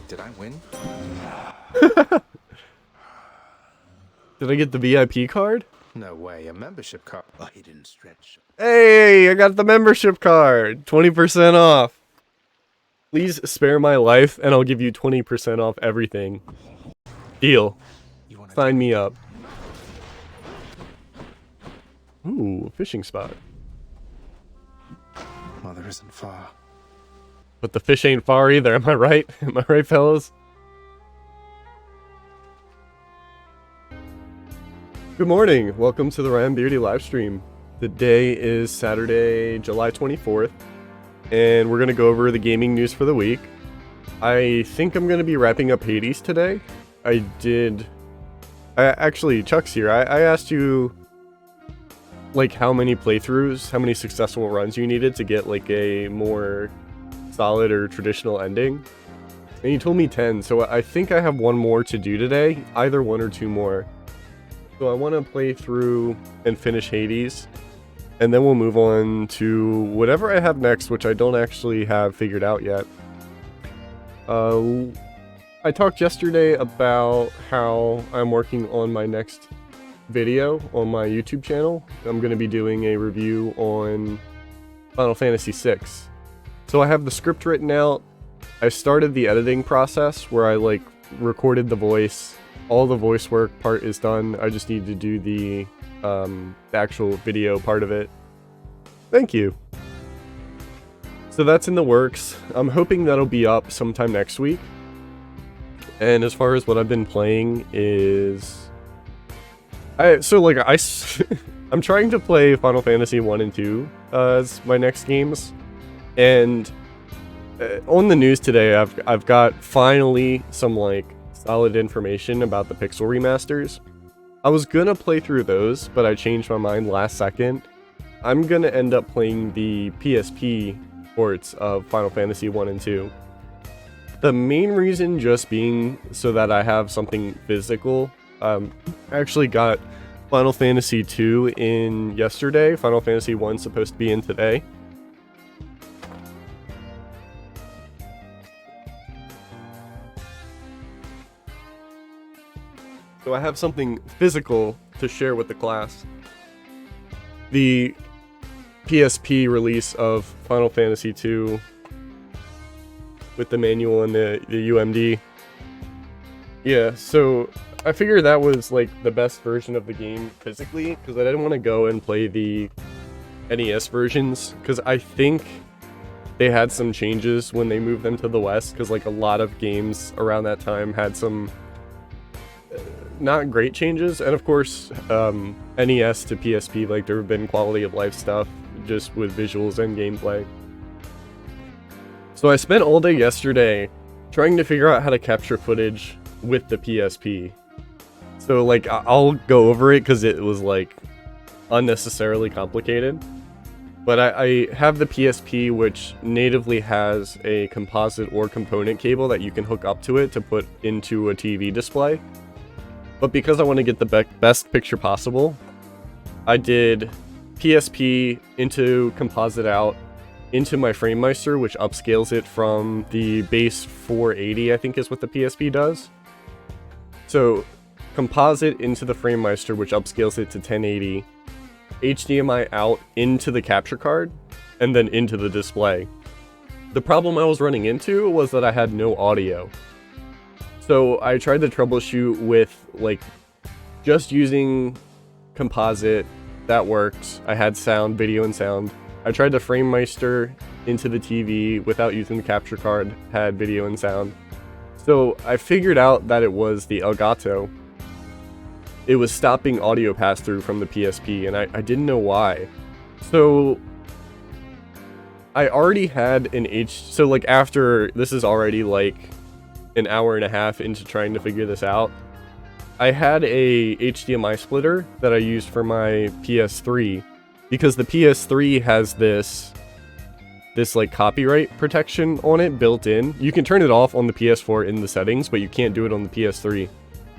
Did I win? Did I get the VIP card? No way, a membership card. A hidden stretch. Hey, I got the membership card. 20% off. Please spare my life and I'll give you 20% off everything. Deal. You wanna Sign me up. Ooh, fishing spot. Well, there isn't far. But the fish ain't far either, am I right? Am I right, fellas? Good morning. Welcome to the Ryan Beardy livestream. The day is Saturday, July 24th, and we're going to go over the gaming news for the week. I think I'm going to be wrapping up Hades today. Actually, Chuck's here. I asked you, like, how many playthroughs, how many successful runs you needed to get, like, a more solid or traditional ending. And you told me 10, so I think I have one more to do today. Either one or two more. So I want to play through and finish Hades, and then we'll move on to whatever I have next, which I don't actually have figured out yet. I talked yesterday about how I'm working on my next video on my YouTube channel. I'm going to be doing a review on Final Fantasy VI. So I have the script written out. I started the editing process where I recorded the voice. All the voice work part is done. I just need to do the actual video part of it. Thank you. So that's in the works. I'm hoping that'll be up sometime next week. And as far as what I've been playing is... I'm trying to play Final Fantasy 1 and 2 as my next games. And on the news today, I've got finally some solid information about the Pixel remasters. I was gonna play through those, but I changed my mind last second. I'm gonna end up playing the PSP ports of Final Fantasy 1 and 2. The main reason just being so that I have something physical. I actually got Final Fantasy 2 in yesterday. Final Fantasy 1's supposed to be in today. So I have something physical to share with the class. The PSP release of Final Fantasy 2 with the manual and the UMD. Yeah, so I figured that was the best version of the game physically, because I didn't want to go and play the NES versions, because I think they had some changes when they moved them to the West, because a lot of games around that time had some not great changes. And of course, NES to PSP, there have been quality of life stuff just with visuals and gameplay. So I spent all day yesterday trying to figure out how to capture footage with the PSP. So I'll go over it because it was unnecessarily complicated. But I have the PSP, which natively has a composite or component cable that you can hook up to it to put into a TV display. But because I want to get the best picture possible, I did PSP into composite out into my Framemeister, which upscales it from the base 480, I think is what the PSP does. So composite into the Framemeister, which upscales it to 1080, HDMI out into the capture card, and then into the display. The problem I was running into was that I had no audio. So I tried to troubleshoot with just using composite. That worked. I had sound, video and sound. I tried the Framemeister into the TV without using the capture card, had video and sound. So I figured out that it was the Elgato. It was stopping audio pass-through from the PSP, and I didn't know why. So I already had an after this is already an hour and a half into trying to figure this out, I had a HDMI splitter that I used for my PS3, because the PS3 has this copyright protection on it built in. You can turn it off on the PS4 in the settings, but you can't do it on the PS3.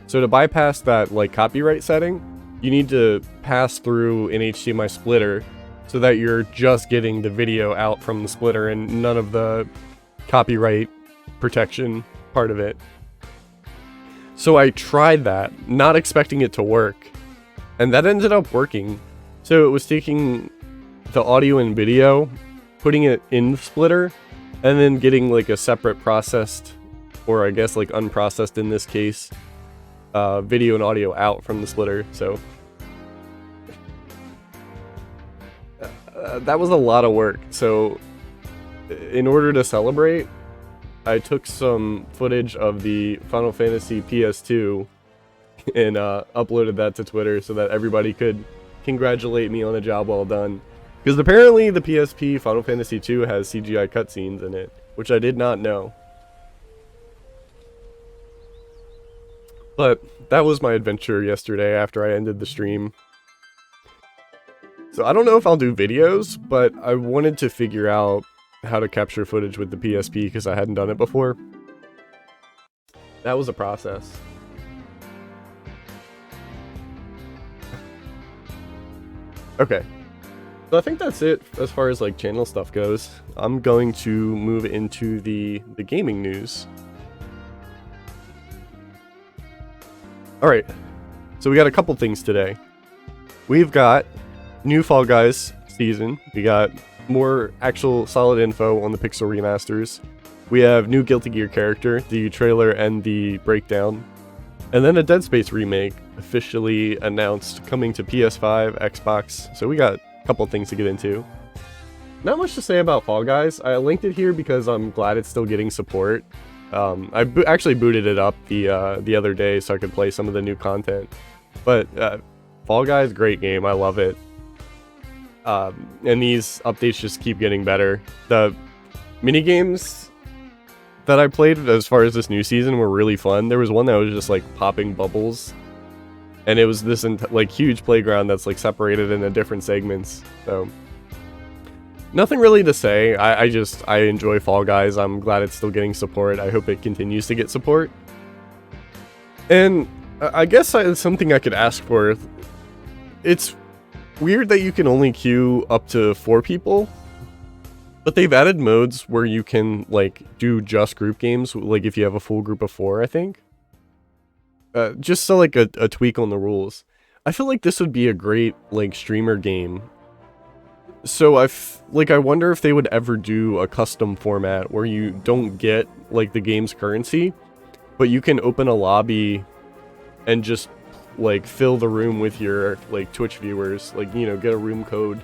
So to bypass that copyright setting, you need to pass through an HDMI splitter so that you're just getting the video out from the splitter and none of the copyright protection part of it. So I tried that, not expecting it to work, and that ended up working. So it was taking the audio and video, putting it in the splitter, and then getting like a separate processed, or I guess like unprocessed in this case, video and audio out from the splitter. So that was a lot of work. So in order to celebrate, I took some footage of the Final Fantasy PS2 and uploaded that to Twitter so that everybody could congratulate me on a job well done. Because apparently the PSP Final Fantasy 2 has CGI cutscenes in it, which I did not know. But that was my adventure yesterday after I ended the stream. So I don't know if I'll do videos, but I wanted to figure out how to capture footage with the PSP because I hadn't done it before. That was a process. Okay. So I think that's it as far as like channel stuff goes. I'm going to move into the gaming news. Alright. So we got a couple things today. We've got new Fall Guys season. We got more actual solid info on the Pixel remasters. We have new Guilty Gear character, the trailer and the breakdown. And then a Dead Space remake officially announced coming to PS5, Xbox. So we got a couple things to get into. Not much to say about Fall Guys. I linked it here because I'm glad it's still getting support. I actually booted it up the other day so I could play some of the new content. But Fall Guys, great game. I love it. And these updates just keep getting better. The minigames that I played as far as this new season were really fun. There was one that was just like popping bubbles, and it was this like huge playground that's like separated into different segments. So nothing really to say. I enjoy Fall Guys. I'm glad it's still getting support. I hope it continues to get support. And I guess it's something I could ask for. It's weird that you can only queue up to 4 people, but they've added modes where you can like do just group games, like if you have a full group of 4, I think. Just so like a tweak on the rules. I feel like this would be a great like streamer game. So I wonder if they would ever do a custom format where you don't get like the game's currency, but you can open a lobby and just like fill the room with your like Twitch viewers, like, you know, get a room code,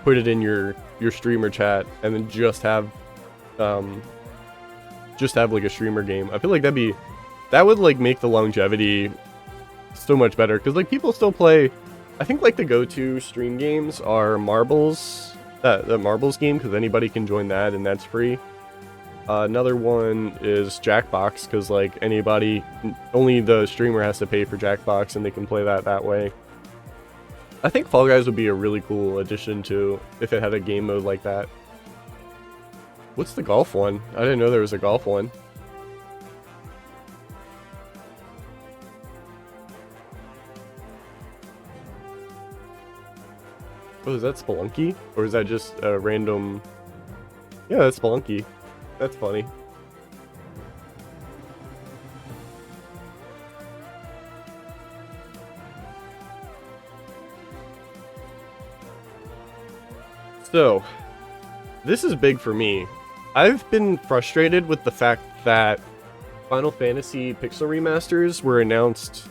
put it in your streamer chat, and then just have like a streamer game. I feel like that would like make the longevity so much better, because like people still play. I think like the go-to stream games are Marbles, the Marbles game, because anybody can join that and that's free. Another one is Jackbox, because like anybody, only the streamer has to pay for Jackbox and they can play that way. I think Fall Guys would be a really cool addition to if it had a game mode like that. What's the golf one? I didn't know there was a golf one. Oh, is that Spelunky? Or is that just a random... Yeah, that's Spelunky. That's funny. So, this is big for me. I've been frustrated with the fact that Final Fantasy Pixel Remasters were announced...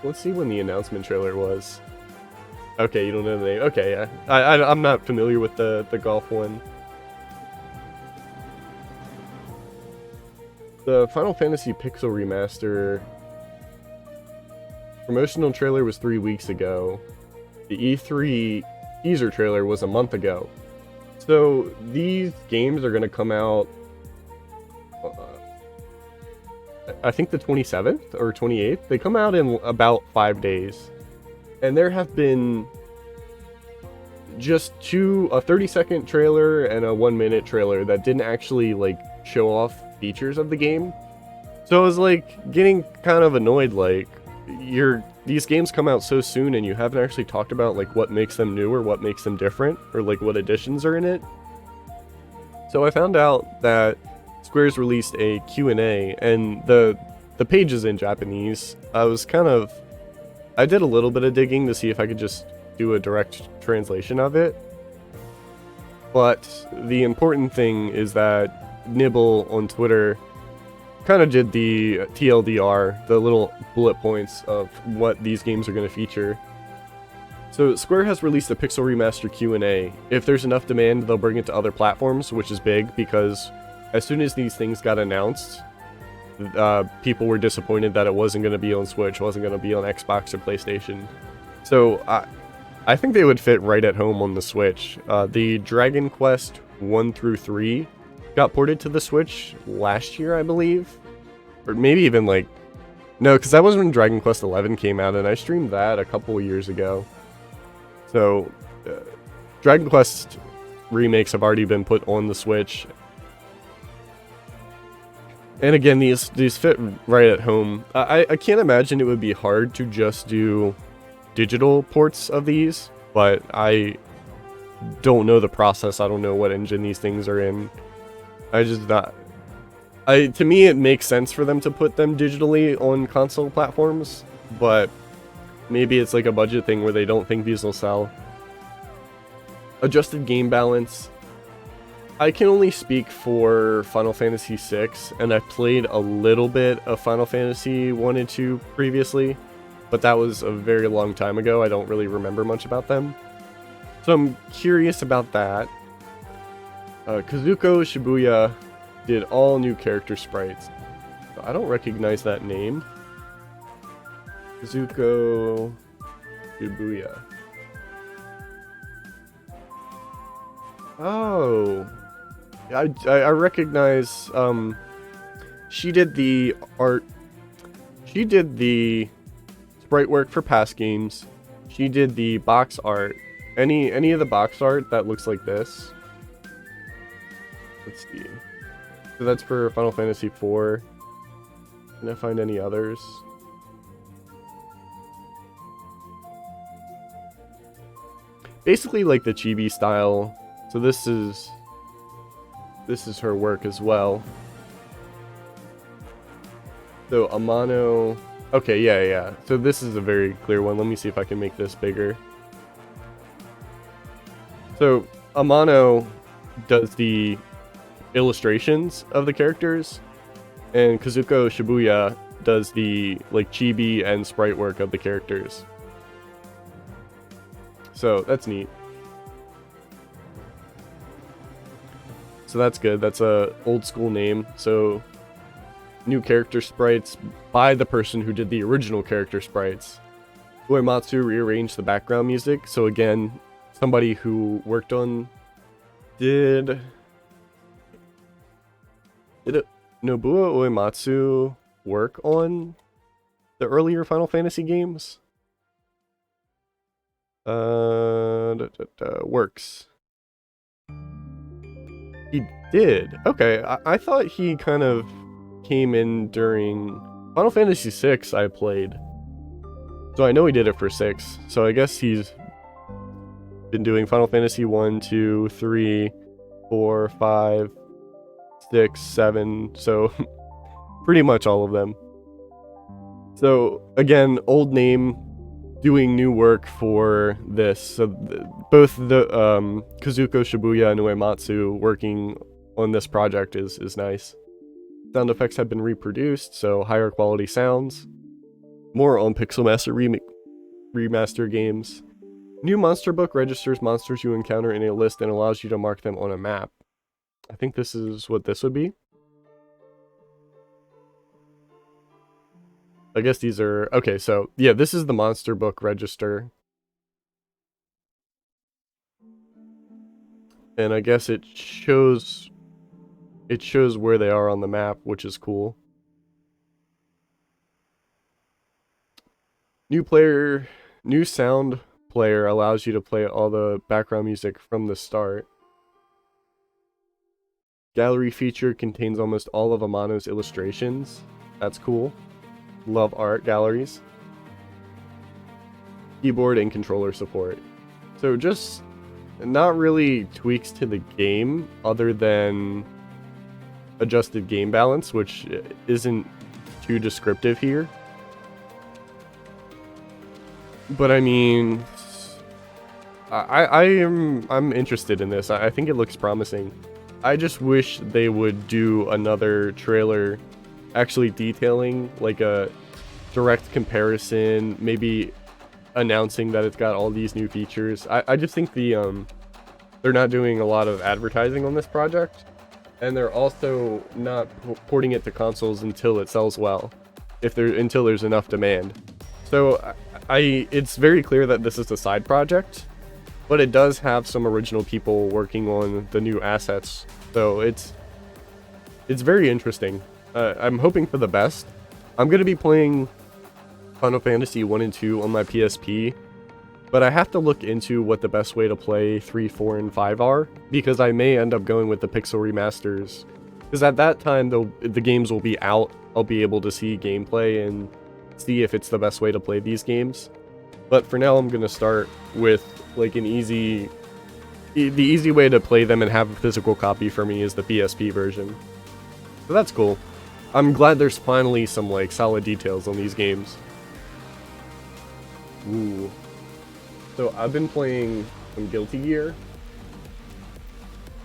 Let's see when the announcement trailer was. Okay, you don't know the name. Okay, yeah. I'm not familiar with the golf one. The Final Fantasy Pixel Remaster promotional trailer was 3 weeks ago. The E3 teaser trailer was a month ago. So these games are going to come out, I think the 27th or 28th. They come out in about 5 days. And there have been just a 30-second trailer and a 1-minute trailer that didn't actually like show off features of the game. So I was like getting kind of annoyed, like these games come out so soon and you haven't actually talked about like what makes them new or what makes them different or like what additions are in it. So I found out that Square's released a Q&A, and the page is in Japanese. I did a little bit of digging to see if I could just do a direct translation of it. But the important thing is that Nibble on Twitter kind of did the TLDR, the little bullet points of what these games are going to feature. So Square has released a Pixel Remaster Q&A. If there's enough demand, they'll bring it to other platforms, which is big because as soon as these things got announced, people were disappointed that it wasn't going to be on Switch, wasn't going to be on Xbox or PlayStation. So I think they would fit right at home on the Switch. The Dragon Quest 1 through 3 got ported to the Switch last year, I believe. Or maybe even like... No, because that was when Dragon Quest 11 came out, and I streamed that a couple years ago. So, Dragon Quest remakes have already been put on the Switch. And again, these fit right at home. I can't imagine it would be hard to just do digital ports of these, but I don't know the process. I don't know what engine these things are in. To me, it makes sense for them to put them digitally on console platforms, but maybe it's like a budget thing where they don't think these will sell. Adjusted game balance. I can only speak for Final Fantasy VI, and I've played a little bit of Final Fantasy 1 and 2 previously, but that was a very long time ago. I don't really remember much about them. So I'm curious about that. Kazuko Shibuya did all new character sprites. I don't recognize that name. Kazuko Shibuya. Oh, I recognize. She did the art. She did the sprite work for past games. She did the box art. Any of the box art that looks like this. Let's see. So that's for Final Fantasy IV. Can I find any others? Basically like the chibi style. So this is her work as well. So Amano. Okay, yeah. So this is a very clear one. Let me see if I can make this bigger. So Amano does the illustrations of the characters, and Kazuko Shibuya does the like chibi and sprite work of the characters. So that's neat. So that's good. That's a old school name. So new character sprites by the person who did the original character sprites. Uematsu rearranged the background music. So again, somebody who worked on did Nobuo Uematsu work on the earlier Final Fantasy games? Works. He did. Okay, I thought he kind of came in during Final Fantasy VI I played. So I know he did it for 6. So I guess he's been doing Final Fantasy 1, 2, 3, 4, 5, 6, 7. So pretty much all of them. So again, old name, doing new work for this. So both the Kazuko Shibuya and Uematsu working on this project is nice. Sound effects have been reproduced, so higher quality sounds. More on Pixelmaster Remaster games. New monster book registers monsters you encounter in a list and allows you to mark them on a map. I think this is what this would be. I guess these are... Okay, so, yeah, this is the monster book register. And I guess it shows where they are on the map, which is cool. New sound player allows you to play all the background music from the start. Gallery feature contains almost all of Amano's illustrations. That's cool. Love art galleries. Keyboard and controller support. So just not really tweaks to the game other than adjusted game balance, which isn't too descriptive here. But I mean, I'm interested in this. I think it looks promising. I just wish they would do another trailer actually detailing like a direct comparison, maybe announcing that it's got all these new features. I just think they're not doing a lot of advertising on this project, and they're also not porting it to consoles until it sells well, until there's enough demand. So it's very clear that this is a side project, but it does have some original people working on the new assets, so it's very interesting. I'm hoping for the best. I'm going to be playing Final Fantasy 1 and 2 on my PSP, but I have to look into what the best way to play 3, 4, and 5 are, because I may end up going with the Pixel remasters, because at that time the games will be out. I'll be able to see gameplay and see if it's the best way to play these games. But for now, I'm going to start with like the easy way to play them and have a physical copy for me is the PSP version. So that's cool. I'm glad there's finally some like solid details on these games. Ooh. So I've been playing some Guilty Gear,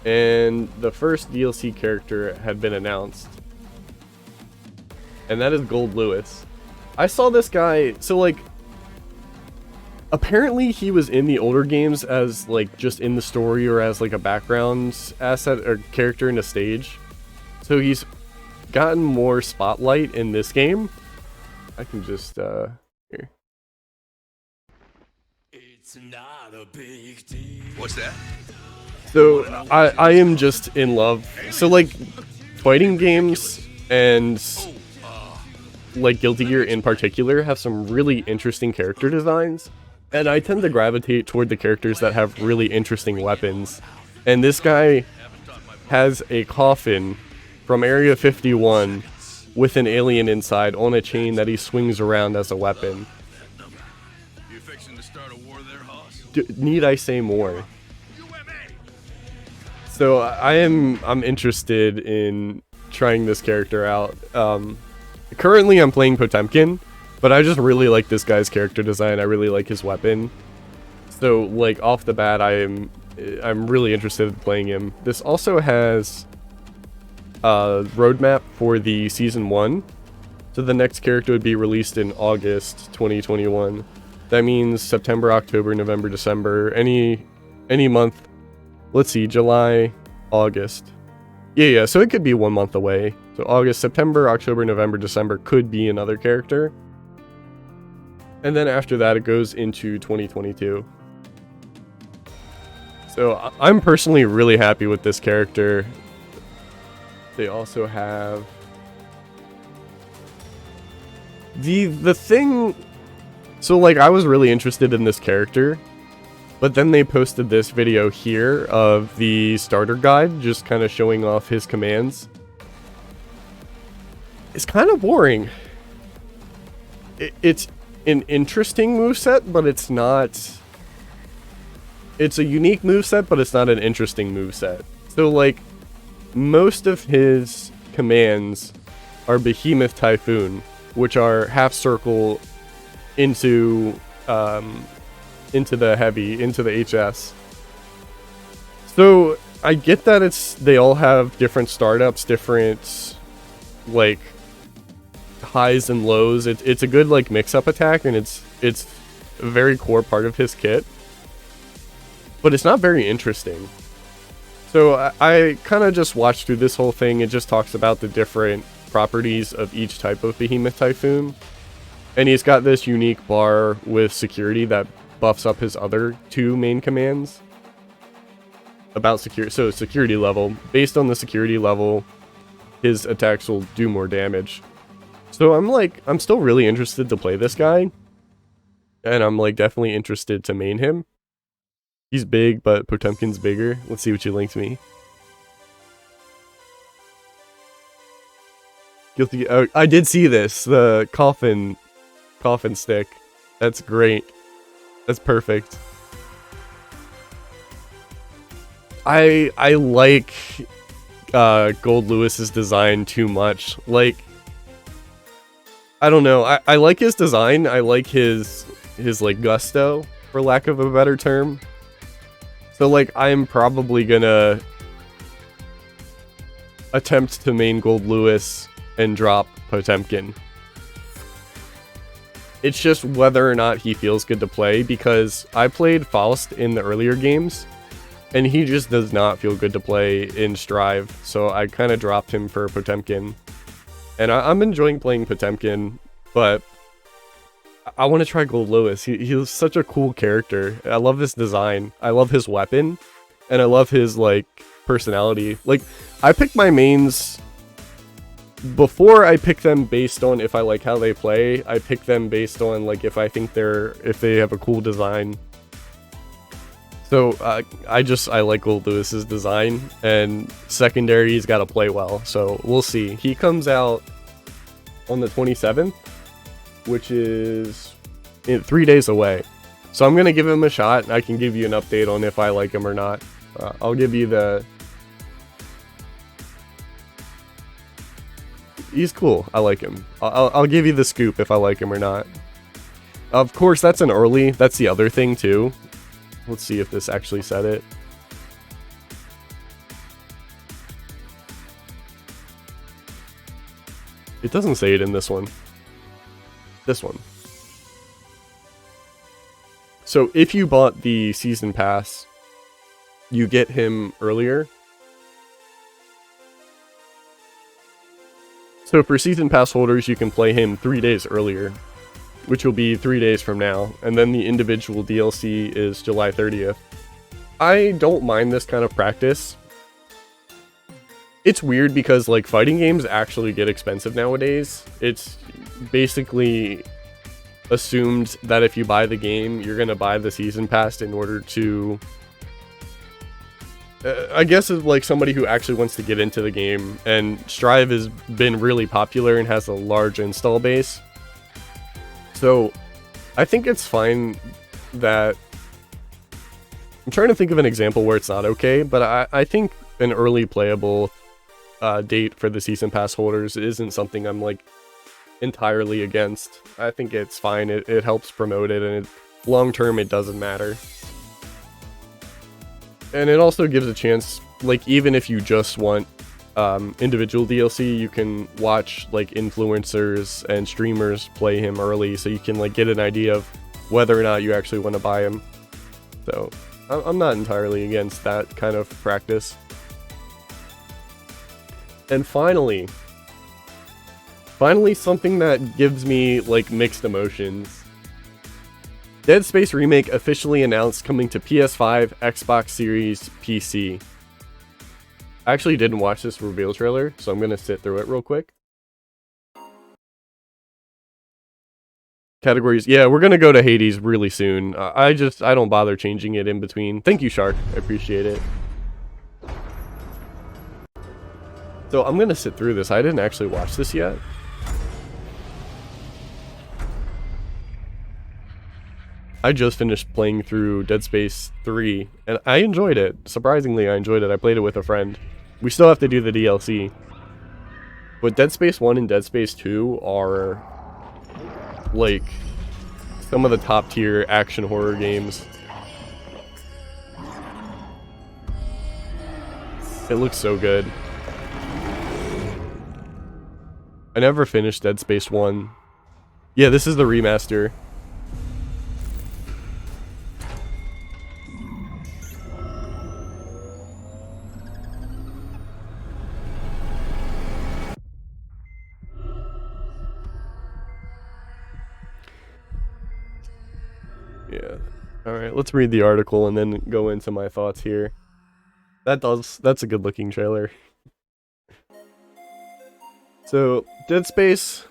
and the first DLC character had been announced, and that is Gold Lewis. I saw this guy, so like, apparently he was in the older games as like just in the story or as like a background asset or character in a stage. So he's gotten more spotlight in this game. I can just here. It's not a big deal. What's that? So I am just in love. So like fighting games and like Guilty Gear in particular have some really interesting character designs, and I tend to gravitate toward the characters that have really interesting weapons. And this guy has a coffin from Area 51 with an alien inside on a chain that he swings around as a weapon. You fixing to start a war there, Hoss? Need I say more? So I'm interested in trying this character out. Currently I'm playing Potemkin, but I just really like this guy's character design. I really like his weapon. So like off the bat, I'm really interested in playing him. This also has roadmap for the season 1, so the next character would be released in August 2021. That means September, October, November, December, any month. Let's see, July, August. Yeah, so it could be 1 month away. So August, September, October, November, December could be another character, and then after that it goes into 2022. So I'm personally really happy with this character. They also have the thing. So like I was really interested in this character, but then they posted this video here of the starter guide, just kind of showing off his commands. It's kind of boring. It's an interesting moveset, but it's not. It's a unique moveset, but it's not an interesting moveset. So like, most of his commands are Behemoth Typhoon, which are half circle into the heavy, into the HS. So I get that they all have different startups, different like highs and lows. It's a good like mix-up attack, and it's a very core part of his kit, but it's not very interesting. So I kind of just watched through this whole thing. It just talks about the different properties of each type of Behemoth Typhoon, and he's got this unique bar with security that buffs up his other 2 main commands about security. So security level, based on the security level, his attacks will do more damage. So I'm still really interested to play this guy, and I'm like definitely interested to main him. He's big, but Potemkin's bigger. Let's see what you linked me. Guilty. Oh, I did see this. The coffin stick. That's great. That's perfect. I like Gold Lewis's design too much. Like, I don't know. I like his design. I like his like gusto, for lack of a better term. So like, I'm probably gonna attempt to main Gold Lewis and drop Potemkin. It's just whether or not he feels good to play, because I played Faust in the earlier games, and he just does not feel good to play in Strive, so I kind of dropped him for Potemkin. And I'm enjoying playing Potemkin, but I want to try Gold Lewis. He's such a cool character. I love his design. I love his weapon, and I love his, like, personality. Like, I picked my mains... Before I pick them based on if I like how they play, I pick them based on like if I think if they have a cool design. So I like Gold Lewis's design, and secondary he's got to play well. So we'll see. He comes out on the 27th, which is 3 days away. So I'm gonna give him a shot, and I can give you an update on if I like him or not. I'll give you the. He's cool. I like him. I'll give you the scoop if I like him or not. Of course, that's an early. That's the other thing, too. Let's see if this actually said it. It doesn't say it in this one. This one. So if you bought the season pass, you get him earlier. So for season pass holders, you can play him 3 days earlier, which will be 3 days from now, and then the individual DLC is July 30th. I don't mind this kind of practice. It's weird because, like, fighting games actually get expensive nowadays. It's basically assumed that if you buy the game, you're gonna buy the season pass in order to... I guess as like somebody who actually wants to get into the game, and Strive has been really popular and has a large install base. So I think it's fine that... I'm trying to think of an example where it's not okay, but I think an early playable date for the season pass holders isn't something I'm like entirely against. I think it's fine. It helps promote it, and long term it doesn't matter. And it also gives a chance, like, even if you just want individual DLC, you can watch, like, influencers and streamers play him early, so you can, like, get an idea of whether or not you actually want to buy him. So, I'm not entirely against that kind of practice. And finally something that gives me, like, mixed emotions. Dead Space Remake officially announced, coming to PS5, Xbox Series, PC. I actually didn't watch this reveal trailer, so I'm going to sit through it real quick. Categories. Yeah, we're going to go to Hades really soon. I don't bother changing it in between. Thank you, Shark. I appreciate it. So I'm going to sit through this. I didn't actually watch this yet. I just finished playing through Dead Space 3, and I enjoyed it. Surprisingly, I enjoyed it. I played it with a friend. We still have to do the DLC. But Dead Space 1 and Dead Space 2 are, like, some of the top tier action horror games. It looks so good. I never finished Dead Space 1. Yeah, this is the remaster. Yeah. Alright, let's read the article and then go into my thoughts here. That's a good looking trailer. So, Dead Space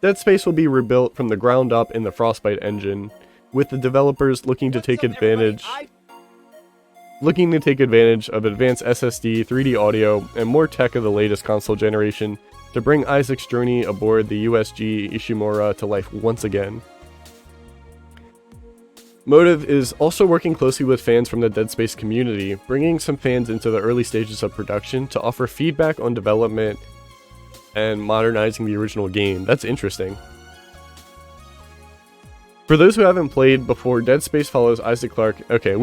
will be rebuilt from the ground up in the Frostbite engine, with the developers looking to take advantage of advanced SSD, 3D audio, and more tech of the latest console generation to bring Isaac's journey aboard the USG Ishimura to life once again. Motive is also working closely with fans from the Dead Space community, bringing some fans into the early stages of production to offer feedback on development and modernizing the original game. That's interesting. For those who haven't played before, Dead Space follows Isaac Clarke. Okay,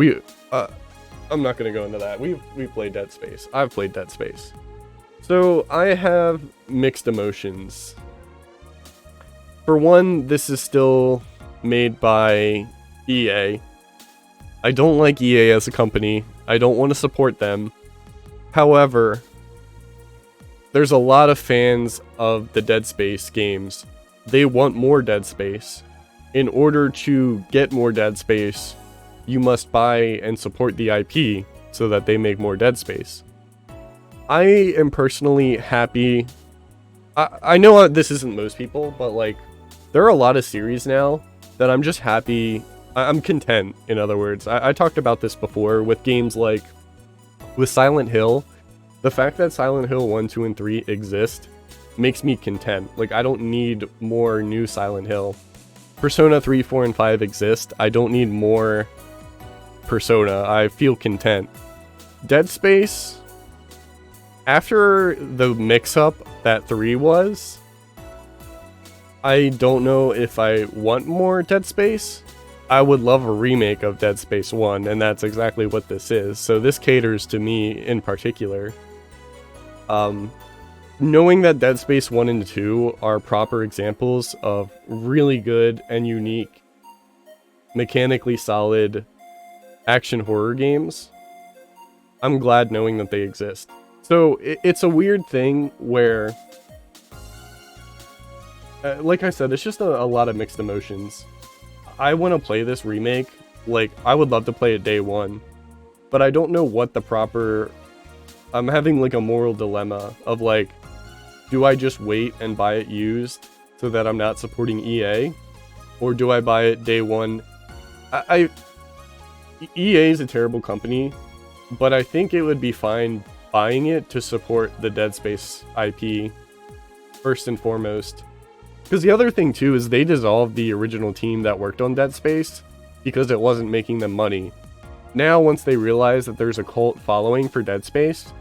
I'm not going to go into that. We played Dead Space. I've played Dead Space. So I have mixed emotions. For one, this is still made by EA. I don't like EA as a company. I don't want to support them. However, there's a lot of fans of the Dead Space games. They want more Dead Space. In order to get more Dead Space, you must buy and support the IP so that they make more Dead Space. I am personally happy. I know this isn't most people, but like, there are a lot of series now that I'm just happy. I'm content, in other words. I talked about this before with games like with Silent Hill. The fact that Silent Hill 1, 2, and 3 exist makes me content. Like, I don't need more new Silent Hill. Persona 3, 4, and 5 exist. I don't need more Persona. I feel content. Dead Space, after the mix-up that 3 was, I don't know if I want more Dead Space. I would love a remake of Dead Space 1, and that's exactly what this is. So this caters to me in particular. Knowing that Dead Space 1 and 2 are proper examples of really good and unique, mechanically solid action horror games, I'm glad knowing that they exist. So it's a weird thing where, like I said, it's just a lot of mixed emotions. I want to play this remake. Like, I would love to play it day one, but I don't know what the proper... I'm having like a moral dilemma of like, do I just wait and buy it used so that I'm not supporting EA? Or do I buy it day one? EA is a terrible company, but I think it would be fine buying it to support the Dead Space IP first and foremost. Because the other thing too is they dissolved the original team that worked on Dead Space because it wasn't making them money. Now, once they realize that there's a cult following for Dead Space,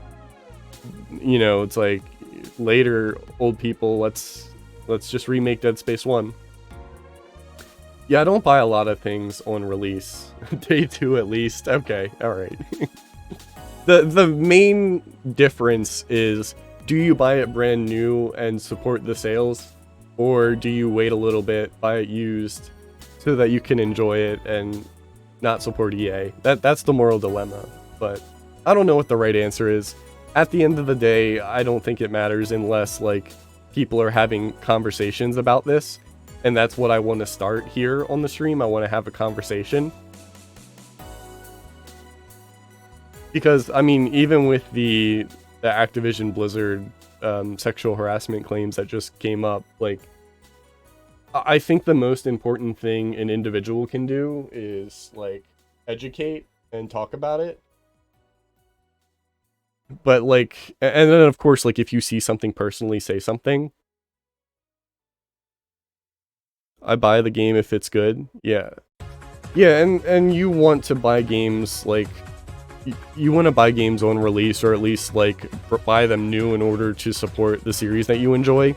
you know, it's like, later, old people, let's just remake Dead Space 1. Yeah, I don't buy a lot of things on release. Day 2 at least. Okay, alright. The main difference is, do you buy it brand new and support the sales? Or do you wait a little bit, buy it used, so that you can enjoy it and not support EA? That's the moral dilemma. But I don't know what the right answer is. At the end of the day, I don't think it matters unless, like, people are having conversations about this. And that's what I want to start here on the stream. I want to have a conversation. Because, I mean, even with the Activision Blizzard sexual harassment claims that just came up, like, I think the most important thing an individual can do is, like, educate and talk about it. But, like, and then, of course, like, if you see something personally, say something. I buy the game if it's good. Yeah. Yeah, and you want to buy games, like, you want to buy games on release, or at least, like, buy them new in order to support the series that you enjoy.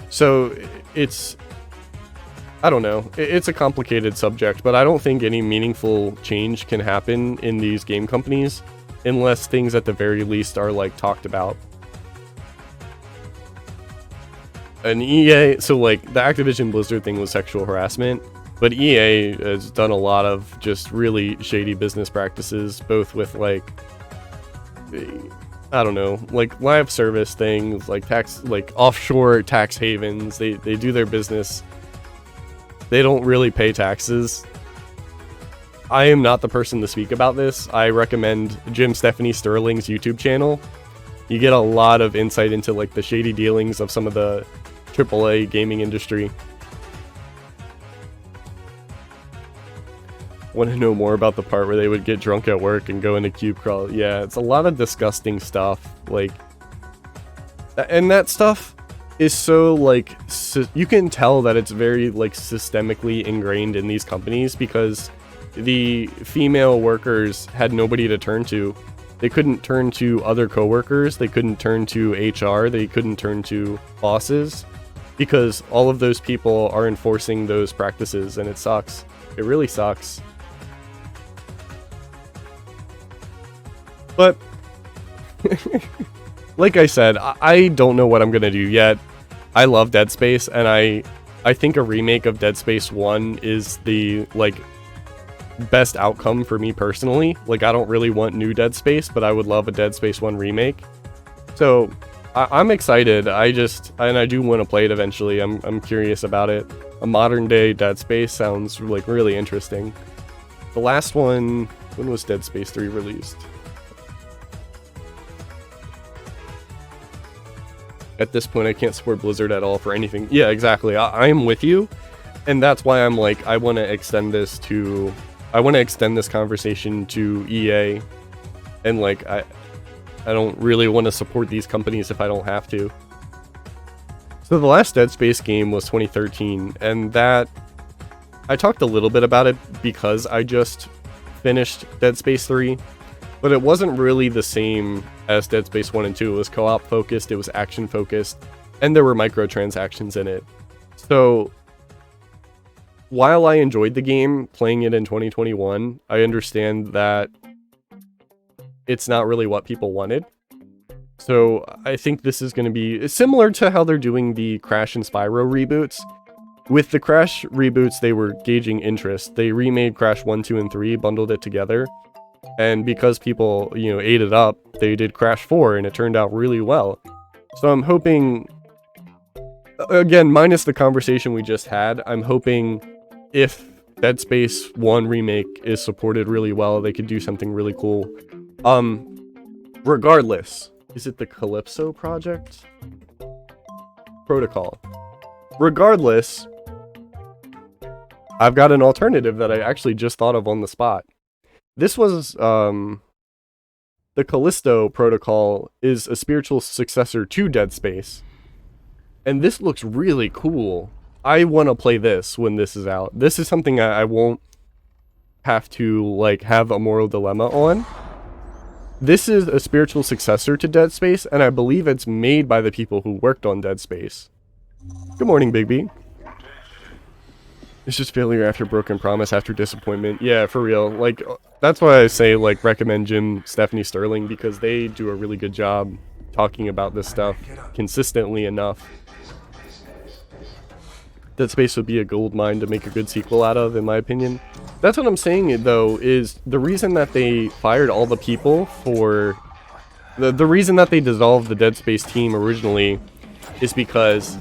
So, it's... I don't know. It's a complicated subject, but I don't think any meaningful change can happen in these game companies unless things at the very least are, like, talked about. And EA, so, like, the Activision Blizzard thing was sexual harassment, but EA has done a lot of just really shady business practices, both with, like, I don't know, like, live service things, like tax, like, offshore tax havens. They do their business. They don't really pay taxes. I am not the person to speak about this. I recommend Jim Stephanie Sterling's YouTube channel. You get a lot of insight into, like, the shady dealings of some of the AAA gaming industry. Want to know more about the part where they would get drunk at work and go into cube crawl? Yeah, it's a lot of disgusting stuff. Like, and that stuff is so, like, you can tell that it's very, like, systemically ingrained in these companies, because the female workers had nobody to turn to. They couldn't turn to other coworkers, they couldn't turn to HR, they couldn't turn to bosses, because all of those people are enforcing those practices, and it sucks. It really sucks. But, like I said, I don't know what I'm gonna do yet. I love Dead Space, and I think a remake of Dead Space 1 is the, like, best outcome for me personally. Like, I don't really want new Dead Space, but I would love a Dead Space 1 remake. So, I'm excited. I do want to play it eventually. I'm curious about it. A modern day Dead Space sounds, like, really interesting. The last one, when was Dead Space 3 released? At this point, I can't support Blizzard at all for anything. Yeah, exactly. I'm with you, and that's why I'm like, I want to extend this conversation to EA, and like, I don't really want to support these companies if I don't have to. So the last Dead Space game was 2013, and that I talked a little bit about it because I just finished Dead Space 3. But it wasn't really the same as Dead Space 1 and 2. It was co-op focused, it was action focused, and there were microtransactions in it. So, while I enjoyed the game, playing it in 2021, I understand that it's not really what people wanted. So, I think this is going to be similar to how they're doing the Crash and Spyro reboots. With the Crash reboots, they were gauging interest. They remade Crash 1, 2, and 3, bundled it together. And because people, ate it up, they did Crash 4, and it turned out really well. So I'm hoping, again, minus the conversation we just had, I'm hoping if Dead Space 1 remake is supported really well, they could do something really cool. Regardless, is it the Calypso project? Protocol. Regardless, I've got an alternative that I actually just thought of on the spot. This was, the Callisto Protocol is a spiritual successor to Dead Space. And this looks really cool. I want to play this when this is out. This is something I won't have to, like, have a moral dilemma on. This is a spiritual successor to Dead Space, and I believe it's made by the people who worked on Dead Space. Good morning, Big B. It's just failure after broken promise after disappointment. Yeah, for real. Like, that's why I say, like, recommend Jim, Stephanie Sterling, because they do a really good job talking about this stuff consistently enough. Dead Space would be a gold mine to make a good sequel out of, in my opinion. That's what I'm saying, though, is the reason that they fired all the people for... The reason that they dissolved the Dead Space team originally is because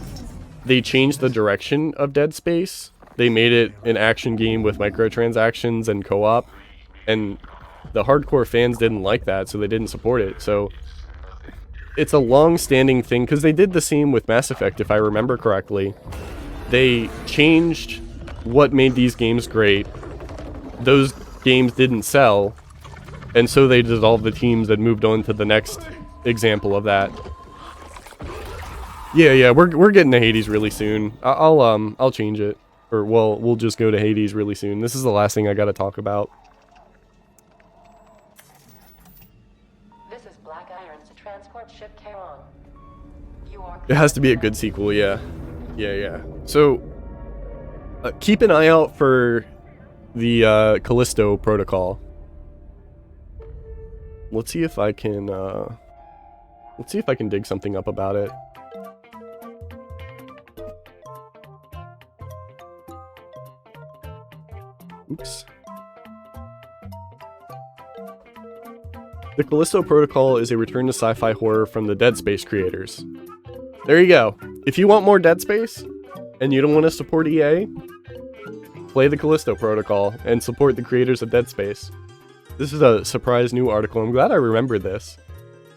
they changed the direction of Dead Space. They made it an action game with microtransactions and co-op, and the hardcore fans didn't like that, so they didn't support it. So it's a long-standing thing, because they did the same with Mass Effect, if I remember correctly. They changed what made these games great. Those games didn't sell, and so they dissolved the teams and moved on to the next example of that. Yeah, we're getting to Hades really soon. I'll change it. Or, well, we'll just go to Hades really soon. This is the last thing I gotta talk about. This is Black Iron to transport ship Charon. You are... It has to be a good sequel, yeah. Yeah. So, keep an eye out for the Callisto Protocol. Let's see if I can dig something up about it. Oops. The Callisto Protocol is a return to sci-fi horror from the Dead Space creators. There you go. If you want more Dead Space, and you don't want to support EA, play the Callisto Protocol, and support the creators of Dead Space. This is a surprise new article. I'm glad I remembered this.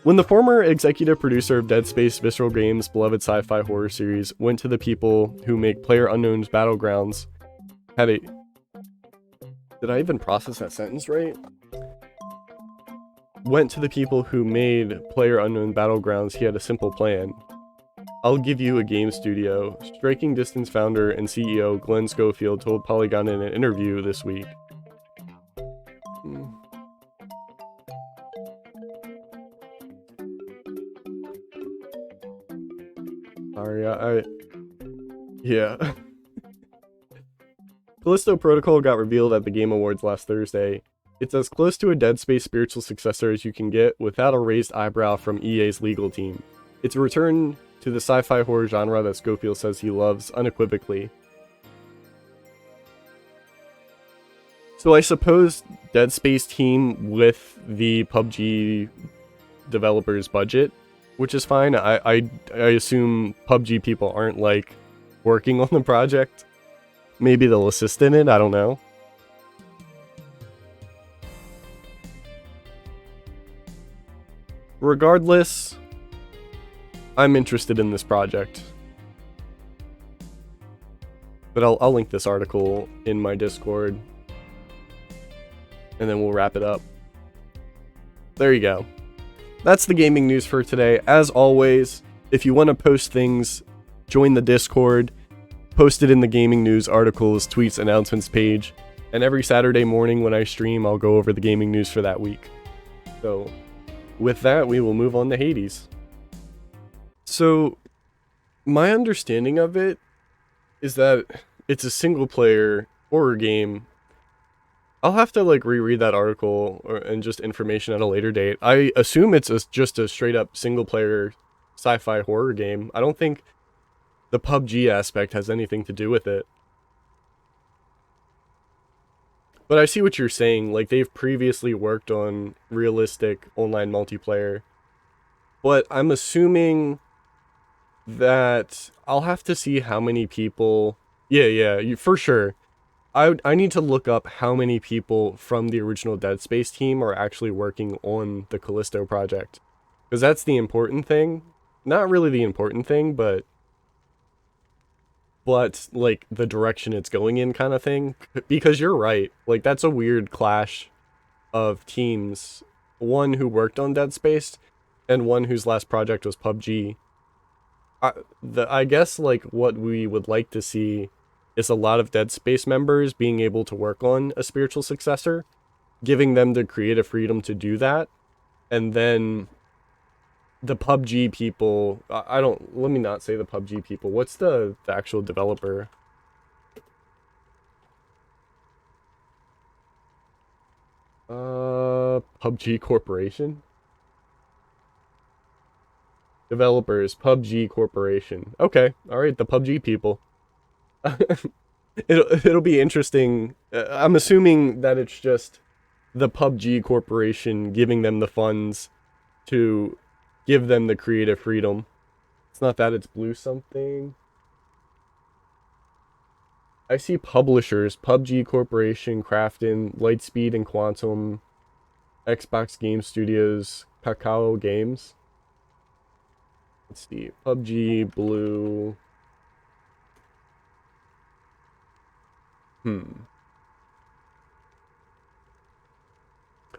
When the former executive producer of Dead Space Visceral Games' beloved sci-fi horror series went to the people who make PlayerUnknown's Battlegrounds, Did I even process that sentence right? Went to the people who made PlayerUnknown Battlegrounds, he had a simple plan. I'll give you a game studio, Striking Distance founder and CEO Glenn Schofield told Polygon in an interview this week. Yeah. Callisto Protocol got revealed at the Game Awards last Thursday. It's as close to a Dead Space spiritual successor as you can get without a raised eyebrow from EA's legal team. It's a return to the sci-fi horror genre that Schofield says he loves unequivocally. So I suppose Dead Space team with the PUBG developers budget, which is fine. I assume PUBG people aren't like working on the project. Maybe they'll assist in it, I don't know. Regardless, I'm interested in this project. But I'll link this article in my Discord. And then we'll wrap it up. There you go. That's the gaming news for today. As always, if you want to post things, join the Discord. Post it in the gaming news articles, tweets, announcements page. And every Saturday morning when I stream, I'll go over the gaming news for that week. So, with that, we will move on to Hades. So, my understanding of it is that it's a single-player horror game. I'll have to like reread that article and just information at a later date. I assume it's just a straight-up single-player sci-fi horror game. I don't think the PUBG aspect has anything to do with it. But I see what you're saying, like they've previously worked on realistic online multiplayer. But I'm assuming that I'll have to see how many people... Yeah, for sure. I need to look up how many people from the original Dead Space team are actually working on the Callisto project. Because that's the important thing. Not really the important thing, but like the direction it's going in kind of thing. Because you're right, like that's a weird clash of teams. One who worked on Dead Space and one whose last project was PUBG. I guess like what we would like to see is a lot of Dead Space members being able to work on a spiritual successor, giving them the creative freedom to do that, and then the PUBG people, let me not say the PUBG people, what's the actual developer? PUBG Corporation? Developers, PUBG Corporation. Okay, alright, the PUBG people. It'll be interesting. I'm assuming that it's just the PUBG Corporation giving them the funds to give them the creative freedom. It's not that it's Blue something. I see publishers, PUBG Corporation, Krafton, Lightspeed and Quantum, Xbox Game Studios, Kakao Games. Let's see, PUBG, Blue.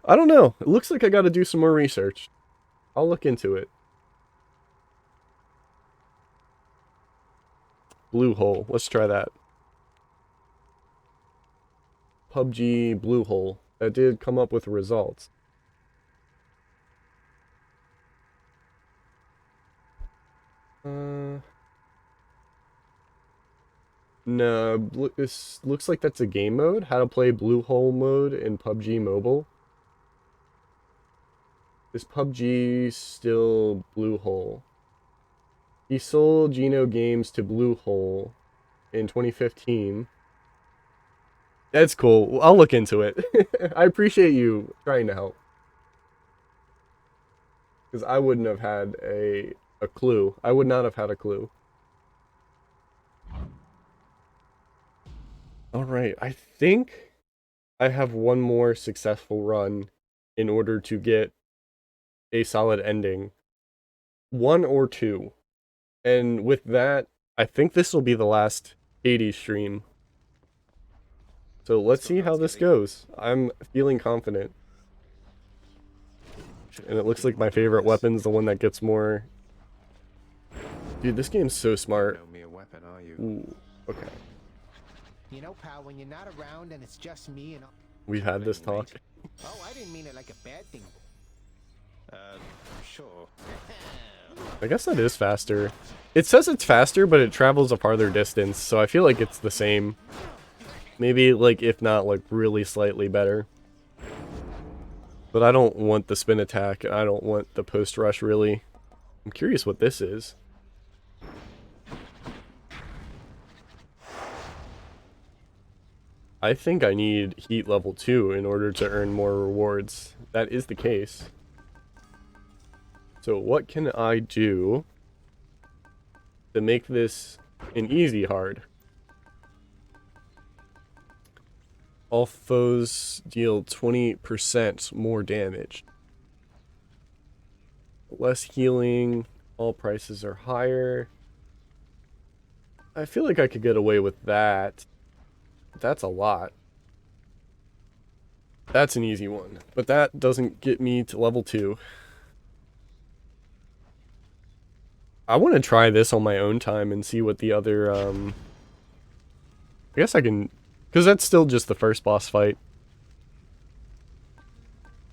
I don't know. It looks like I gotta do some more research. I'll look into it. Bluehole. Let's try that. PUBG Bluehole. That did come up with results. No, this looks like that's a game mode. How to play Bluehole mode in PUBG Mobile. Is PUBG still Bluehole? He sold Geno Games to Bluehole in 2015. That's cool. I'll look into it. I appreciate you trying to help. Because I wouldn't have had a clue. I would not have had a clue. Alright, I think I have one more successful run in order to get a solid ending. One or two. And with that, I think this will be the last Hades stream. So let's see how this goes. I'm feeling confident. And it looks like my favorite weapon's the one that gets more... Dude, this game's so smart. Know me a weapon, are you? Ooh, okay. You know, pal, when you're not around and it's just me and... We've had this talk. Oh, I didn't mean it like a bad thing. Sure. I guess that is faster. It says it's faster, but it travels a farther distance, so I feel like it's the same. Maybe, like, if not, like, really slightly better. But I don't want the spin attack. I don't want the post rush, really. I'm curious what this is. I think I need heat level 2 in order to earn more rewards. That is the case. So what can I do to make this an easy hard? All foes deal 20% more damage. Less healing. All prices are higher. I feel like I could get away with that. That's a lot. That's an easy one. But that doesn't get me to level 2. I want to try this on my own time and see what the other, I guess I can, because that's still just the first boss fight.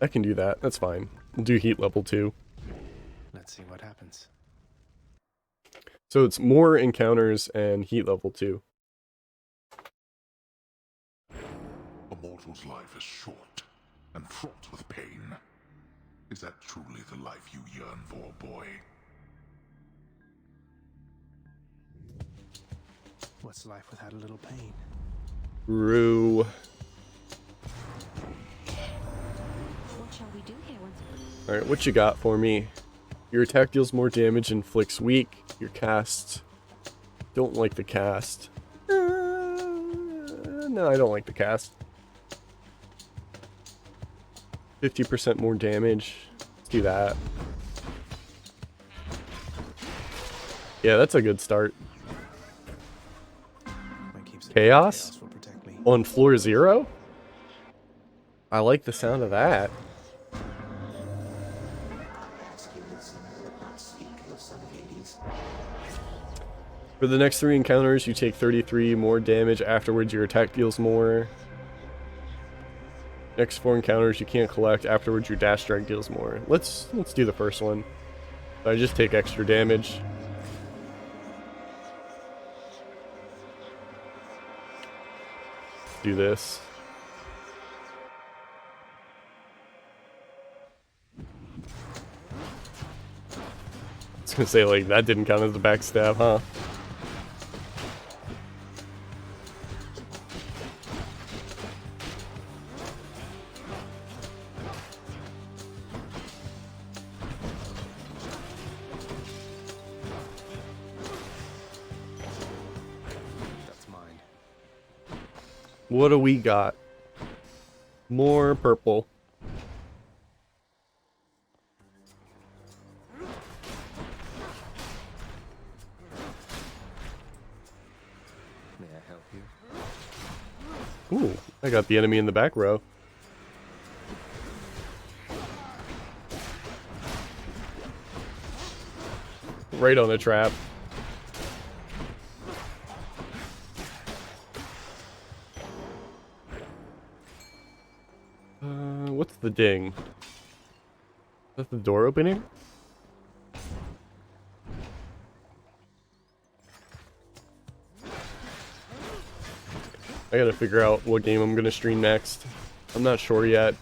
I can do that. That's fine. We'll do heat level 2. Let's see what happens. So it's more encounters and heat level 2. A mortal's life is short and fraught with pain. Is that truly the life you yearn for, boy? What's life without a little pain? Rue. What shall we do here once? Alright, what you got for me? Your attack deals more damage and inflicts weak. Your cast. Don't like the cast. No, I don't like the cast. 50% more damage. Let's do that. Yeah, that's a good start. Chaos? Will protect me. On floor 0? I like the sound of that. For the next 3 encounters, you take 33 more damage. Afterwards, your attack deals more. Next 4 encounters, you can't collect. Afterwards, your dash strike deals more. Let's do the first one. I just take extra damage. Do this. I was gonna say, like, that didn't count as a backstab, huh? That's mine. What do we got? More purple. May I help you? Ooh, I got the enemy in the back row. Right on the trap. What's the ding? Is that the door opening? I gotta figure out what game I'm gonna stream next. I'm not sure yet.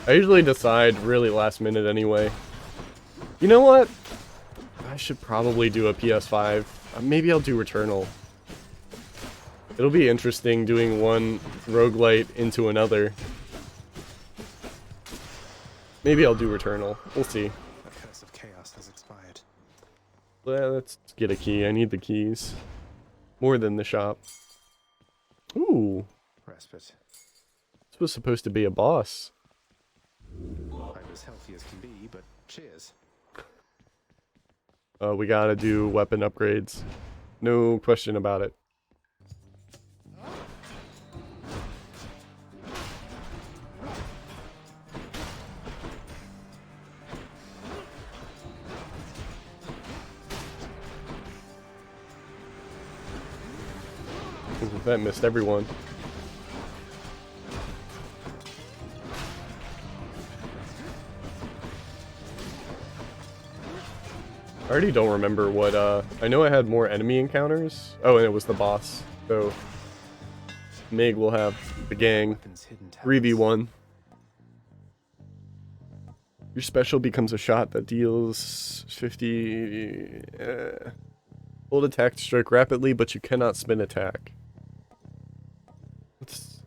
I usually decide really last minute anyway. You know what? I should probably do a PS5. Maybe I'll do Returnal. It'll be interesting doing one roguelite into another. Maybe I'll do Returnal. We'll see. The curse of chaos has expired. Let's get a key. I need the keys. More than the shop. Ooh. Respite. This was supposed to be a boss. I'm as healthy as can be, but cheers. We gotta do weapon upgrades. No question about it. Ooh, that missed everyone. I already don't remember what, I know I had more enemy encounters. Oh, and it was the boss. So, Mig will have the gang. 3v1. Your special becomes a shot that deals 50... Hold attack to strike rapidly, but you cannot spin attack.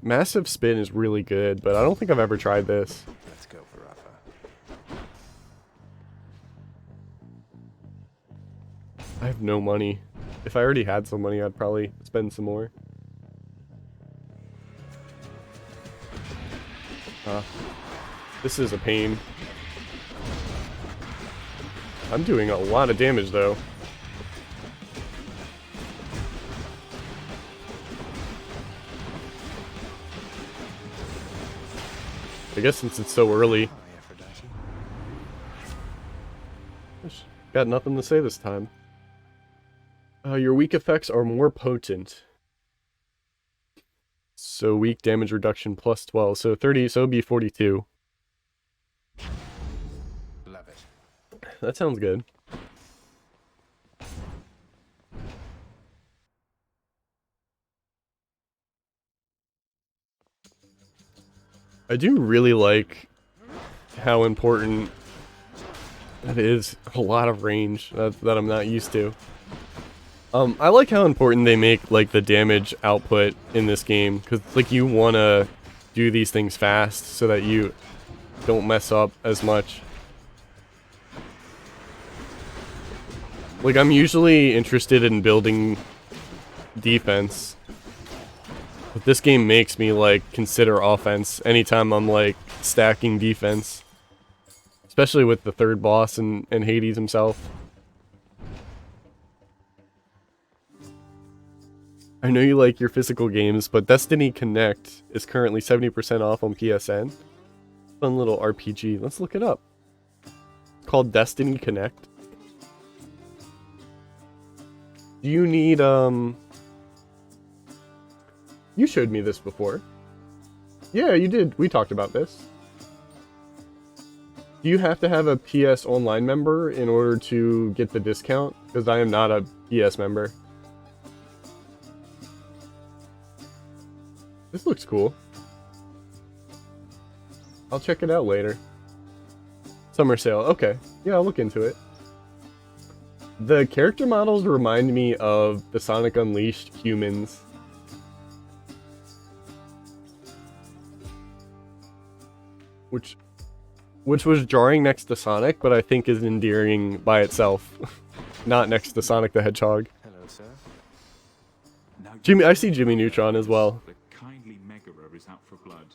Massive spin is really good, but I don't think I've ever tried this. Let's go for Rafa. I have no money. If I already had some money, I'd probably spend some more. This is a pain. I'm doing a lot of damage, though. I guess since it's so early. Got nothing to say this time. Your weak effects are more potent. So weak damage reduction plus 12. So 30, so it'd be 42. Love it. That sounds good. I do really like how important that is. A lot of range that I'm not used to. I like how important they make like the damage output in this game, because like you want to do these things fast so that you don't mess up as much. Like I'm usually interested in building defense, but this game makes me like consider offense anytime I'm like stacking defense, especially with the third boss and Hades himself. I know you like your physical games, but Destiny Connect is currently 70% off on PSN. Fun little RPG. Let's look it up. It's called Destiny Connect. Do you need, You showed me this before. Yeah, you did. We talked about this. Do you have to have a PS Online member in order to get the discount? Because I am not a PS member. This looks cool. I'll check it out later. Summer sale. Okay. Yeah, I'll look into it. The character models remind me of the Sonic Unleashed humans. Which was jarring next to Sonic, but I think is endearing by itself. Not next to Sonic the Hedgehog. Hello, sir. Jimmy, I see Jimmy Neutron as well. Is out for blood.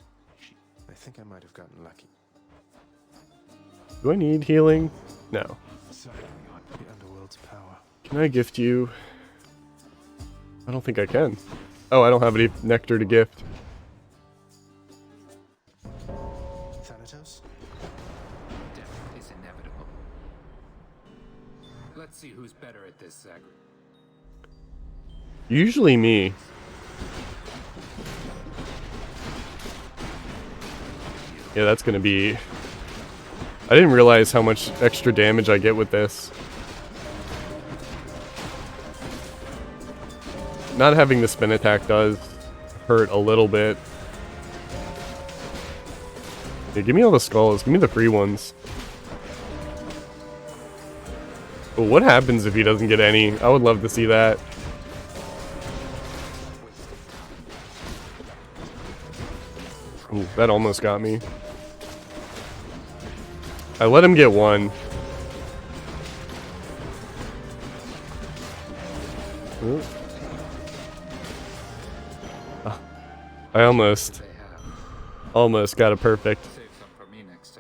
I think I might have gotten lucky. Do I need healing? No. The underworld's power. Can I gift you? I don't think I can. Oh, I don't have any nectar to gift. Thanatos? Death is inevitable. Let's see who's better at this, Zach. Usually me. Yeah, that's gonna be... I didn't realize how much extra damage I get with this. Not having the spin attack does hurt a little bit. Yeah, give me all the skulls. Give me the free ones. But what happens if he doesn't get any? I would love to see that. Ooh, that almost got me. I let him get one. Ooh. Ah, I almost got a perfect. Save some for me next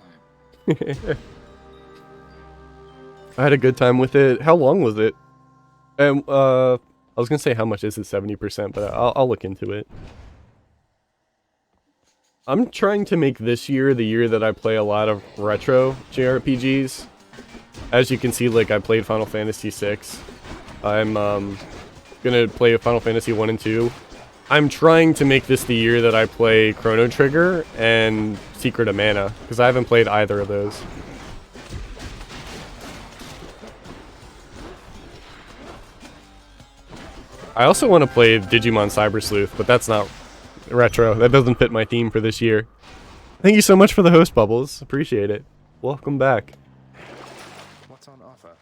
time. I had a good time with it. How long was it? And I was gonna say how much is it, 70%, but I'll look into it. I'm trying to make this year the year that I play a lot of retro JRPGs. As you can see, like, I played Final Fantasy VI. I'm gonna play Final Fantasy 1 and 2. I'm trying to make this the year that I play Chrono Trigger and Secret of Mana, because I haven't played either of those. I also want to play Digimon Cyber Sleuth, but that's not retro. That doesn't fit my theme for this year. Thank you so much for the host, Bubbles. Appreciate it. Welcome back. What's on offer?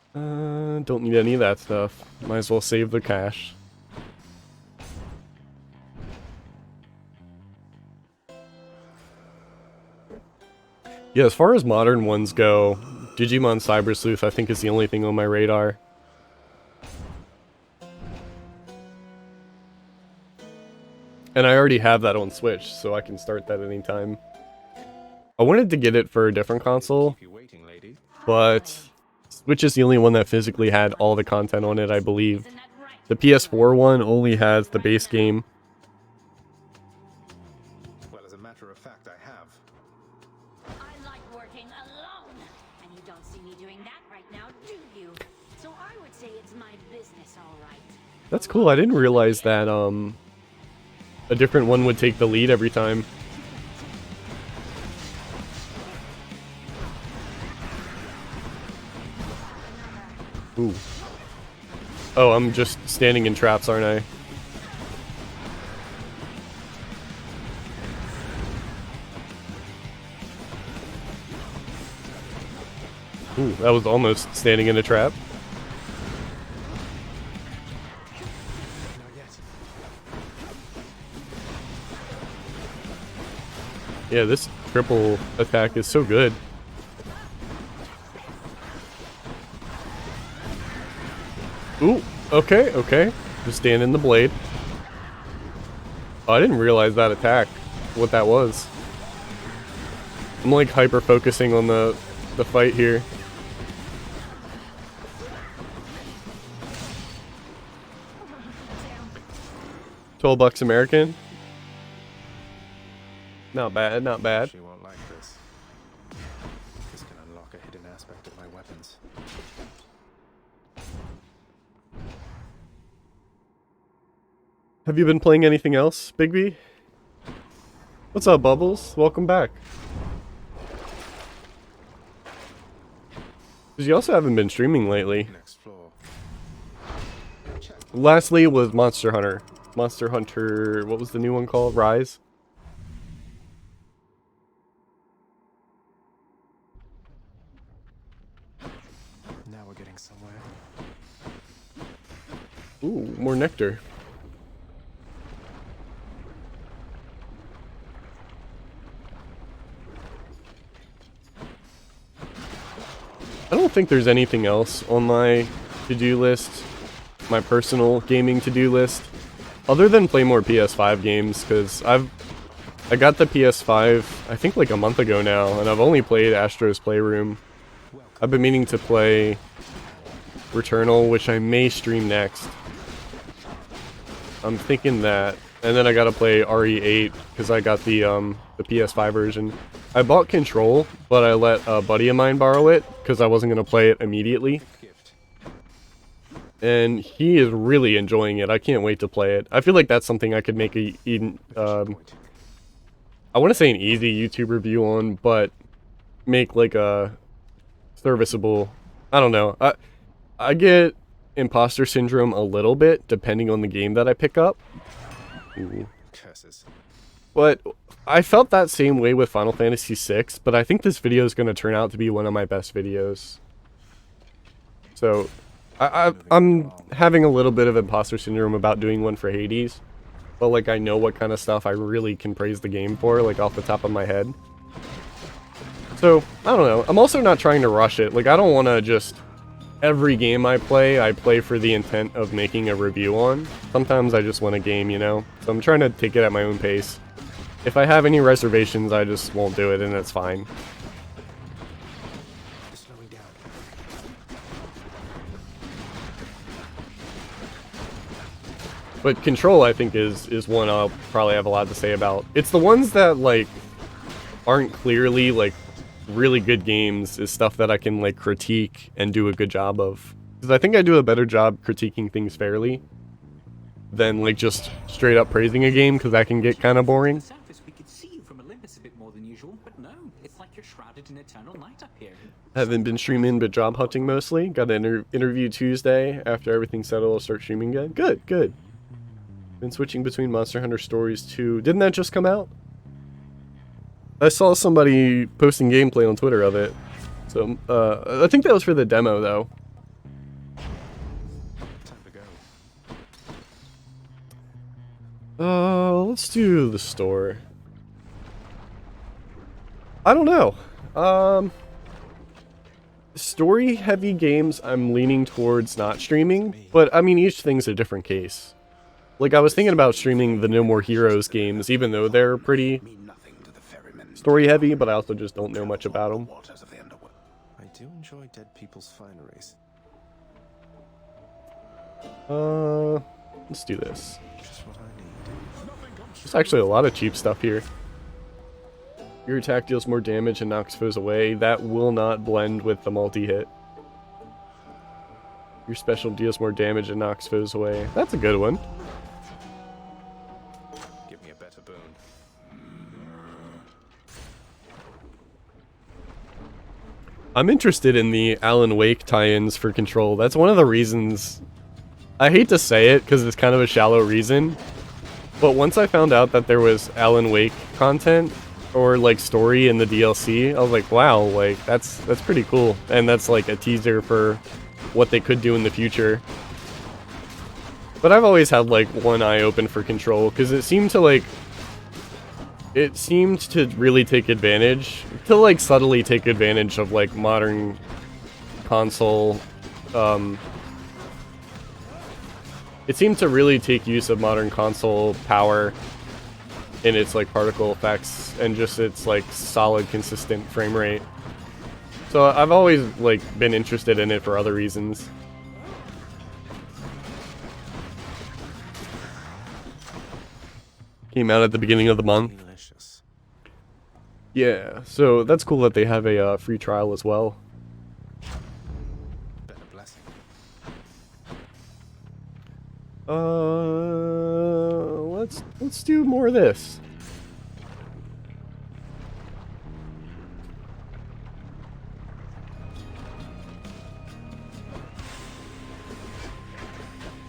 Don't need any of that stuff. Might as well save the cash. Yeah, as far as modern ones go, Digimon Cyber Sleuth I think is the only thing on my radar. And I already have that on Switch, so I can start that anytime. I wanted to get it for a different console, Keep you waiting, lady. but Switch is the only one that physically had all the content on it, I believe. The PS4 one only has the base game. Well, as a matter of fact, I have. I like working alone, and you don't see me doing that right now, do you? So I would say it's my business, all right. That's cool. I didn't realize that a different one would take the lead every time. Ooh. Oh, I'm just standing in traps, aren't I? Ooh, that was almost standing in a trap. Not yet. Yeah, this triple attack is so good. Ooh, okay, okay. Just stand in the blade. Oh, I didn't realize that attack, what that was. I'm like hyper focusing on the fight here. $12 American. Not bad, not bad. She won't like this. This can unlock a hidden aspect of my weapons. Have you been playing anything else, Bigby? What's up, Bubbles? Welcome back. Because you also haven't been streaming lately. Next floor. Lastly was Monster Hunter. Monster Hunter, what was the new one called? Rise? Now we're getting somewhere. Ooh, more nectar. I don't think there's anything else on my to-do list, my personal gaming to-do list, other than play more PS5 games, because I got the PS5, I think like a month ago now, and I've only played Astro's Playroom. I've been meaning to play Returnal, which I may stream next. I'm thinking that, and then I gotta play RE8, because I got the PS5 version. I bought Control, but I let a buddy of mine borrow it, because I wasn't going to play it immediately. Gift. And he is really enjoying it. I can't wait to play it. I feel like that's something I could make I want to say an easy YouTube review on, but make like a serviceable... I don't know. I get imposter syndrome a little bit, depending on the game that I pick up. Ooh. Curses. But I felt that same way with Final Fantasy VI, but I think this video is going to turn out to be one of my best videos. So, I'm having a little bit of imposter syndrome about doing one for Hades, but like I know what kind of stuff I really can praise the game for, like off the top of my head. So, I don't know. I'm also not trying to rush it. Like, I don't want to just... Every game I play for the intent of making a review on. Sometimes I just want a game, you know? So I'm trying to take it at my own pace. If I have any reservations, I just won't do it, and it's fine. Slowing down. But Control, I think, is one I'll probably have a lot to say about. It's the ones that, like, aren't clearly, like, really good games is stuff that I can, like, critique and do a good job of. Because I think I do a better job critiquing things fairly than, like, just straight up praising a game, because that can get kind of boring. Surface, we could see you from Olympus a bit more than usual, but no, it's like you're shrouded in eternal night up here. Haven't been streaming, but job hunting mostly. Got an interview Tuesday. After everything's settled, I'll start streaming again. Good, good. Been switching between Monster Hunter Stories 2. Didn't that just come out? I saw somebody posting gameplay on Twitter of it. So, I think that was for the demo, though. Time to go. Let's do the store. I don't know. Story-heavy games, I'm leaning towards not streaming, but I mean, each thing's a different case. Like, I was thinking about streaming the No More Heroes games, even though they're pretty story-heavy, but I also just don't know much about them. I do enjoy dead people's fineries. Let's do this. Just what I need. There's actually a lot of cheap stuff here. Your attack deals more damage and knocks foes away. That will not blend with the multi-hit. Your special deals more damage and knocks foes away. That's a good one. Give me a better boon. I'm interested in the Alan Wake tie-ins for Control. That's one of the reasons... I hate to say it because it's kind of a shallow reason, but once I found out that there was Alan Wake content or like story in the DLC, I was like, wow, like that's pretty cool, and that's like a teaser for what they could do in the future. But I've always had like one eye open for Control because it seemed to really take advantage, to like subtly take advantage of like modern console. It seemed to really take use of modern console power in its like particle effects and just its like solid, consistent frame rate. So I've always like been interested in it for other reasons. Came out at the beginning of the month. Delicious. Yeah, so that's cool that they have a free trial as well. Been a blessing. Let's do more of this.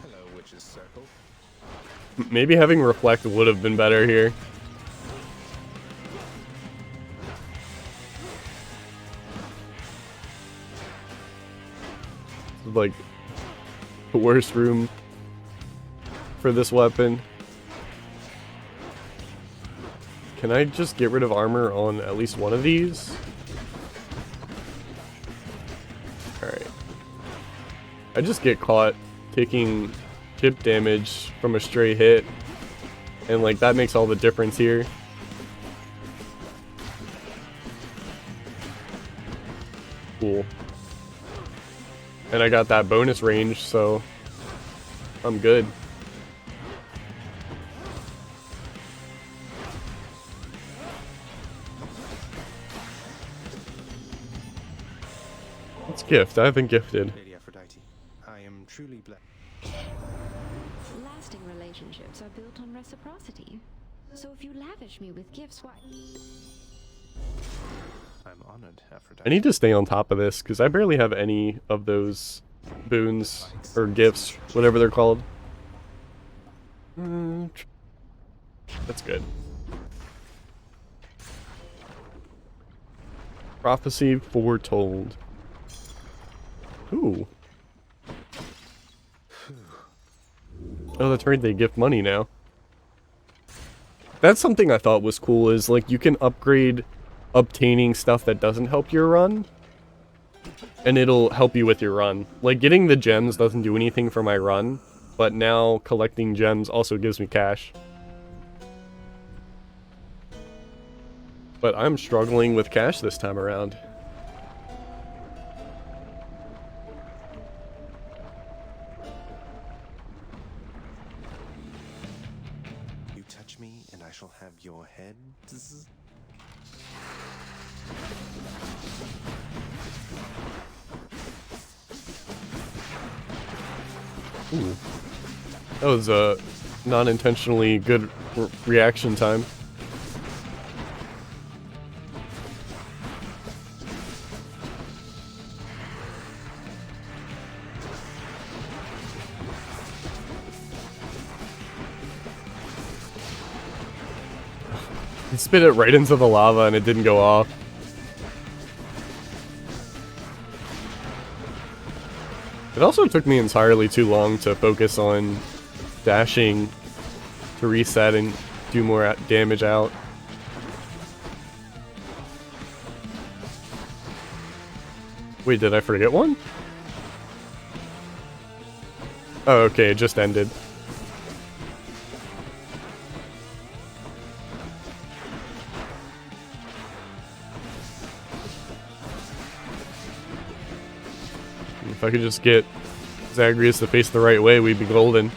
Hello, Witch's Circle. Maybe having Reflect would have been better here. Like the worst room for this weapon. Can I just get rid of armor on at least one of these? Alright. I just get caught taking chip damage from a stray hit, and like that makes all the difference here. Cool. And I got that bonus range, so I'm good. It's gift. I've been gifted. Lady Aphrodite, I am truly blessed. Lasting relationships are built on reciprocity. So if you lavish me with gifts, why? I'm honored, Aphrodite. I need to stay on top of this, because I barely have any of those boons, or gifts, whatever they're called. That's good. Prophecy foretold. Ooh. Oh, that's right, they gift money now. That's something I thought was cool, is like you can upgrade obtaining stuff that doesn't help your run, and it'll help you with your run. Like getting the gems doesn't do anything for my run, but now collecting gems also gives me cash. But I'm struggling with cash this time around. You touch me, and I shall have your head. Ooh. That was a non-intentionally good reaction time. He spit it right into the lava and it didn't go off. It also took me entirely too long to focus on dashing to reset and do more damage out. Wait, did I forget one? Oh, okay, it just ended. If I could just get Zagreus to face the right way, we'd be golden.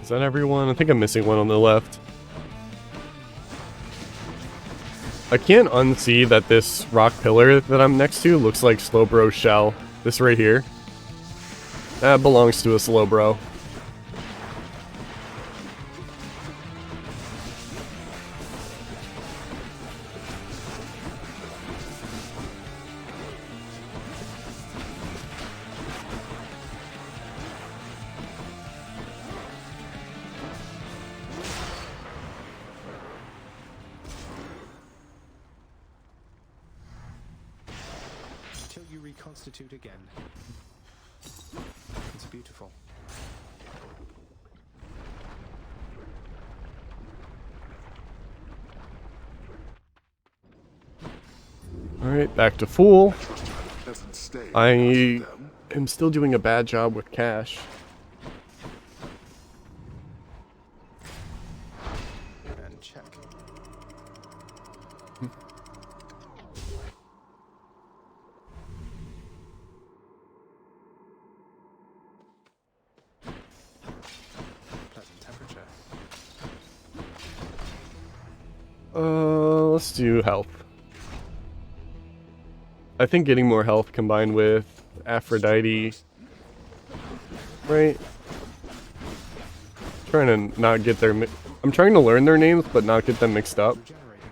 Is that everyone? I think I'm missing one on the left. I can't unsee that this rock pillar that I'm next to looks like Slowbro's shell. This right here. That belongs to a Slowbro. Till you reconstitute again. It's beautiful. Alright, back to full. Doesn't stay I among them. am still doing a bad job with cash. And check. Pleasant temperature. Let's do health. I think getting more health combined with Aphrodite, right? Trying to not get their I'm trying to learn their names but not get them mixed up. Regenerating.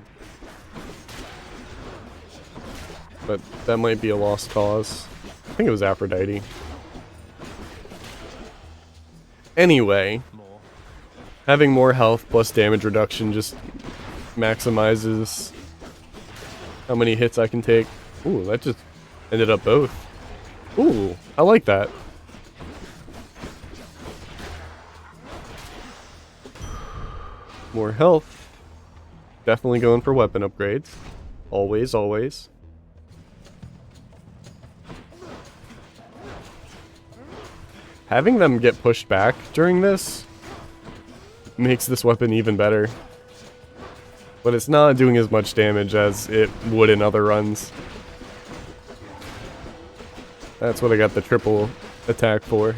But that might be a lost cause. I think it was Aphrodite. Anyway, More. having more health plus damage reduction just maximizes how many hits I can take. Ooh, that just ended up both. Ooh, I like that. More health. Definitely going for weapon upgrades. Always, always. Having them get pushed back during this makes this weapon even better. But it's not doing as much damage as it would in other runs. That's what I got the triple attack for.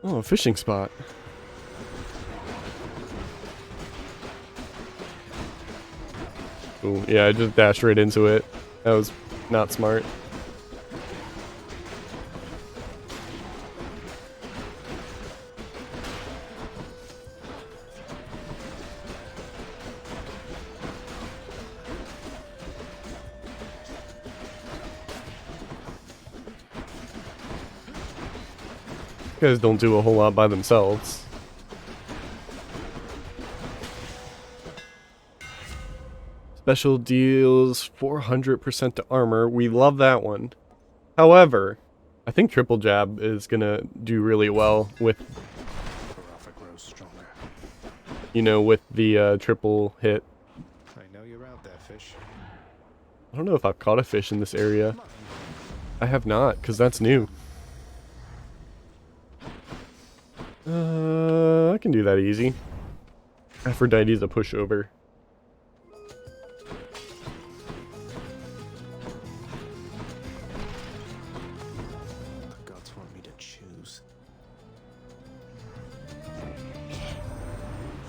Oh, a fishing spot. Ooh, yeah, I just dashed right into it. That was not smart. Guys don't do a whole lot by themselves. Special deals 400% to armor. We love that one. However, I think triple jab is gonna do really well with, Baraffa grows stronger. you know, with the triple hit. I know you're out there, fish. I don't know if I've caught a fish in this area. I have not, because that's new. I can do that easy. Aphrodite's a pushover. The gods want me to choose.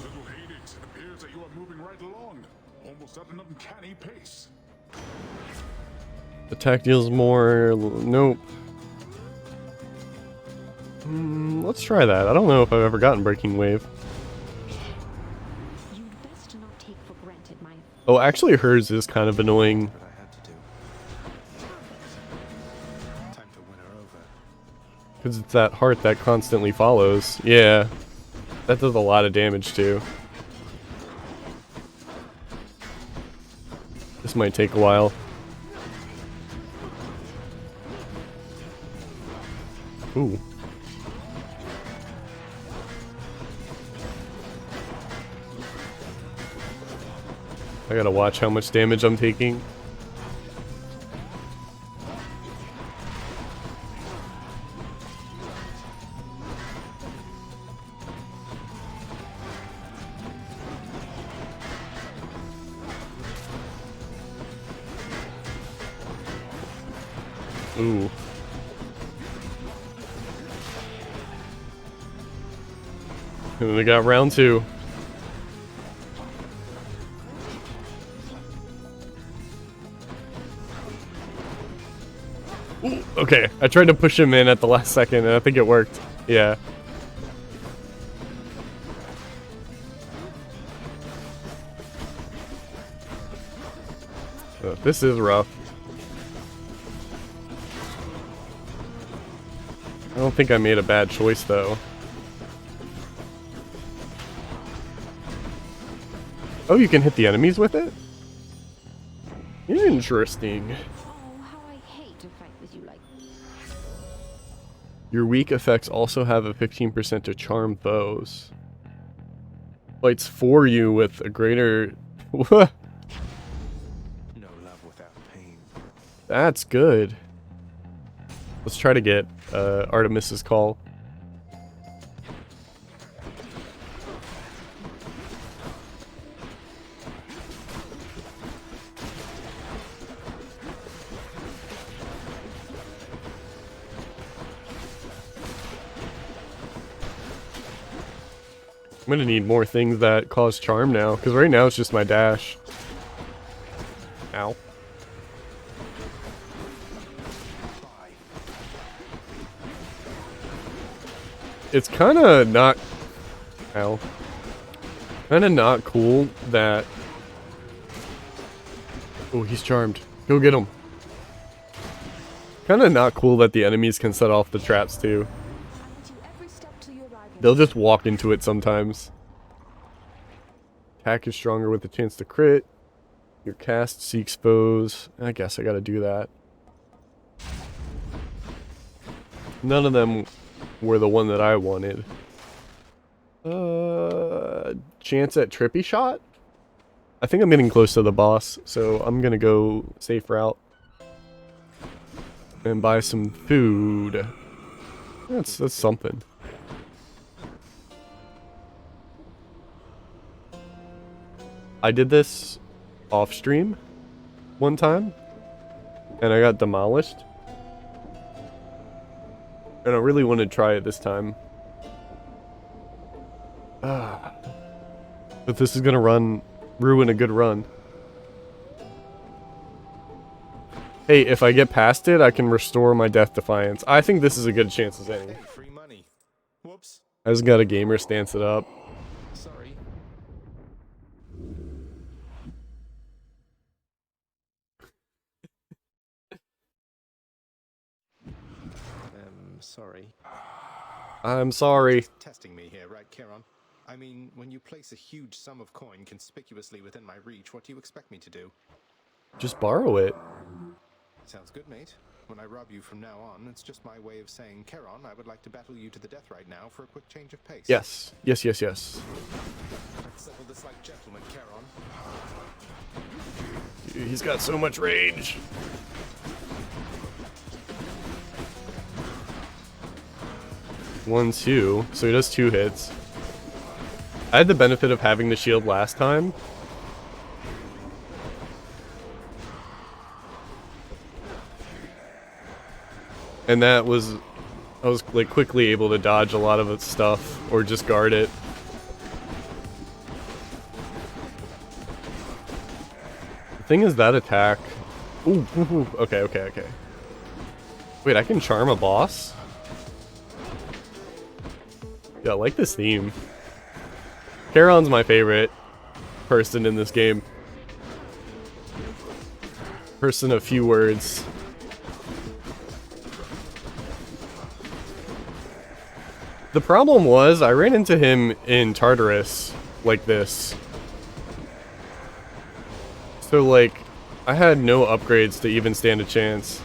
Little Hades, it appears that you are moving right along, almost at an uncanny pace. Attack deals more. Nope. Let's try that. I don't know if I've ever gotten Breaking Wave. You'd best not take for granted my Oh, actually hers is kind of annoying. What I had to do. Time to win her over. Because it's that heart that constantly follows. Yeah. That does a lot of damage too. This might take a while. Ooh. I gotta watch how much damage I'm taking. Ooh. And then we got round 2. Ooh, okay, I tried to push him in at the last second and I think it worked. Yeah. This is rough. I don't think I made a bad choice though. Oh, you can hit the enemies with it? Interesting. Oh, how I hate to fight with you like Your weak effects also have a 15% to charm foes. Fights for you with a greater... No love without pain. That's good. Let's try to get Artemis's Call. I'm gonna need more things that cause charm now, because right now it's just my dash. Ow. It's kind of not... Ow. Kind of not cool that... Oh, he's charmed. Go get him. Kind of not cool that the enemies can set off the traps too. They'll just walk into it sometimes. Attack is stronger with a chance to crit. Your cast seeks foes. I guess I gotta do that. None of them were the one that I wanted. Chance at Trippy Shot? I think I'm getting close to the boss, so I'm gonna go safe route. And buy some food. That's something. I did this off stream one time and I got demolished. And I really want to try it this time. But this is gonna ruin a good run. Hey, if I get past it, I can restore my Death Defiance. I think this is a good chance as any. Hey, free money. Whoops. I just got a gamer stance it up. Sorry. Sorry. I'm sorry. Testing me here, right, Charon? I mean, when you place a huge sum of coin conspicuously within my reach, what do you expect me to do? Just borrow it. Sounds good, mate. When I rob you from now on, it's just my way of saying, Charon, I would like to battle you to the death right now for a quick change of pace. Yes. Yes, yes, yes. Let's settle this like gentlemen, Charon. Dude, he's got so much rage. 1, 2. So he does 2 hits. I had the benefit of having the shield last time. And I was like quickly able to dodge a lot of its stuff or just guard it. The thing is that attack. Ooh, okay. Wait, I can charm a boss? Yeah, I like this theme. Charon's my favorite person in this game. Person of few words. The problem was, I ran into him in Tartarus like this. So, like, I had no upgrades to even stand a chance.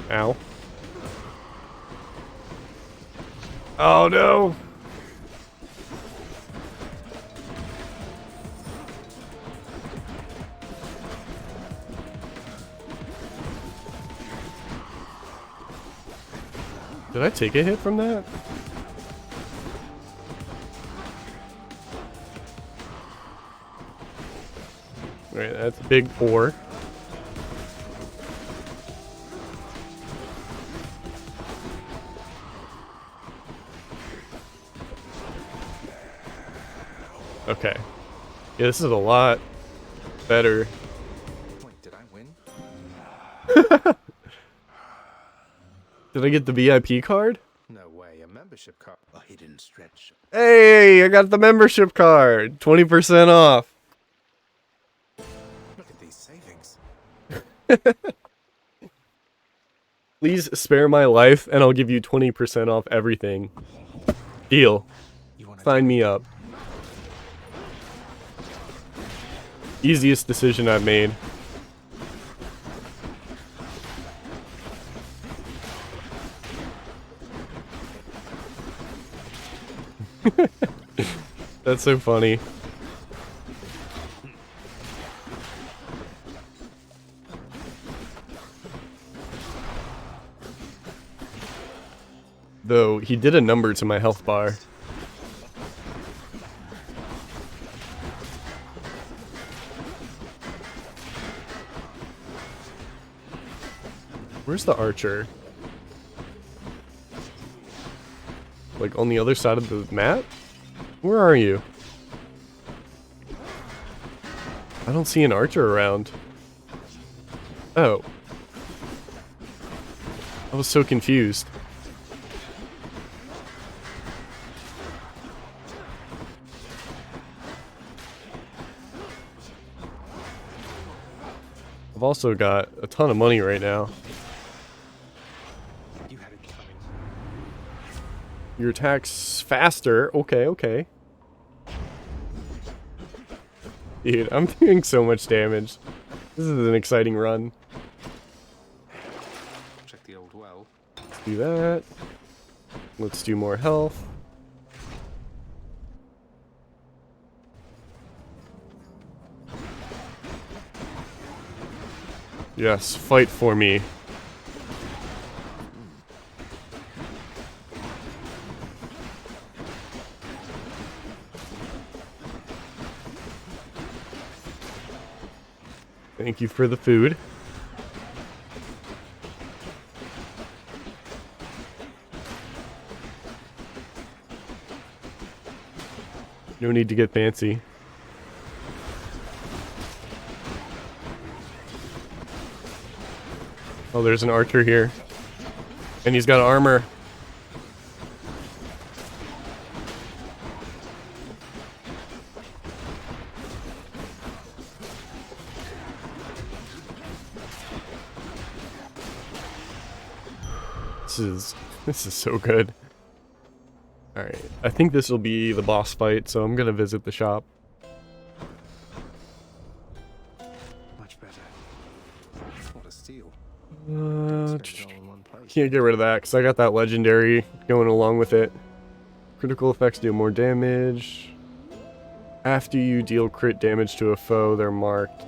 Ow. Oh no! Did I take a hit from that? Alright, that's big 4. Okay. Yeah, this is a lot better. Wait, did I win? Did I get the VIP card? No way, a membership card. A hidden stretch. Hey, I got the membership card. 20% off. Look at these savings. Please spare my life and I'll give you 20% off everything. Deal. Sign me up. Easiest decision I've made. That's so funny. Though he did a number to my health bar. Where's the archer? Like on the other side of the map? Where are you? I don't see an archer around. Oh. I was so confused. I've also got a ton of money right now. You had it coming. Your attack's faster. Okay. Dude, I'm doing so much damage. This is an exciting run. Check the old well. Let's do that. Let's do more health. Yes, fight for me. Thank you for the food. No need to get fancy. Oh, there's an archer here. And he's got armor. This is so good. Alright, I think this will be the boss fight, so I'm gonna visit the shop. Much better. What a steal. Can't get rid of that, because I got that legendary going along with it. Critical effects deal more damage. After you deal crit damage to a foe, they're marked.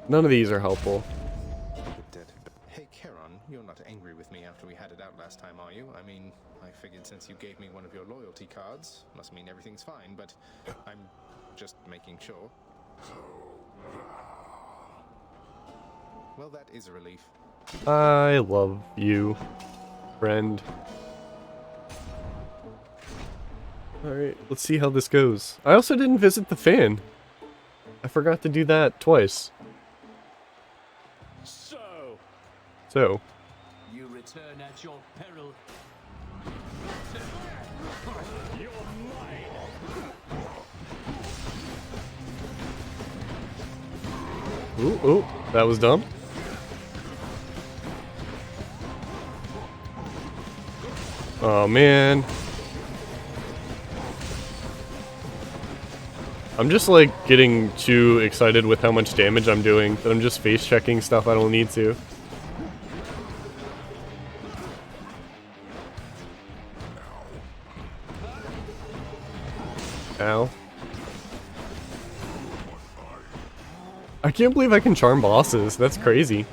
None of these are helpful. Hey, Charon, you're not angry with me after we had it out last time, are you? I mean, I figured since you gave me one of your loyalty cards, must mean everything's fine, but I'm just making sure. Well, that is a relief. I love you, friend. Alright, let's see how this goes. I also didn't visit the fan. I forgot to do that twice. So. You return at your peril. You're mine. Ooh, that was dumb. Oh man. I'm just like getting too excited with how much damage I'm doing that I'm just face checking stuff I don't need to. Ow. I can't believe I can charm bosses. That's crazy.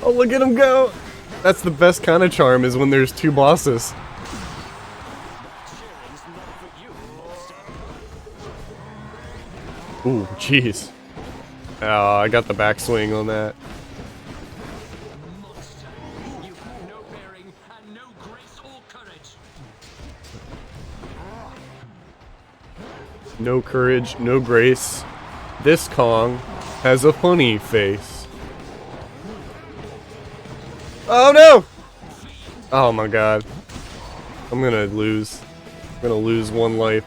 Oh, look at him go! That's the best kind of charm, is when there's two bosses. Ooh, jeez. Oh, I got the backswing on that. No courage, no grace. This Kong has a funny face. Oh no! Oh my god. I'm gonna lose. I'm gonna lose one life.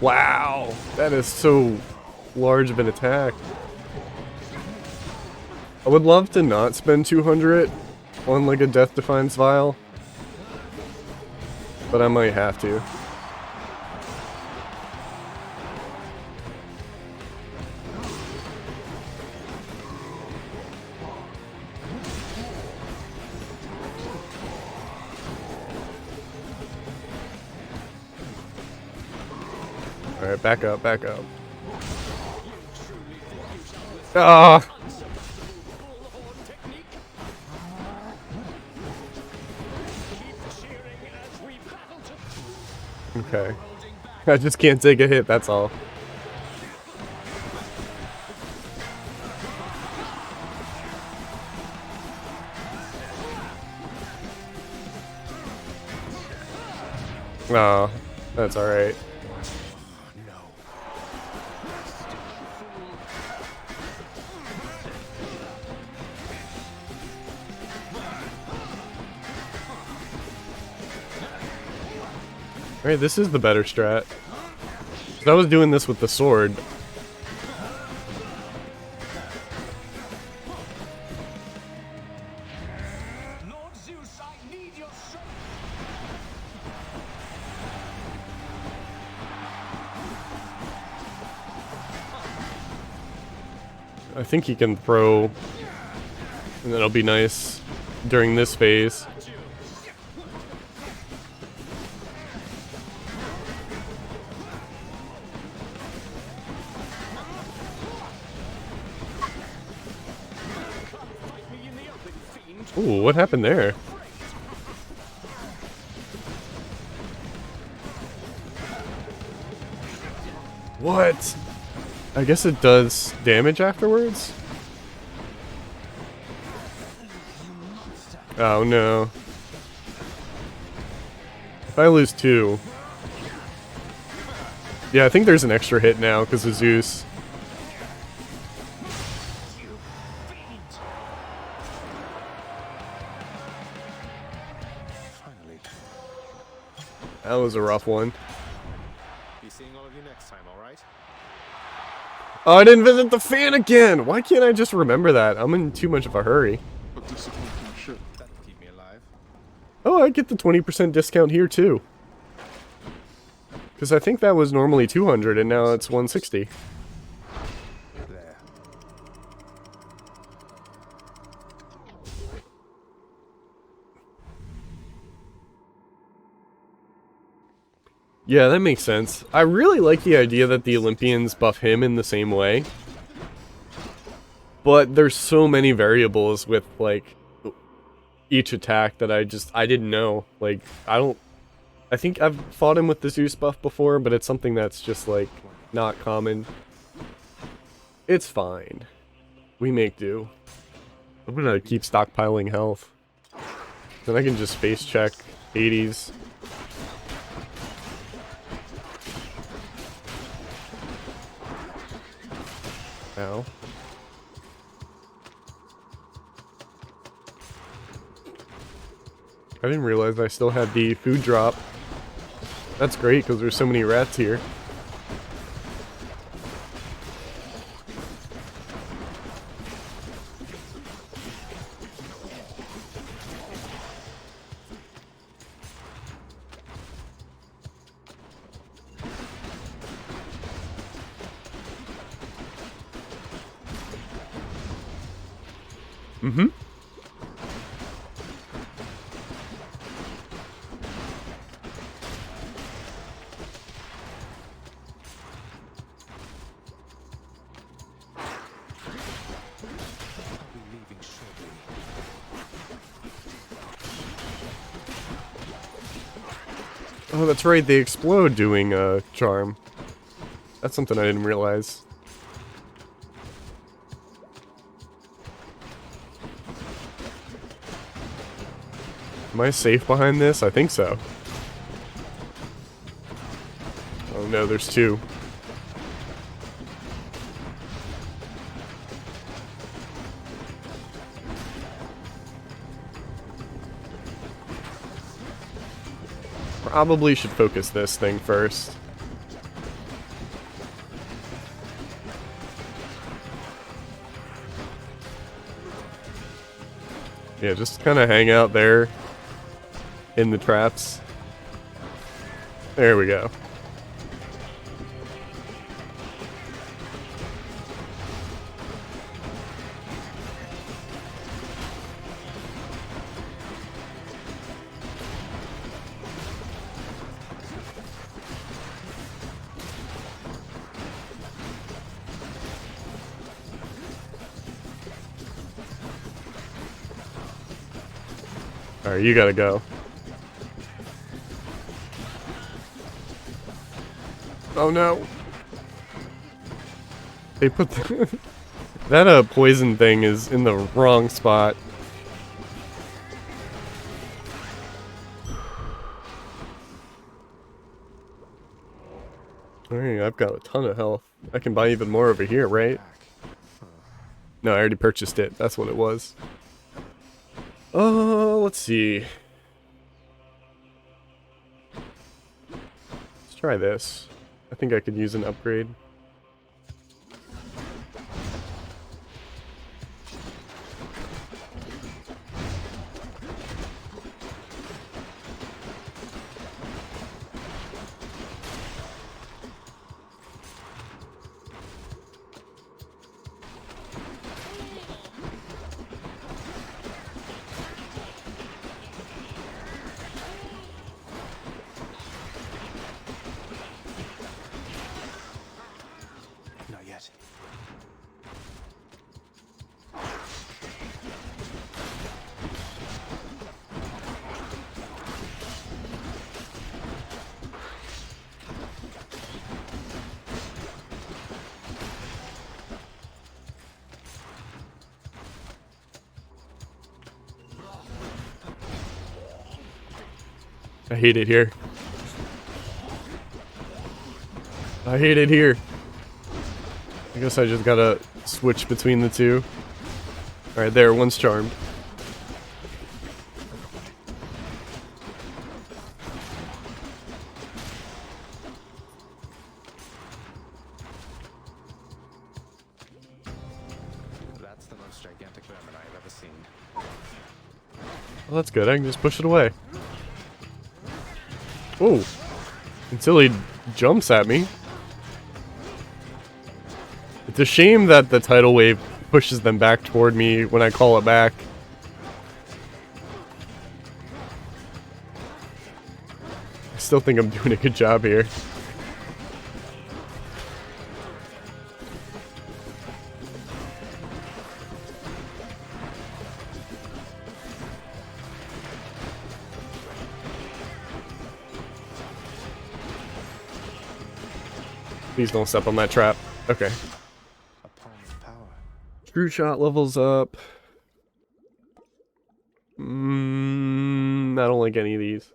Wow, that is so large of an attack. I would love to not spend 200 on like a Death Defiance vial, but I might have to. Alright, back up, back up. Ah! Okay. I just can't take a hit, that's all. Oh, that's alright. Alright, this is the better strat. 'Cause I was doing this with the sword. Lord Zeus, I need your strength. I think he can throw, and that'll be nice during this phase. Ooh, what happened there? What? I guess it does damage afterwards? Oh no. If I lose 2. Yeah, I think there's an extra hit now because of Zeus. That was a rough one. Be seeing all of you next time, all right? Oh, I didn't visit the fan again! Why can't I just remember that? I'm in too much of a hurry. But disappointing ship. That'll keep me alive. Oh, I get the 20% discount here too. Because I think that was normally 200 and now it's 160. There. Yeah, that makes sense. I really like the idea that the Olympians buff him in the same way. But there's so many variables with, like, each attack that I didn't know. Like, I think I've fought him with the Zeus buff before, but it's something that's just, like, not common. It's fine. We make do. I'm gonna keep stockpiling health. Then I can just face check 80s. Ow. I didn't realize I still had the food drop. That's great because there's so many rats here. Mm-hmm. Oh, that's right, they explode doing charm. That's something I didn't realize. Am I safe behind this? I think so. Oh no, there's two. Probably should focus this thing first. Yeah, just kind of hang out there in the traps. There we go. Alright, you gotta go. Oh no. They put the that poison thing is in the wrong spot. Alright, I've got a ton of health. I can buy even more over here, right? No, I already purchased it. That's what it was. Oh, let's see. Let's try this. I think I could use an upgrade. Not yet. I hate it here. I hate it here. I guess I just gotta switch between the two. Alright, there, one's charmed. That's the most gigantic vermin I have I've ever seen. Well, that's good. I can just push it away. Oh, until he jumps at me. It's a shame that the tidal wave pushes them back toward me when I call it back. I still think I'm doing a good job here. Please don't step on that trap. Okay. A palm of power. Screw shot levels up. I don't like any of these.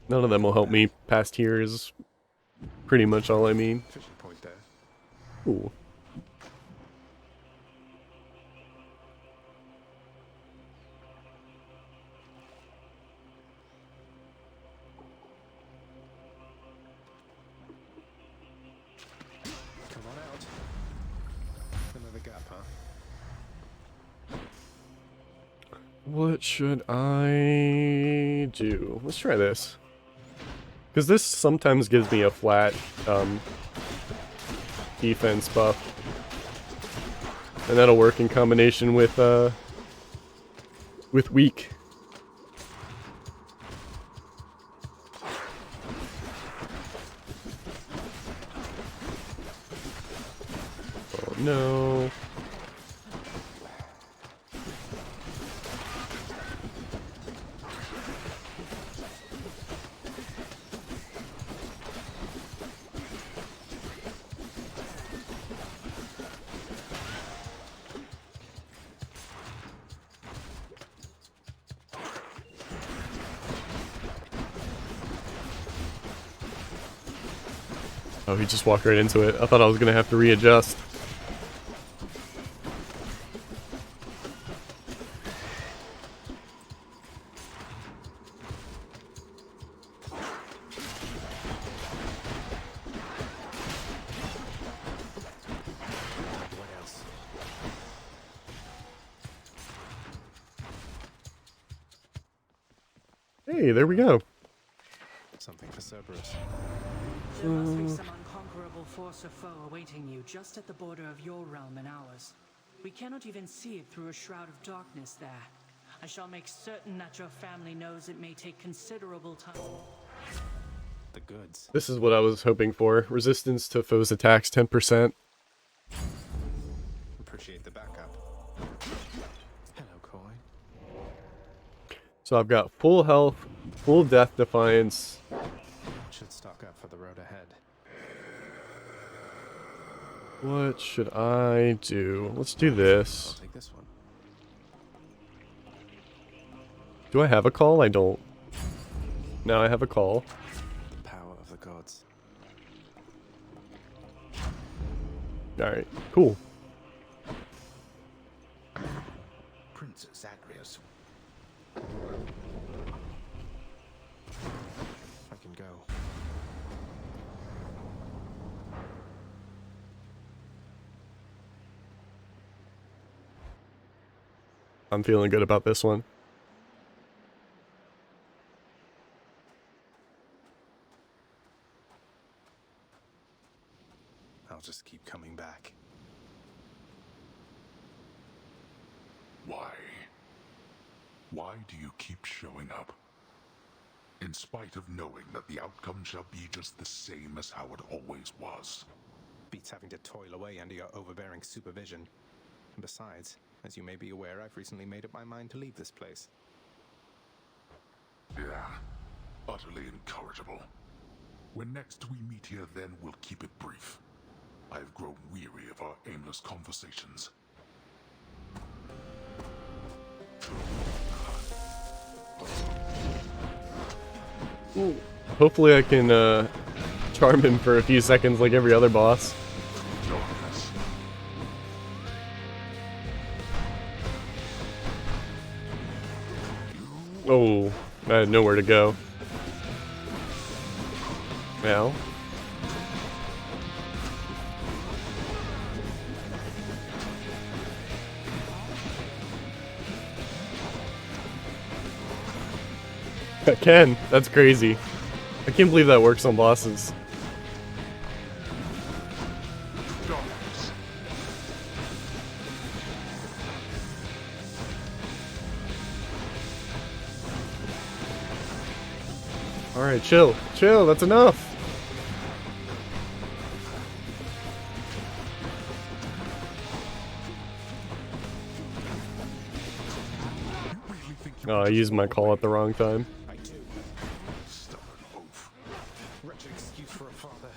None of them will help me. Past here is pretty much all I mean. Fishing point there. Ooh. Come on out. Another gap, huh? What should I do? Let's try this. Because this sometimes gives me a flat defense buff. And that'll work in combination with weak. Oh no. Oh, he just walked right into it. I thought I was gonna have to readjust. What else? Hey, there we go. Something for Cerberus. There must be some unconquerable force or foe awaiting you just at the border of your realm and ours. We cannot even see it through a shroud of darkness there. I shall make certain that your family knows it may take considerable time. The goods. This is what I was hoping for. Resistance to foes' attacks 10%. Appreciate the backup. Hello, Coin. So I've got full health, full death defiance. Should stock up for the road ahead. What should I do? Let's do I'll this. take this one. Do I have a call? I don't. Now I have a call. The power of the gods. Alright, cool. Princess Agrias. I can go. I'm feeling good about this one. I'll just keep coming back. Why? Why do you keep showing up? In spite of knowing that the outcome shall be just the same as how it always was. Beats having to toil away under your overbearing supervision. And besides, as you may be aware, I've recently made up my mind to leave this place. Yeah, utterly incorrigible. When next we meet here, then we'll keep it brief. I've grown weary of our aimless conversations. Hopefully I can charm him for a few seconds like every other boss. Darkness. Oh, I had nowhere to go. Well. I can. That's crazy. I can't believe that works on bosses. Alright, chill. Chill, that's enough. Oh, I used my call at the wrong time. I do. Stubborn oaf. Wretched excuse for a father.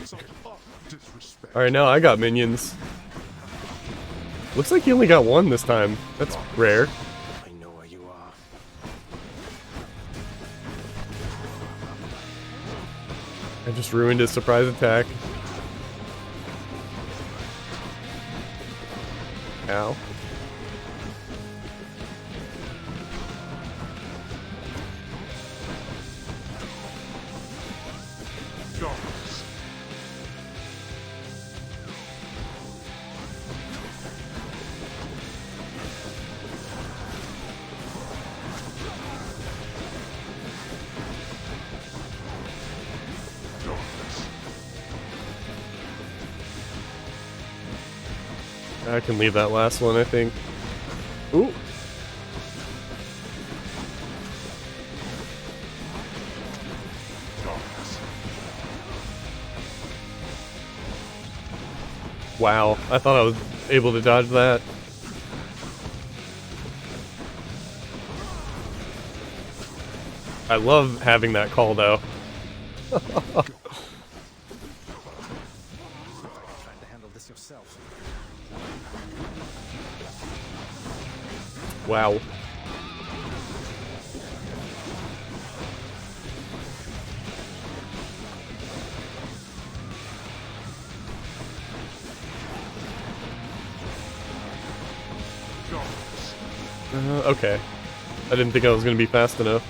Such disrespect. Alright, now I got minions. Looks like he only got one this time. That's rare. I know where you are. I just ruined his surprise attack. Ow. I can leave that last one, I think. Ooh. Wow, I thought I was able to dodge that. I love having that call, though. Trying to handle this yourself. Wow. Okay. I didn't think I was going to be fast enough.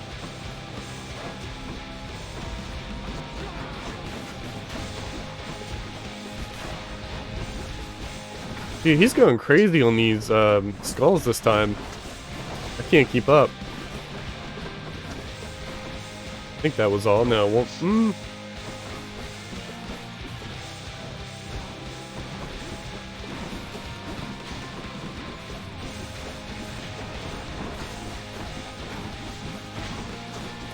Dude, he's going crazy on these skulls this time. I can't keep up. I think that was all. No, well,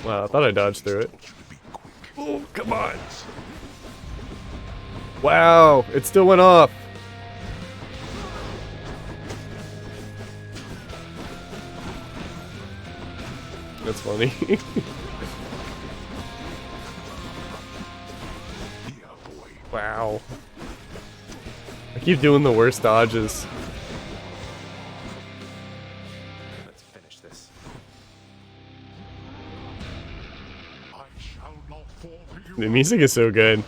Wow, I thought I dodged through it. Oh, come on. Wow, it still went off. That's funny. Wow. I keep doing the worst dodges. Let's finish this. The music is so good.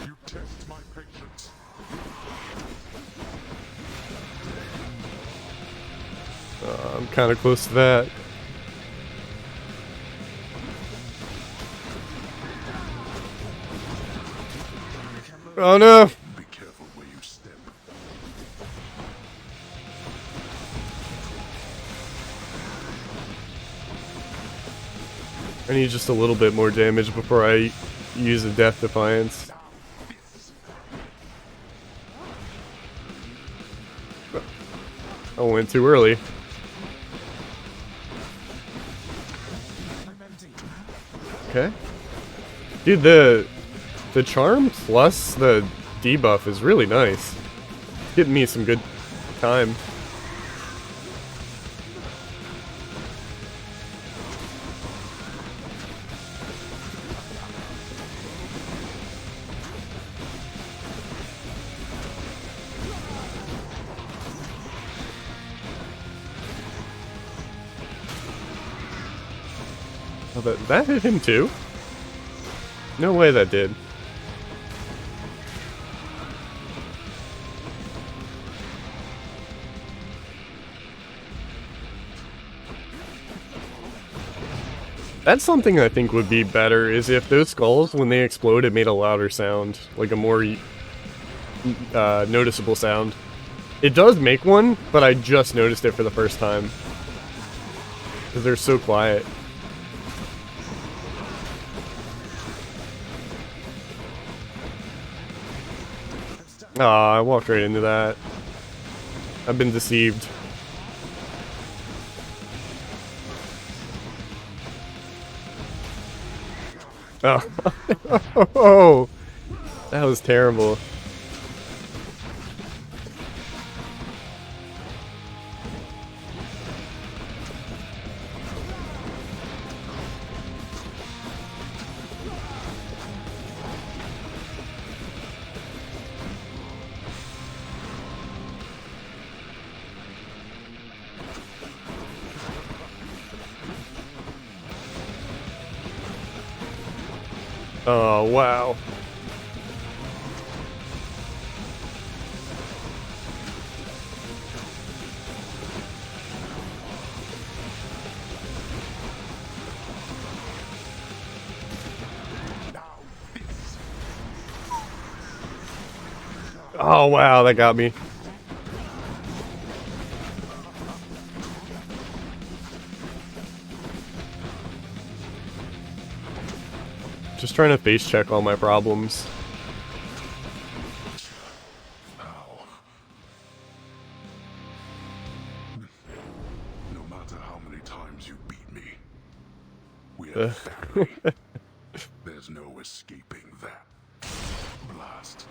You test my patience. I'm kind of close to that. Oh no! Be careful where you step. I need just a little bit more damage before I use a Death Defiance. I went too early. Okay. Dude, the charm plus the debuff is really nice. It's getting me some good time. Oh, that hit him too? No way that did. That's something I think would be better, is if those skulls, when they explode, it made a louder sound. Like a more noticeable sound. It does make one, but I just noticed it for the first time. Because they're so quiet. Aw, I walked right into that. I've been deceived. Oh. Oh, that was terrible. Oh, wow. Oh, wow, that got me. Just trying to face check all my problems. No matter how many times you beat me, we are family. There's no escaping that. Blast.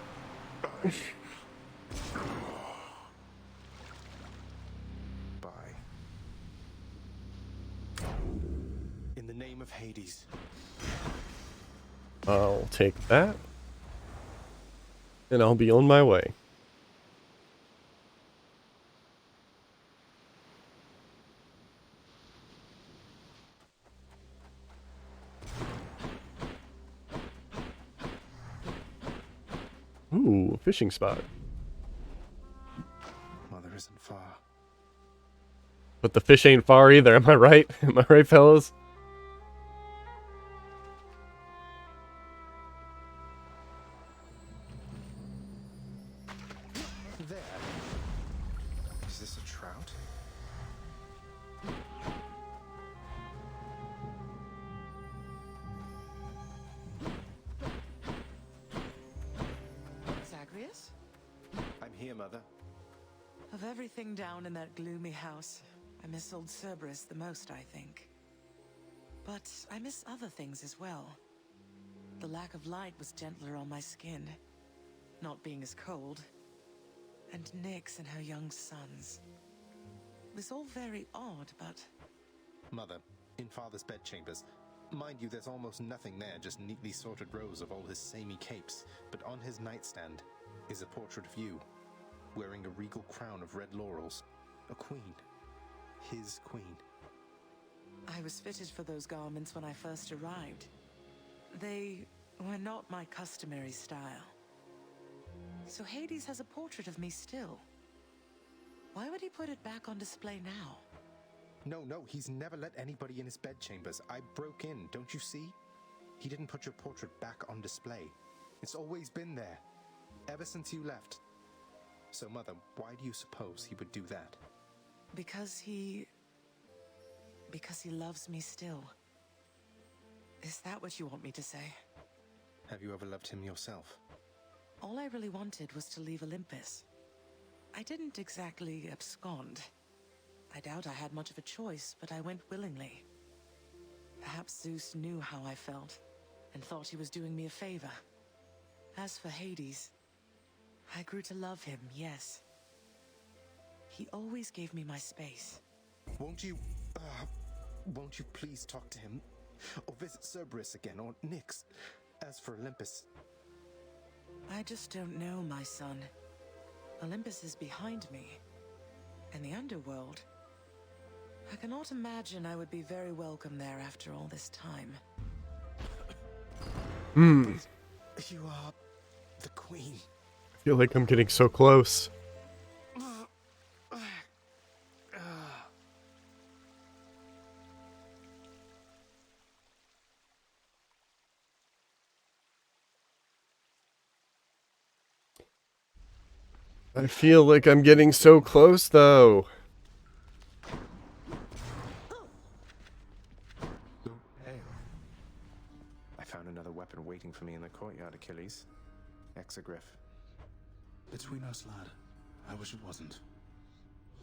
Bye. In the name of Hades. I'll take that. And I'll be on my way. Ooh, a fishing spot. Mother isn't far. But the fish ain't far either, am I right? Am I right, fellas? There. Is this a trout? Zagreus? I'm here, Mother. Of everything down in that gloomy house, I miss old Cerberus the most, I think. But I miss other things as well. The lack of light was gentler on my skin, not being as cold. And Nyx and her young sons. It was all very odd, but... Mother, in Father's bedchambers. Mind you, there's almost nothing there, just neatly sorted rows of all his samey capes. But on his nightstand is a portrait of you, wearing a regal crown of red laurels. A queen. His queen. I was fitted for those garments when I first arrived. They were not my customary style. So Hades has a portrait of me still. Why would he put it back on display now? No, he's never let anybody in his bedchambers. I broke in, don't you see? He didn't put your portrait back on display. It's always been there, ever since you left. So, Mother, why do you suppose he would do that? Because he loves me still. Is that what you want me to say? Have you ever loved him yourself? All I really wanted was to leave Olympus. I didn't exactly abscond. I doubt I had much of a choice, but I went willingly. Perhaps Zeus knew how I felt, and thought he was doing me a favor. As for Hades, I grew to love him, yes. He always gave me my space. Won't you please talk to him? Or visit Cerberus again, or Nyx? As for Olympus... I just don't know, my son. Olympus is behind me. And the underworld... I cannot imagine I would be very welcome there after all this time. You are... the queen. I feel like I'm getting so close. I feel like I'm getting so close, though. I found another weapon waiting for me in the courtyard, Achilles. Exagriff. Between us, lad, I wish it wasn't.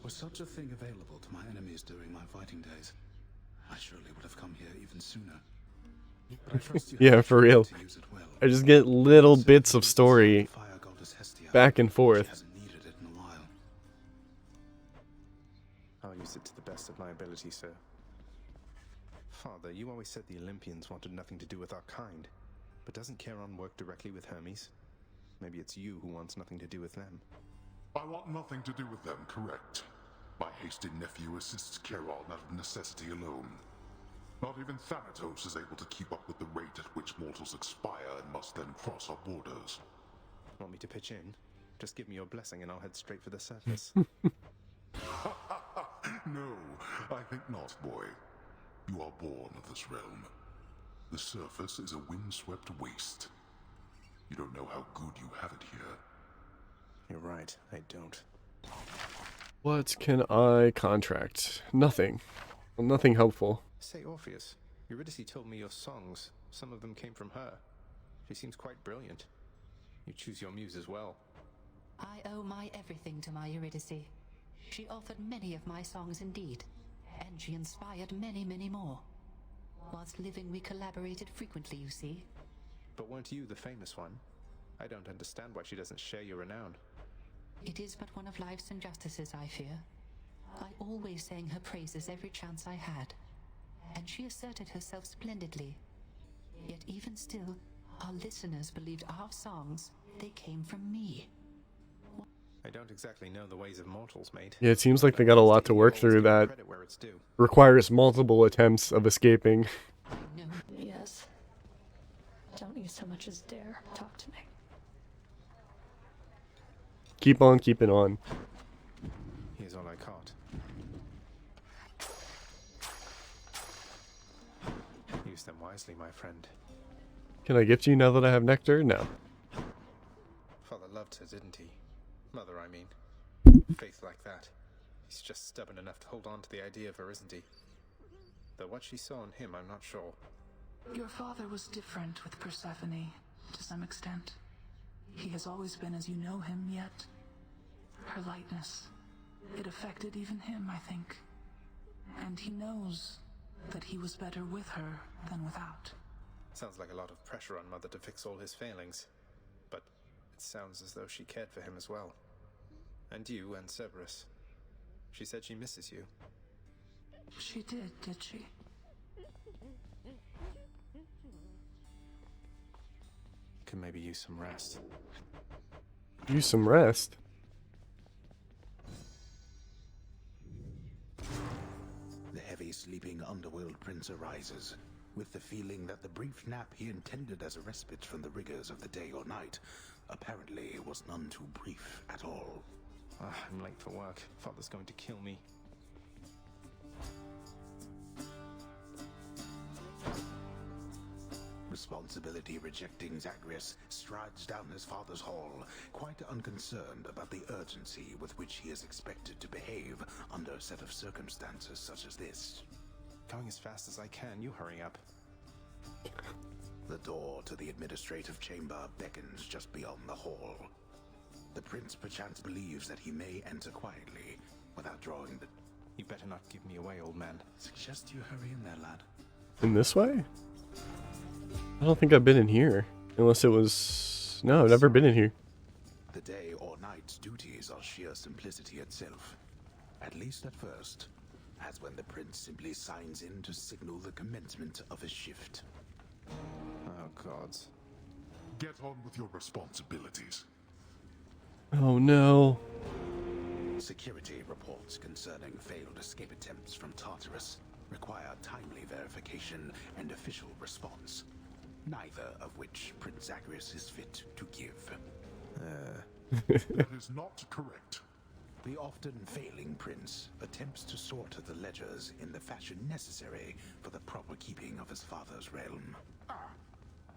Was such a thing available to my enemies during my fighting days, I surely would have come here even sooner. But I trust you Yeah, for real. to use it well. I just get little bits of story back and forth. Hasn't needed it in a while. I'll use it to the best of my ability, sir. Father, you always said the Olympians wanted nothing to do with our kind. But doesn't Charon work directly with Hermes? Maybe it's you who wants nothing to do with them. I want nothing to do with them, correct? My hasty nephew assists Charon out of necessity alone. Not even Thanatos is able to keep up with the rate at which mortals expire and must then cross our borders. Want me to pitch in? Just give me your blessing and I'll head straight for the surface. No, I think not, boy. You are born of this realm. The surface is a windswept waste. You don't know how good you have it here. You're right, I don't. What can I contract? Nothing. Well, nothing helpful. Say, Orpheus, Eurydice told me your songs, some of them came from her. She seems quite brilliant. You choose your muse as well. I owe my everything to my Eurydice. She authored many of my songs indeed, and she inspired many, many more. Whilst living, we collaborated frequently, you see. But weren't you the famous one? I don't understand why she doesn't share your renown. It is but one of life's injustices, I fear. I always sang her praises every chance I had, and she asserted herself splendidly. Yet even still, our listeners believed our songs, they came from me. I don't exactly know the ways of mortals, mate. Yeah, it seems like they got a lot to work through that requires multiple attempts of escaping. Yes. Don't you so much as dare talk to me. Keep on keeping on. Here's all I caught. Use them wisely, my friend. Can I gift you now that I have nectar? No. Father loved her, didn't he? Mother, I mean. Faith like that. He's just stubborn enough to hold on to the idea of her, isn't he? Though what she saw in him, I'm not sure. Your father was different with Persephone, to some extent. He has always been as you know him, yet her lightness, it affected even him, I think. And he knows that he was better with her than without. Sounds like a lot of pressure on Mother to fix all his failings. But it sounds as though she cared for him as well. And you and Cerberus. She said she misses you. She did she? Could maybe use some rest. Use some rest? The heavy sleeping underworld prince arises, with the feeling that the brief nap he intended as a respite from the rigors of the day or night apparently was none too brief at all. I'm late for work. Father's going to kill me. Responsibility-rejecting Zagreus strides down his father's hall, quite unconcerned about the urgency with which he is expected to behave under a set of circumstances such as this. Going as fast as I can, you hurry up. The door to the administrative chamber beckons just beyond the hall. The prince perchance believes that he may enter quietly, without drawing the... You better not give me away, old man. Suggest you hurry in there, lad. In this way? I don't think I've been in here. Unless it was... No, I've never been in here. The day or night's duties are sheer simplicity itself. At least at first, as when the prince simply signs in to signal the commencement of his shift. Oh, gods. Get on with your responsibilities. Oh, no. Security reports concerning failed escape attempts from Tartarus require timely verification and official response, neither of which Prince Zagreus is fit to give. That is not correct. The often failing prince attempts to sort the ledgers in the fashion necessary for the proper keeping of his father's realm.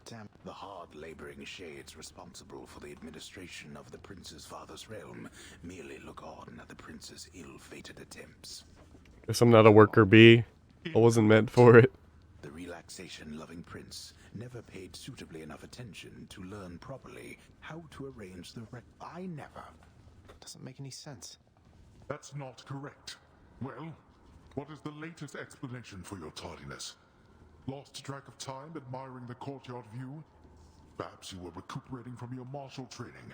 Damn. The hard-laboring shades responsible for the administration of the prince's father's realm merely look on at the prince's ill-fated attempts. Guess I'm not a worker bee. I wasn't meant for it. The relaxation-loving prince never paid suitably enough attention to learn properly how to arrange the I never. Doesn't make any sense. That's not correct. Well, what is the latest explanation for your tardiness? Lost track of time admiring the courtyard view? Perhaps you were recuperating from your martial training.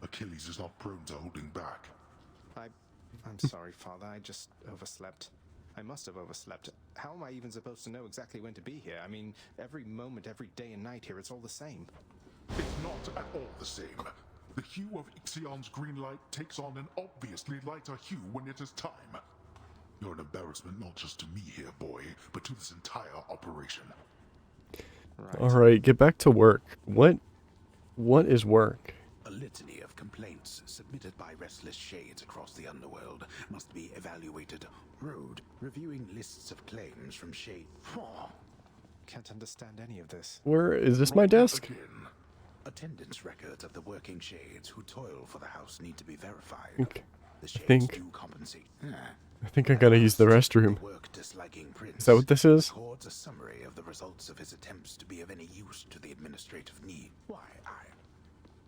Achilles is not prone to holding back. I'm sorry, Father. I just overslept. I must have overslept. How am I even supposed to know exactly when to be here? I mean, every moment, every day and night here, it's all the same. It's not at all the same. The hue of Ixion's green light takes on an obviously lighter hue when it is time. You're an embarrassment not just to me here, boy, but to this entire operation. Right. Alright, get back to work. What is work? A litany of complaints submitted by restless shades across the underworld must be evaluated. Road, reviewing lists of claims from shade. Can't understand any of this. Where is this, my desk? Attendance records of the working shades who toil for the house need to be verified. Okay. The shades think- do compensate. I think I gotta use the restroom. Work-disliking prince Is that what this is? records a summary of the results of his attempts to be of any use to the administrative need. Why,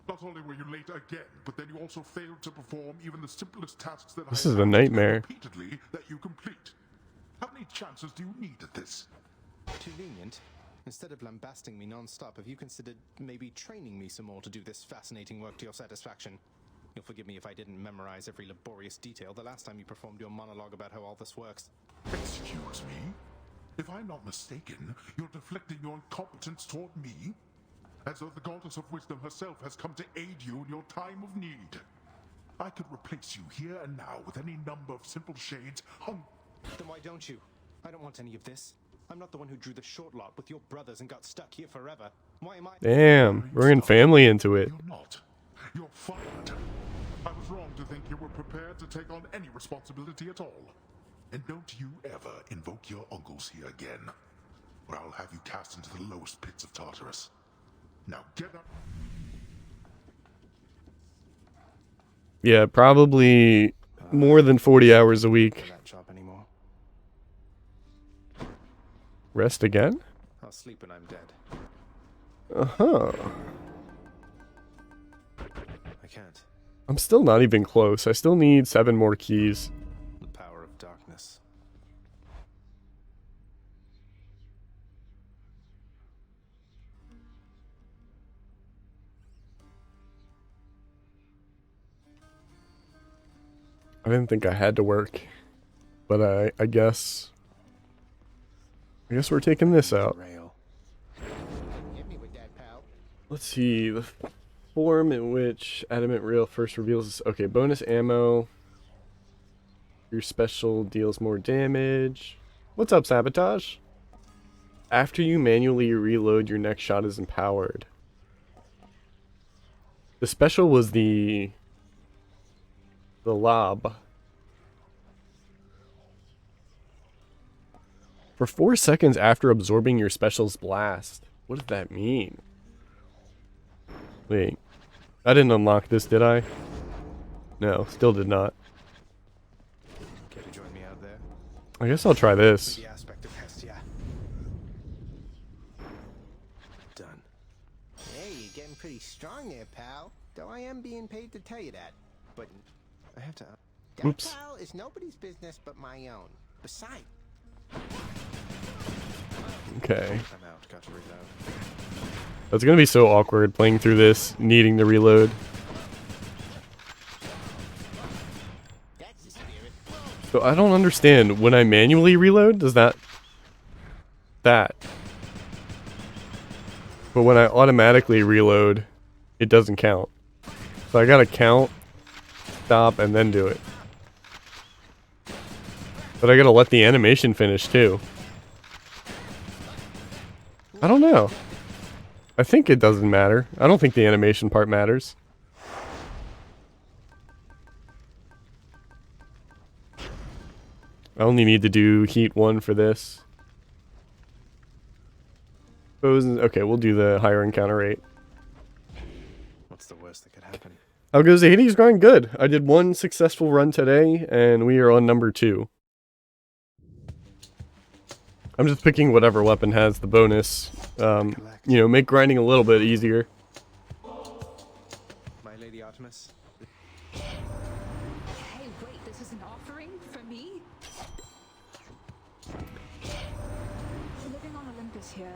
Not only were you late again, but then you also failed to perform even the simplest tasks that This I is a asked nightmare. repeatedly that you complete. How many chances do you need at this? Too lenient? Instead of lambasting me non-stop, have you considered maybe training me some more to do this fascinating work to your satisfaction? You'll forgive me if I didn't memorize every laborious detail the last time you performed your monologue about how all this works. Excuse me? If I'm not mistaken, you're deflecting your incompetence toward me? As though the goddess of wisdom herself has come to aid you in your time of need. I could replace you here and now with any number of simple shades hung. Then why don't you? I don't want any of this. I'm not the one who drew the short lot with your brothers and got stuck here forever. Why am I— Damn, bringing family into it. You're not. You're fired. I was wrong to think you were prepared to take on any responsibility at all. And don't you ever invoke your uncles here again, or I'll have you cast into the lowest pits of Tartarus. Now get up. Yeah, probably more than 40 hours a week. that job anymore. Rest again? I'll sleep when I'm dead. Uh-huh. I can't. I'm still not even close. I still need 7 more keys. The power of darkness. I didn't think I had to work. But I guess we're taking this out. Let's see. The form in which Adamant Rail first reveals... Okay, bonus ammo. Your special deals more damage. What's up, Sabotage? After you manually reload, your next shot is empowered. The special was the lob. For 4 seconds after absorbing your special's blast. What does that mean? Wait. I didn't unlock this, did I? No, still did not. Care to join me out there? I guess I'll try this. The aspect of Hestia. Done. Hey, you're getting pretty strong there, pal. Though I am being paid to tell you that. But I have to... that, Oops. pal, is nobody's business but my own. Besides, Okay. I'm out. Got to reload. That's gonna be so awkward playing through this, needing to reload. that's the spirit. So I don't understand. When I manually reload, does that... But when I automatically reload, it doesn't count. So I gotta count, stop, and then do it. But I gotta let the animation finish too. I don't know. I think it doesn't matter. I don't think the animation part matters. I only need to do heat 1 for this. Okay, we'll do the higher encounter rate. What's the worst that could happen? How goes the Hades grind? Good. I did 1 successful run today, and we are on number 2. I'm just picking whatever weapon has the bonus. You know, make grinding a little bit easier. My Lady Artemis? Hey, wait, this is an offering for me? Living on Olympus here.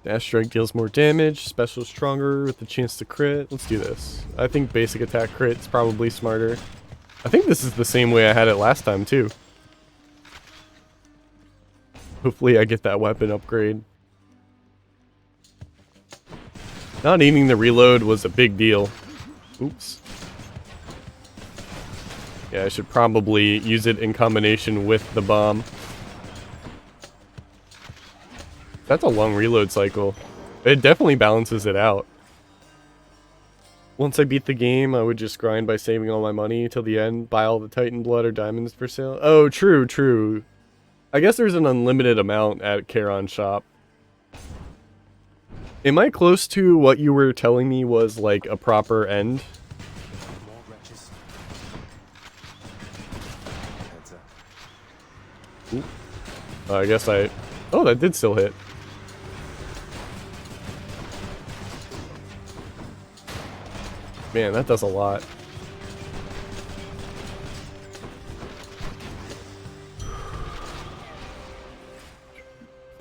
Dash strike deals more damage, special stronger with the chance to crit. Let's do this. I think basic attack crit is probably smarter. I think this is the same way I had it last time too. Hopefully I get that weapon upgrade. Not needing the reload was a big deal. Oops. Yeah, I should probably use it in combination with the bomb. That's a long reload cycle. It definitely balances it out. Once I beat the game, I would just grind by saving all my money till the end, buy all the Titan blood or diamonds for sale. Oh, true, true. I guess there's an unlimited amount at Charon's shop. Am I close to what you were telling me was like a proper end? More wretches. Heads up. Ooh. I guess I... Oh, that did still hit. Man, that does a lot.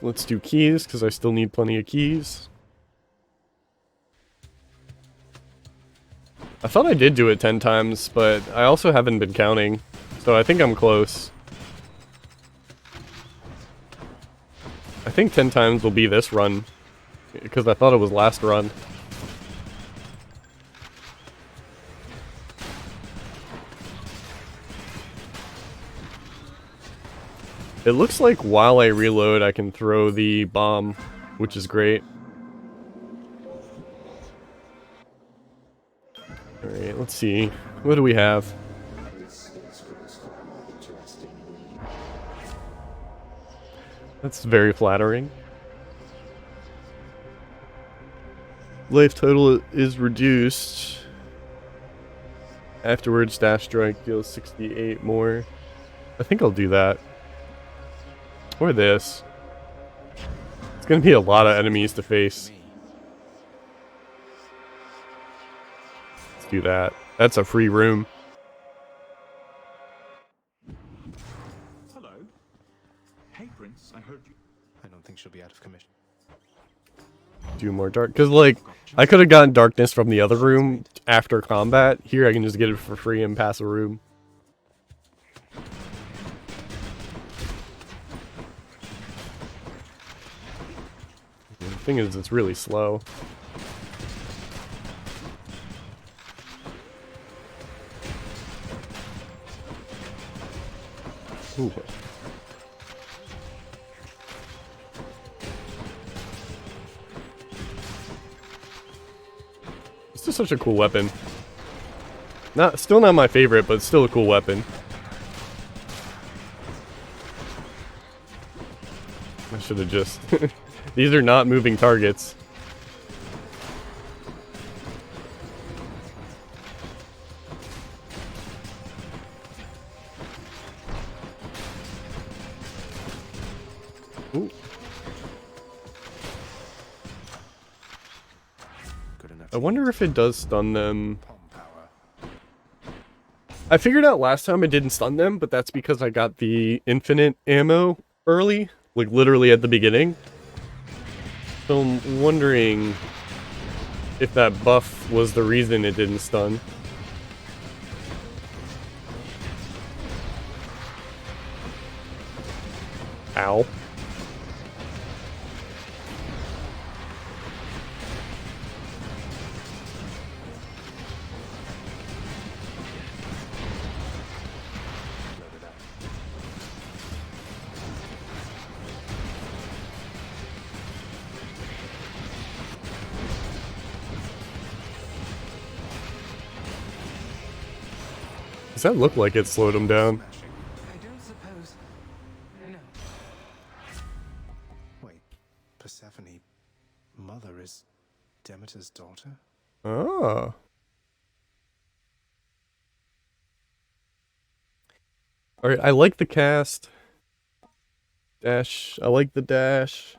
Let's do keys, because I still need plenty of keys. I thought I did do it 10 times, but I also haven't been counting, so I think I'm close. I think 10 times will be this run, because I thought it was last run. It looks like while I reload, I can throw the bomb, which is great. Alright, let's see. What do we have? That's very flattering. Life total is reduced. Afterwards, dash strike deals 68 more. I think I'll do that. Or this. It's gonna be a lot of enemies to face. Let's do that. That's a free room. Hello. Hey, Prince, I heard you. I don't think she'll be out of commission. Do more dark. Because, like, I could have gotten darkness from the other room after combat. Here I can just get it for free and pass a room. The thing is, it's really slow. Ooh. This is such a cool weapon. Still not my favorite, but still a cool weapon. I should have just... These are not moving targets. Ooh. I wonder if it does stun them. I figured out last time it didn't stun them, but that's because I got the infinite ammo early, like literally at the beginning. So I'm wondering if that buff was the reason it didn't stun. Ow. Does that look like it slowed him down? I don't suppose. No. Wait, Persephone, mother, is Demeter's daughter? Oh. Alright, I like the cast. Dash. I like the dash.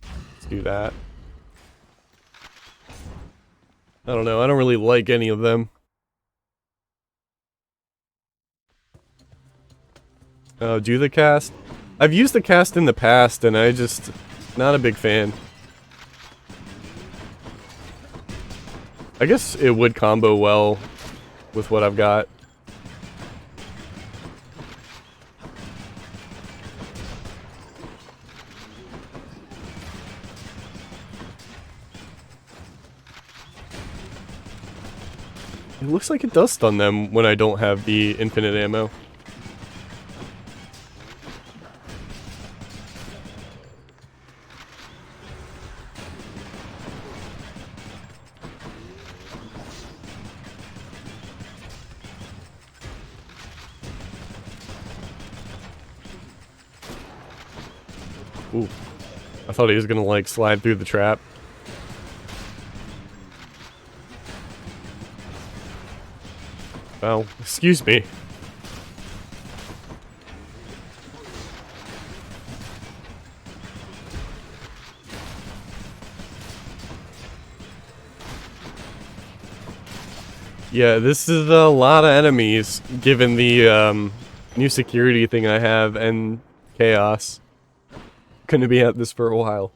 Let's do that. I don't know. I don't really like any of them. Oh, do the cast? I've used the cast in the past, and I just... not a big fan. I guess it would combo well with what I've got. It looks like it does stun them when I don't have the infinite ammo. Ooh. I thought he was gonna like slide through the trap. Oh, excuse me. Yeah, this is a lot of enemies, given the new security thing I have and chaos. Gonna be at this for a while.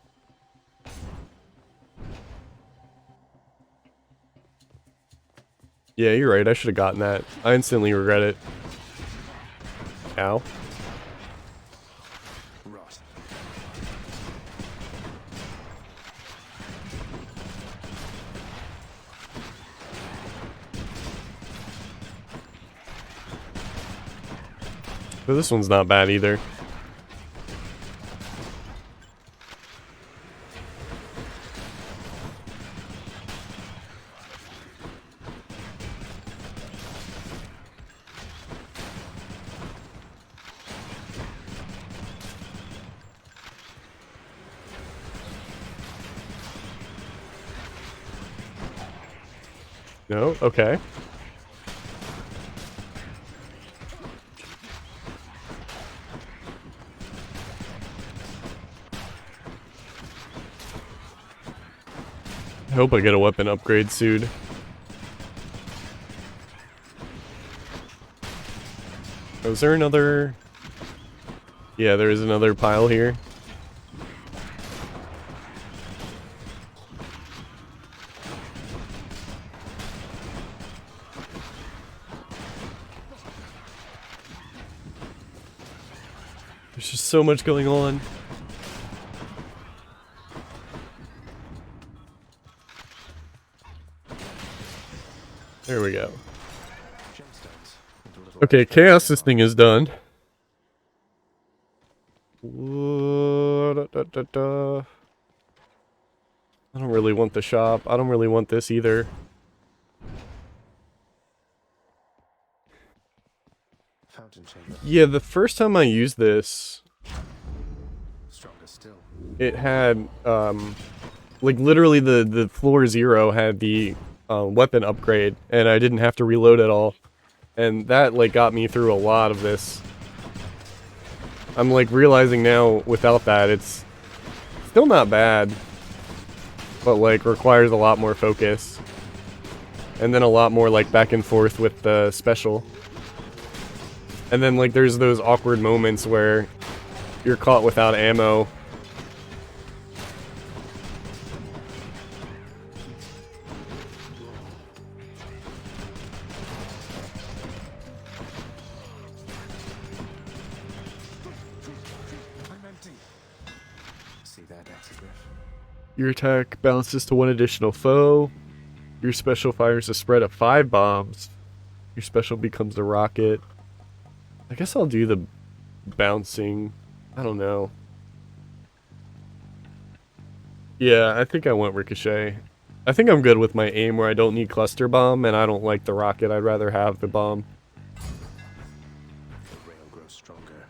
Yeah, you're right. I should have gotten that. I instantly regret it. Ow. Rot. But this one's not bad either. No? Okay. I hope I get a weapon upgrade soon. Oh, is there another... Yeah, there is another pile here. There's just so much going on. There we go. Okay, chaos, this thing is done. I don't really want the shop. I don't really want this either. Yeah, the first time I used this, it had, like literally the floor 0 had the weapon upgrade, and I didn't have to reload at all. And that, like, got me through a lot of this. I'm, like, realizing now, without that, it's still not bad. But, like, requires a lot more focus. And then a lot more, like, back and forth with the special. And then, like, there's those awkward moments where you're caught without ammo. Your attack bounces to 1 additional foe. Your special fires a spread of 5 bombs. Your special becomes a rocket. I guess I'll do the bouncing. I don't know. Yeah, I think I want ricochet. I think I'm good with my aim where I don't need cluster bomb, and I don't like the rocket. I'd rather have the bomb. The rail grows stronger.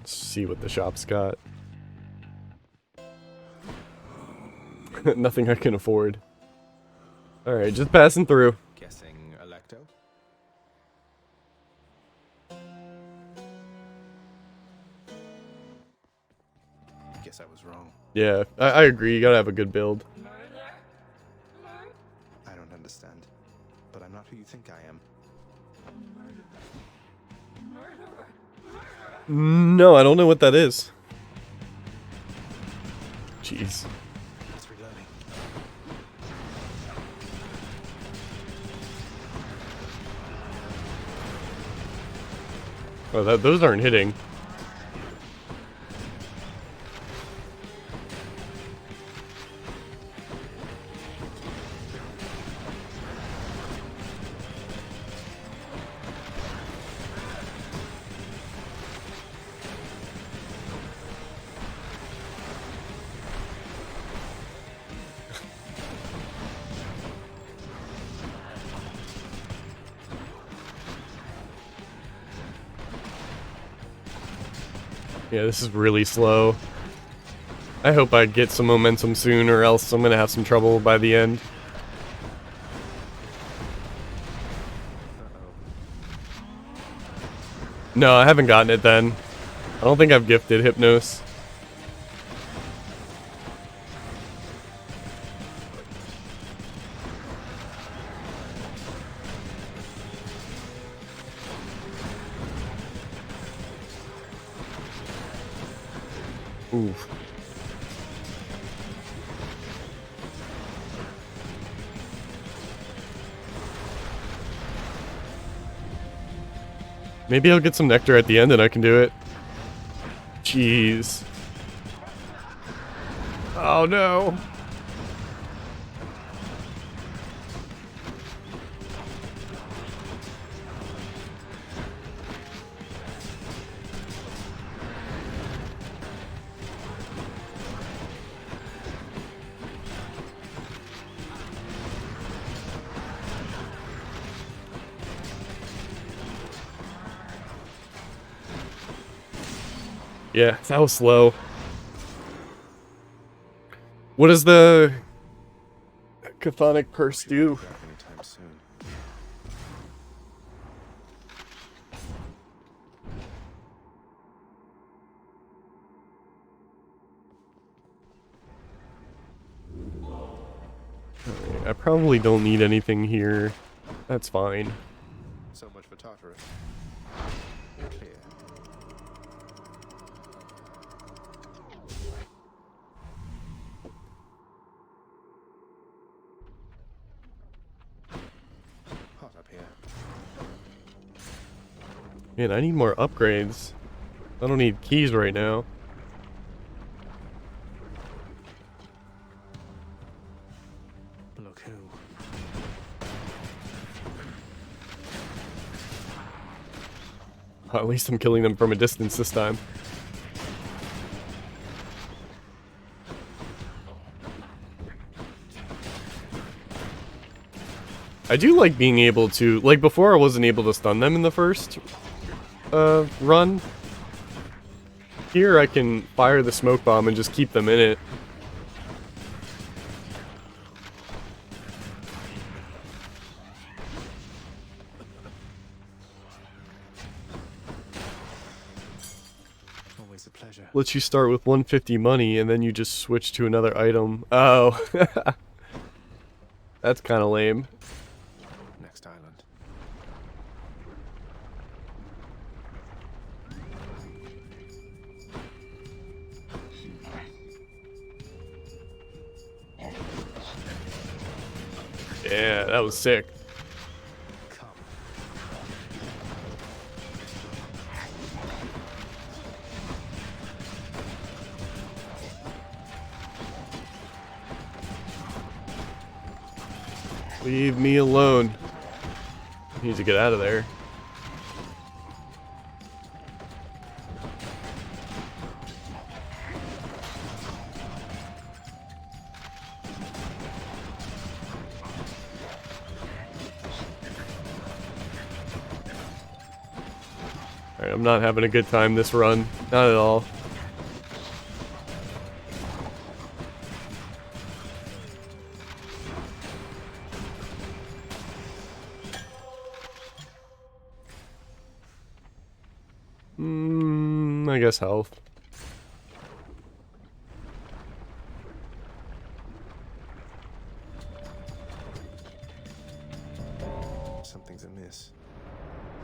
Let's see what the shop's got. Nothing I can afford. Alright, just passing through. Guessing Electo? Guess I was wrong. Yeah, I agree. You gotta have a good build. I don't understand, but I'm not who you think I am. No, I don't know what that is. Jeez. It's reloading. Oh, those aren't hitting. Yeah, this is really slow. I hope I get some momentum soon, or else I'm gonna have some trouble by the end. No, I haven't gotten it then. I don't think I've gifted Hypnos. Oof. Maybe I'll get some nectar at the end and I can do it. Jeez. Oh no. Yeah, that was slow. What does the chthonic purse do? Anytime soon. I probably don't need anything here. That's fine. So much for Tartarus. Clear. Hot up here. Man, I need more upgrades. I don't need keys right now. Look who. Well, at least I'm killing them from a distance this time. I do like being able to, like before I wasn't able to stun them in the first run. Here I can fire the smoke bomb and just keep them in it. Always a pleasure. Lets you start with 150 money and then you just switch to another item. Oh. That's kind of lame. Next island. Yeah, that was sick. Come. Leave me alone. I need to get out of there. Alright, I'm not having a good time this run. Not at all. I guess health. Something's amiss.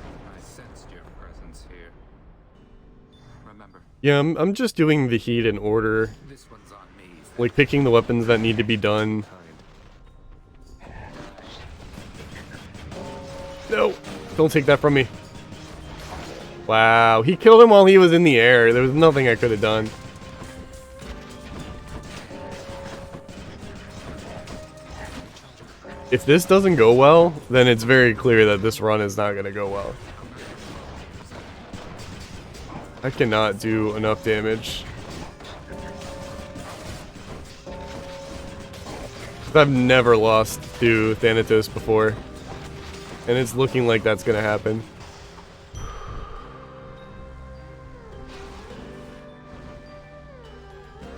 I sensed your presence here. Remember, Yeah, I'm just doing the heat in order. this one's on me. Like picking the weapons that need to be done. No! Don't take that from me. Wow, he killed him while he was in the air. There was nothing I could have done. If this doesn't go well, then it's very clear that this run is not going to go well. I cannot do enough damage. I've never lost to Thanatos before. And it's looking like that's going to happen.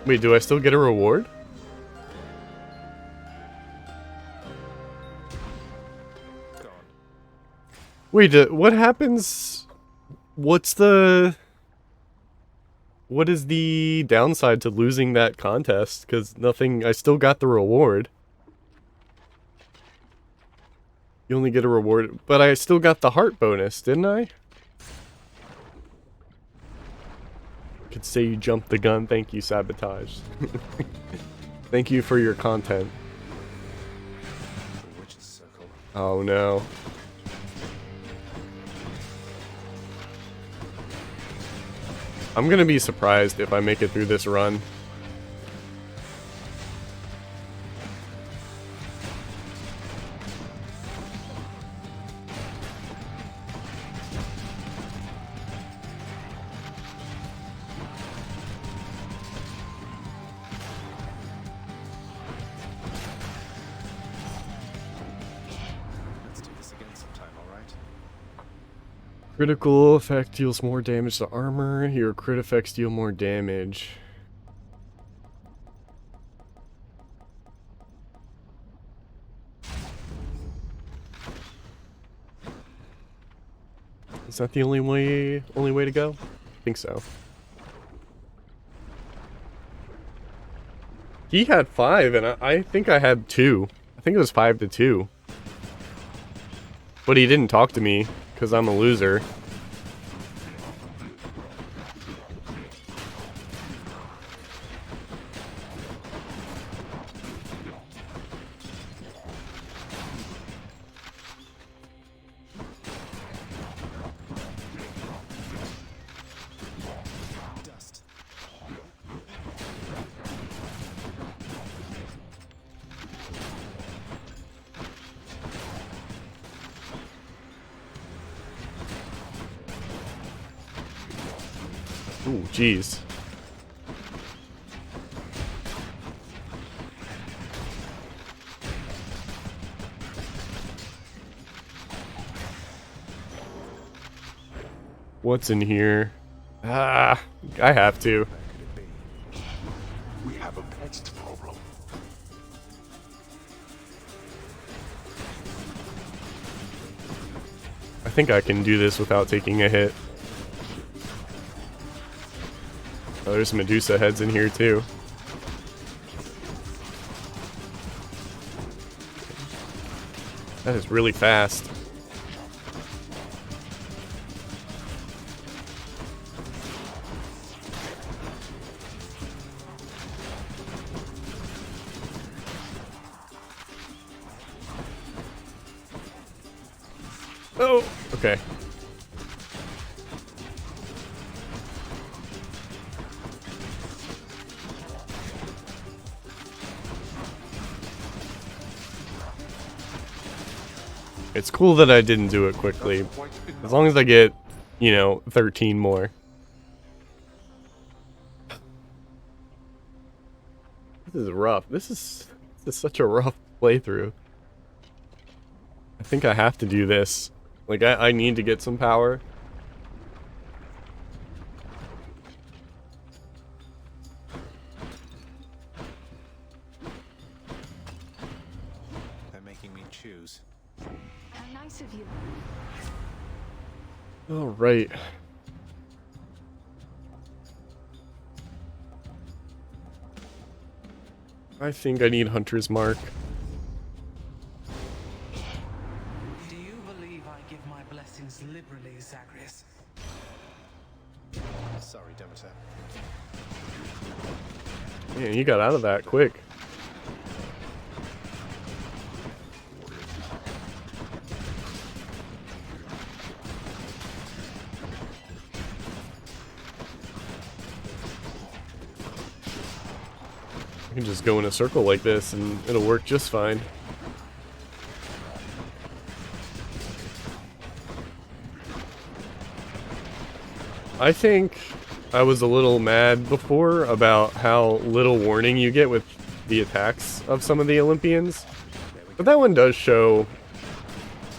Wait, do I still get a reward? Wait, what happens? What is the downside to losing that contest? Because nothing, I still got the reward. You only get a reward, but I still got the heart bonus, didn't I? Could say you jumped the gun. Thank you, Sabotage. Thank you for your content. Oh no. I'm gonna be surprised if I make it through this run. Critical effect deals more damage to armor. Your crit effects deal more damage. Is that the only way to go? I think so. He had 5 and I think I had 2. I think it was 5-2. But he didn't talk to me. Because I'm a loser. Ooh, jeez. What's in here? Ah, I have to. We have a pest problem. I think I can do this without taking a hit. Oh, there's Medusa heads in here too. That is really fast. Oh, okay. It's cool that I didn't do it quickly. As long as I get, you know, 13 more. This is rough. This is such a rough playthrough. I think I have to do this. Like, I need to get some power. choose. How nice of you. All right. I think I need Hunter's Mark. Do you believe I give my blessings liberally, Zagreus? Sorry, Demeter. Man, you got out of that quick. I can just go in a circle like this and it'll work just fine. I think I was a little mad before about how little warning you get with the attacks of some of the Olympians. But that one does show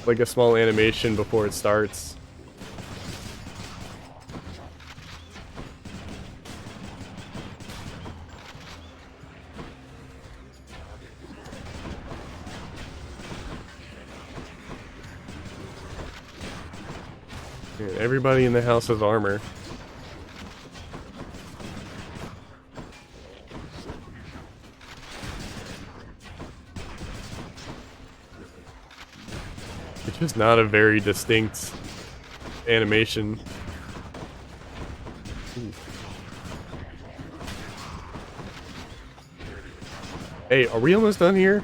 like a small animation before it starts. And everybody in the house has armor. It's just not a very distinct animation. Ooh. Hey, are we almost done here?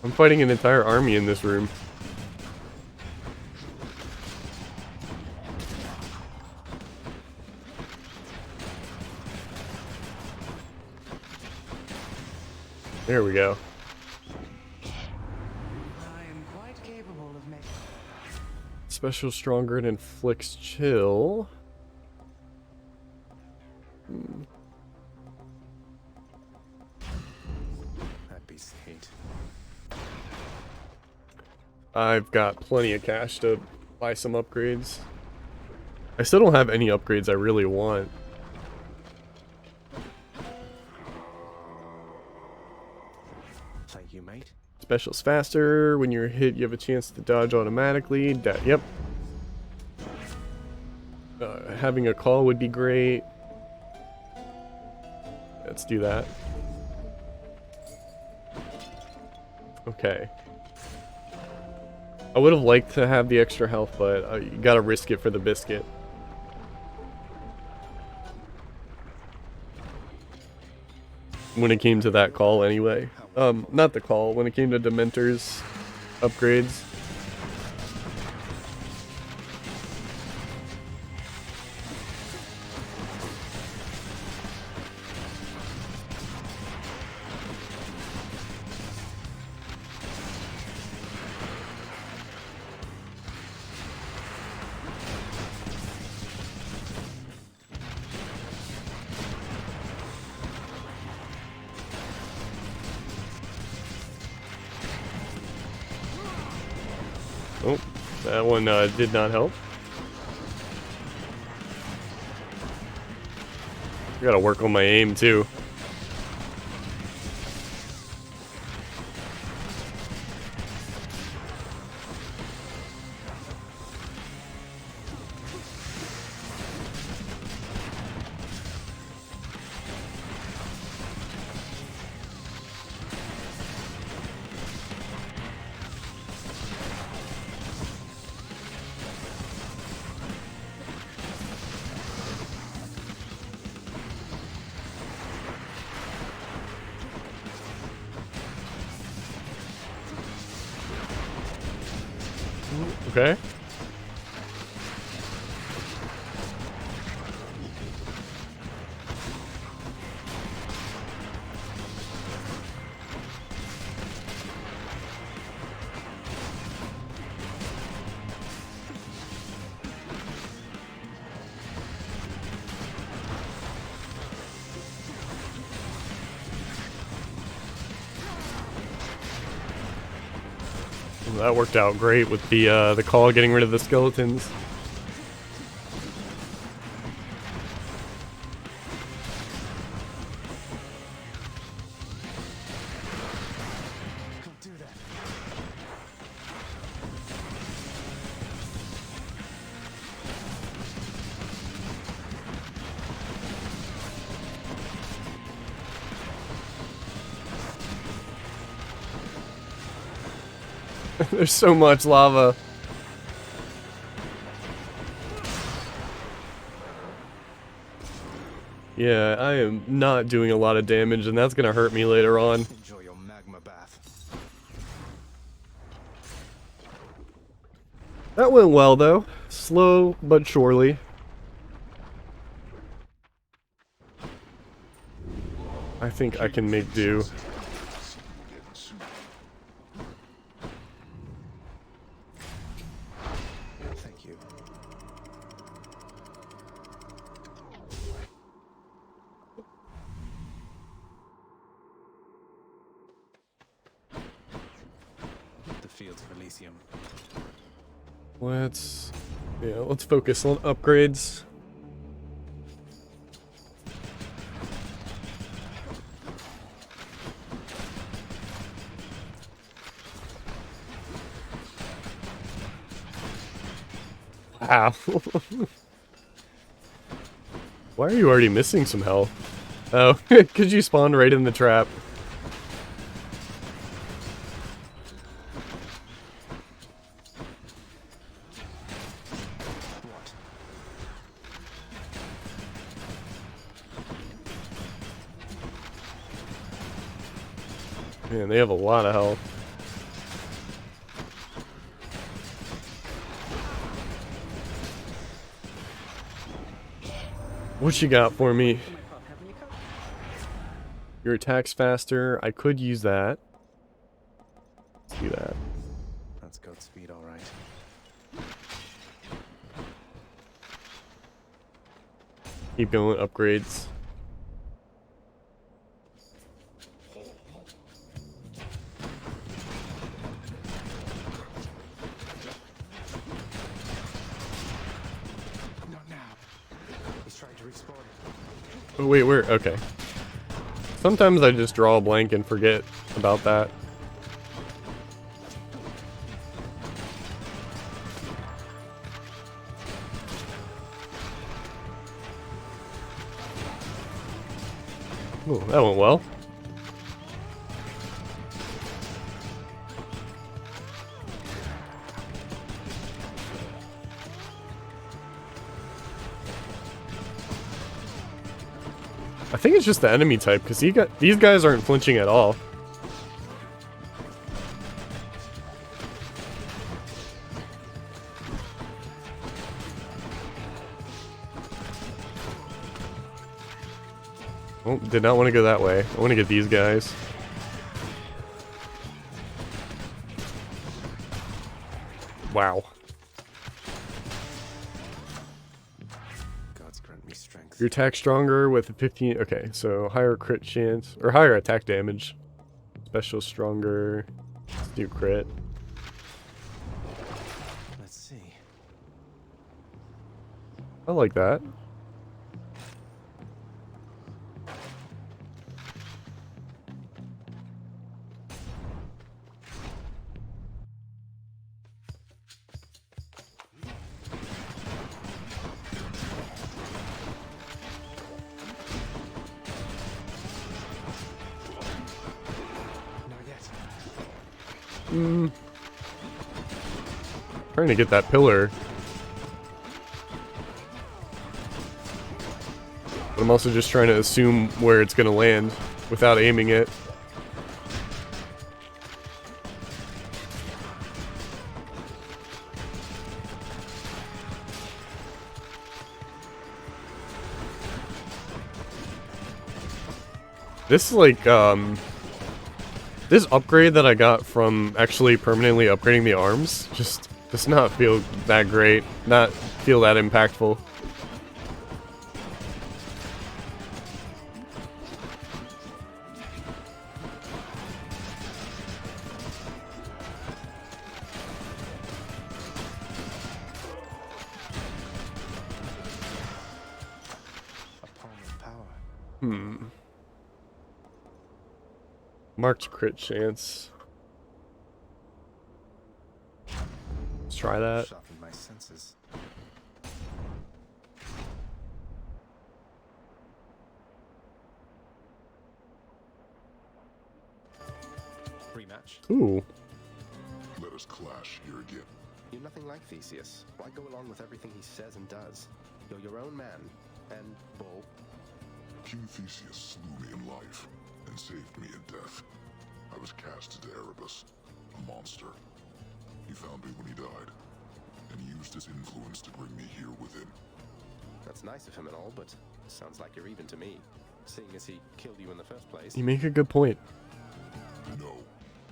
I'm fighting an entire army in this room. There we go. I am quite capable of making. Special stronger and inflicts chill. That beats the heat. I've got plenty of cash to buy some upgrades. I still don't have any upgrades I really want. Thank you, mate. Special's faster. When you're hit, you have a chance to dodge automatically. Yep. Having a call would be great. Let's do that. Okay. I would have liked to have the extra health, but you gotta risk it for the biscuit. When it came to that call anyway. Not the call, when it came to Dementor's upgrades. Oh, that one did not help. I gotta work on my aim too. Okay. That worked out great with the call getting rid of the skeletons. There's so much lava. Yeah, I am not doing a lot of damage, and that's gonna hurt me later on. Enjoy your magma bath. That went well, though. Slow but surely. I think I can make do. Thank you. The fields of Elysium. Let's focus on upgrades. Wow. Why are you already missing some health? Oh, because you spawned right in the trap. Man, they have a lot of health. What you got for me? Your attack's faster. I could use that. Let's do that. That's Godspeed, all right. Keep going, upgrades. Oh wait, where? Okay. Sometimes I just draw a blank and forget about that. Oh, that went well. I think it's just the enemy type, because these guys aren't flinching at all. Oh, did not want to go that way. I want to get these guys. Wow. Your attack stronger with a 15. Okay, so higher crit chance or higher attack damage. Special stronger. Let's do crit. Let's see. I like that. Trying to get that pillar. But I'm also just trying to assume where it's gonna land without aiming it. This like this upgrade that I got from actually permanently upgrading the arms just does not feel that great, not feel that impactful. Marked crit chance. Let's try that. Sharpen my senses. Ooh. Let let us clash here again. You're nothing like Theseus. Why go along with everything he says and does? You're your own man. And Bull. King Theseus slew me in life and saved me in death. I was cast into Erebus, a monster. He found me when he died, and he used his influence to bring me here with him. That's nice of him and all, but sounds like you're even to me, seeing as he killed you in the first place. You make a good point. No,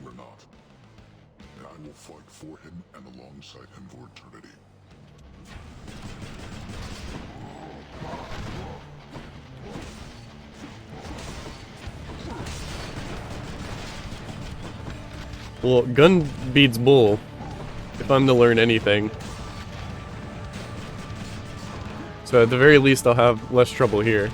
we're not. And I will fight for him and alongside him for eternity. Well, gun beats bull, if I'm to learn anything. So at the very least, I'll have less trouble here.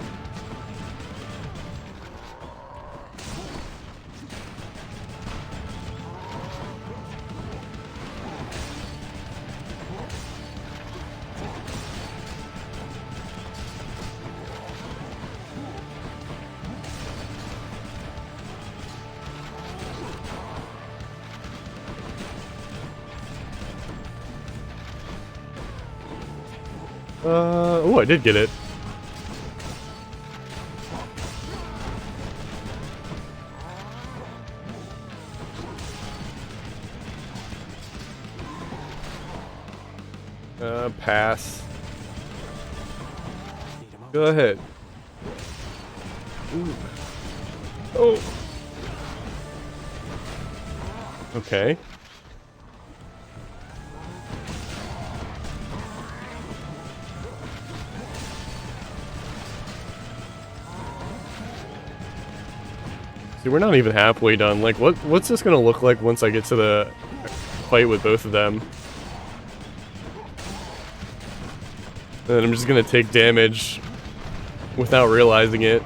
Oh, I did get it. Pass. Go ahead. Ooh. Oh. Okay. See, we're not even halfway done. Like, what's this gonna look like once I get to the fight with both of them? And then I'm just gonna take damage without realizing it.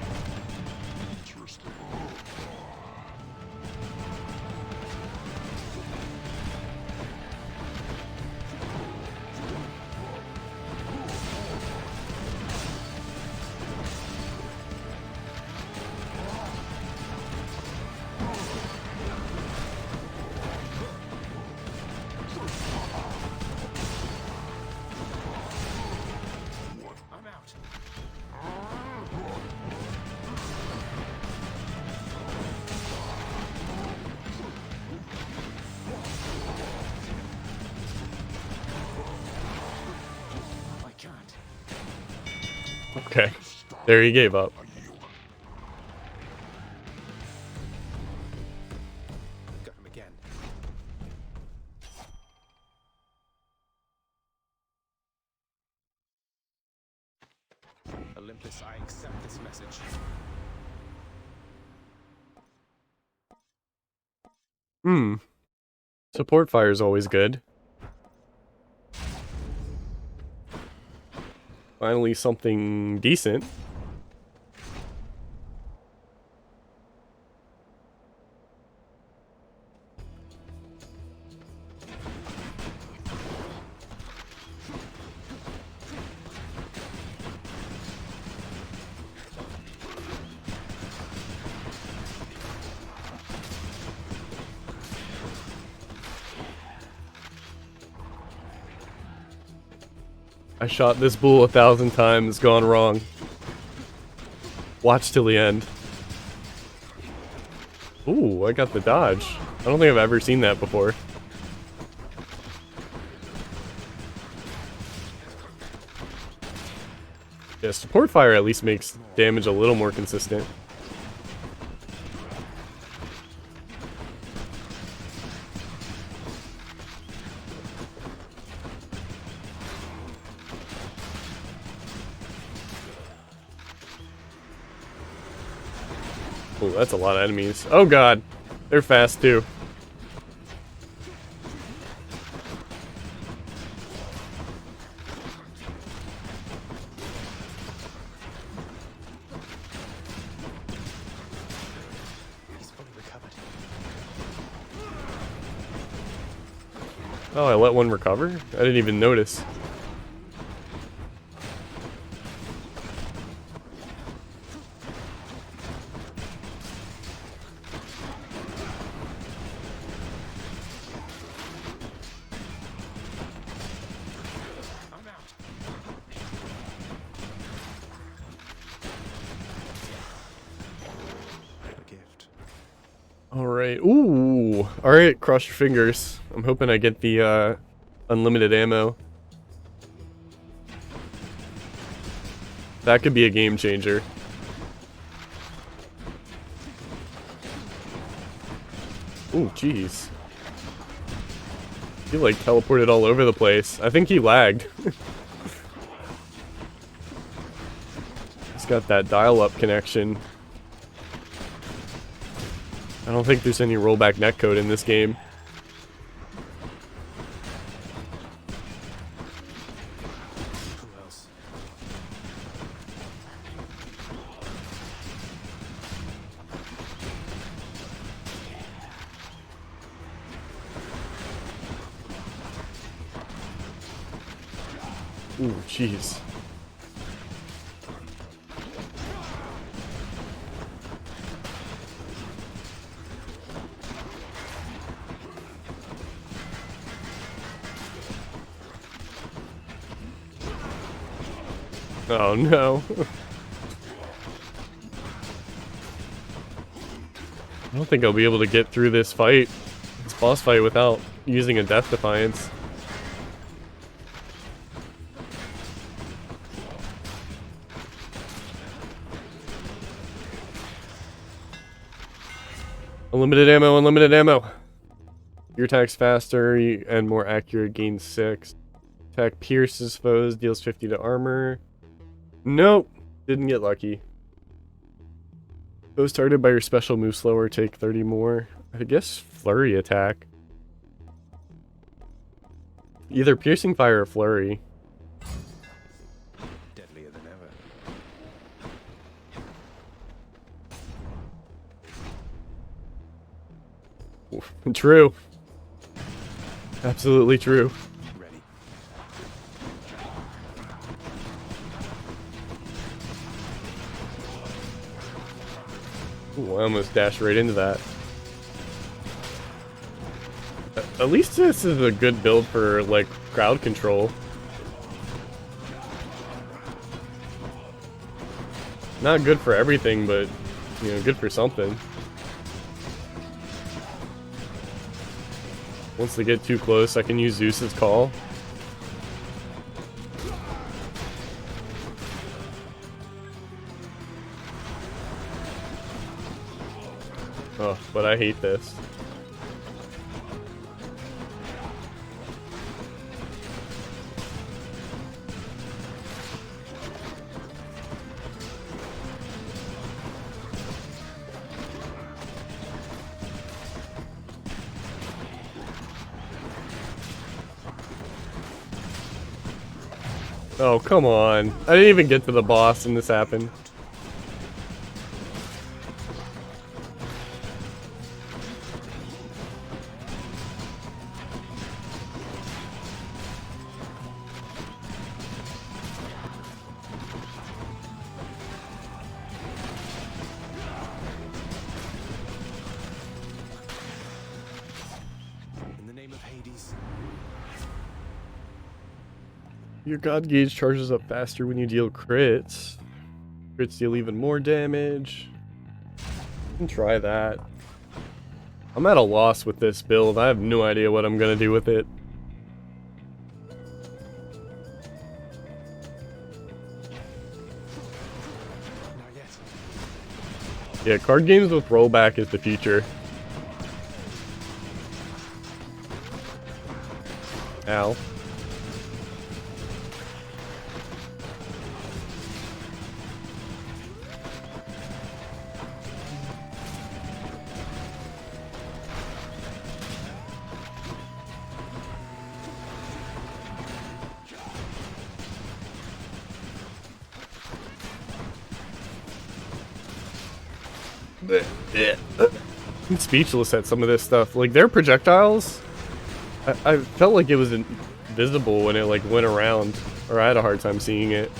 Okay, there he gave up. Got him again. Olympus, I accept this message. Support fire is always good. Finally something decent. I shot this bull 1,000 times, gone wrong. Watch till the end. Ooh, I got the dodge. I don't think I've ever seen that before. Yeah, support fire at least makes damage a little more consistent. Oh, that's a lot of enemies. Oh god, they're fast too. Oh, I let one recover? I didn't even notice. Alright. Ooh. Alright, cross your fingers. I'm hoping I get the unlimited ammo. That could be a game changer. Ooh, jeez. He like teleported all over the place. I think he lagged. He's got that dial-up connection. I don't think there's any rollback netcode in this game. Ooh, jeez. Oh no. I don't think I'll be able to get through this fight, this boss fight, without using a Death Defiance. Unlimited ammo, unlimited ammo. Your attack's faster and more accurate, gains 6. Attack pierces foes, deals 50 to armor. Nope, didn't get lucky. Those targeted by your special move slower take 30 more. I guess flurry attack. Either piercing fire or flurry. Deadlier than ever. True. Absolutely true. Ready. Ooh, I almost dashed right into that. At least this is a good build for, like, crowd control. Not good for everything, but, you know, good for something. Once they get too close, I can use Zeus's call. Oh, but I hate this. Oh, come on. I didn't even get to the boss and this happened. In the name of Hades. Your god gauge charges up faster when you deal crits. Crits deal even more damage. You can try that. I'm at a loss with this build. I have no idea what I'm gonna do with it. Not yet. Yeah, card games with rollback is the future. Ow. I'm speechless at some of this stuff. Like, their projectiles, I felt like it was invisible when it like went around, or I had a hard time seeing it.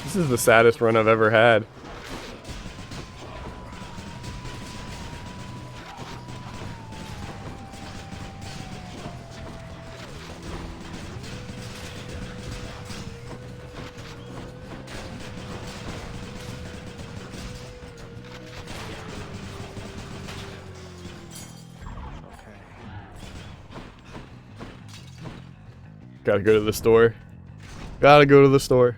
This is the saddest run I've ever had. Gotta go to the store. Gotta go to the store.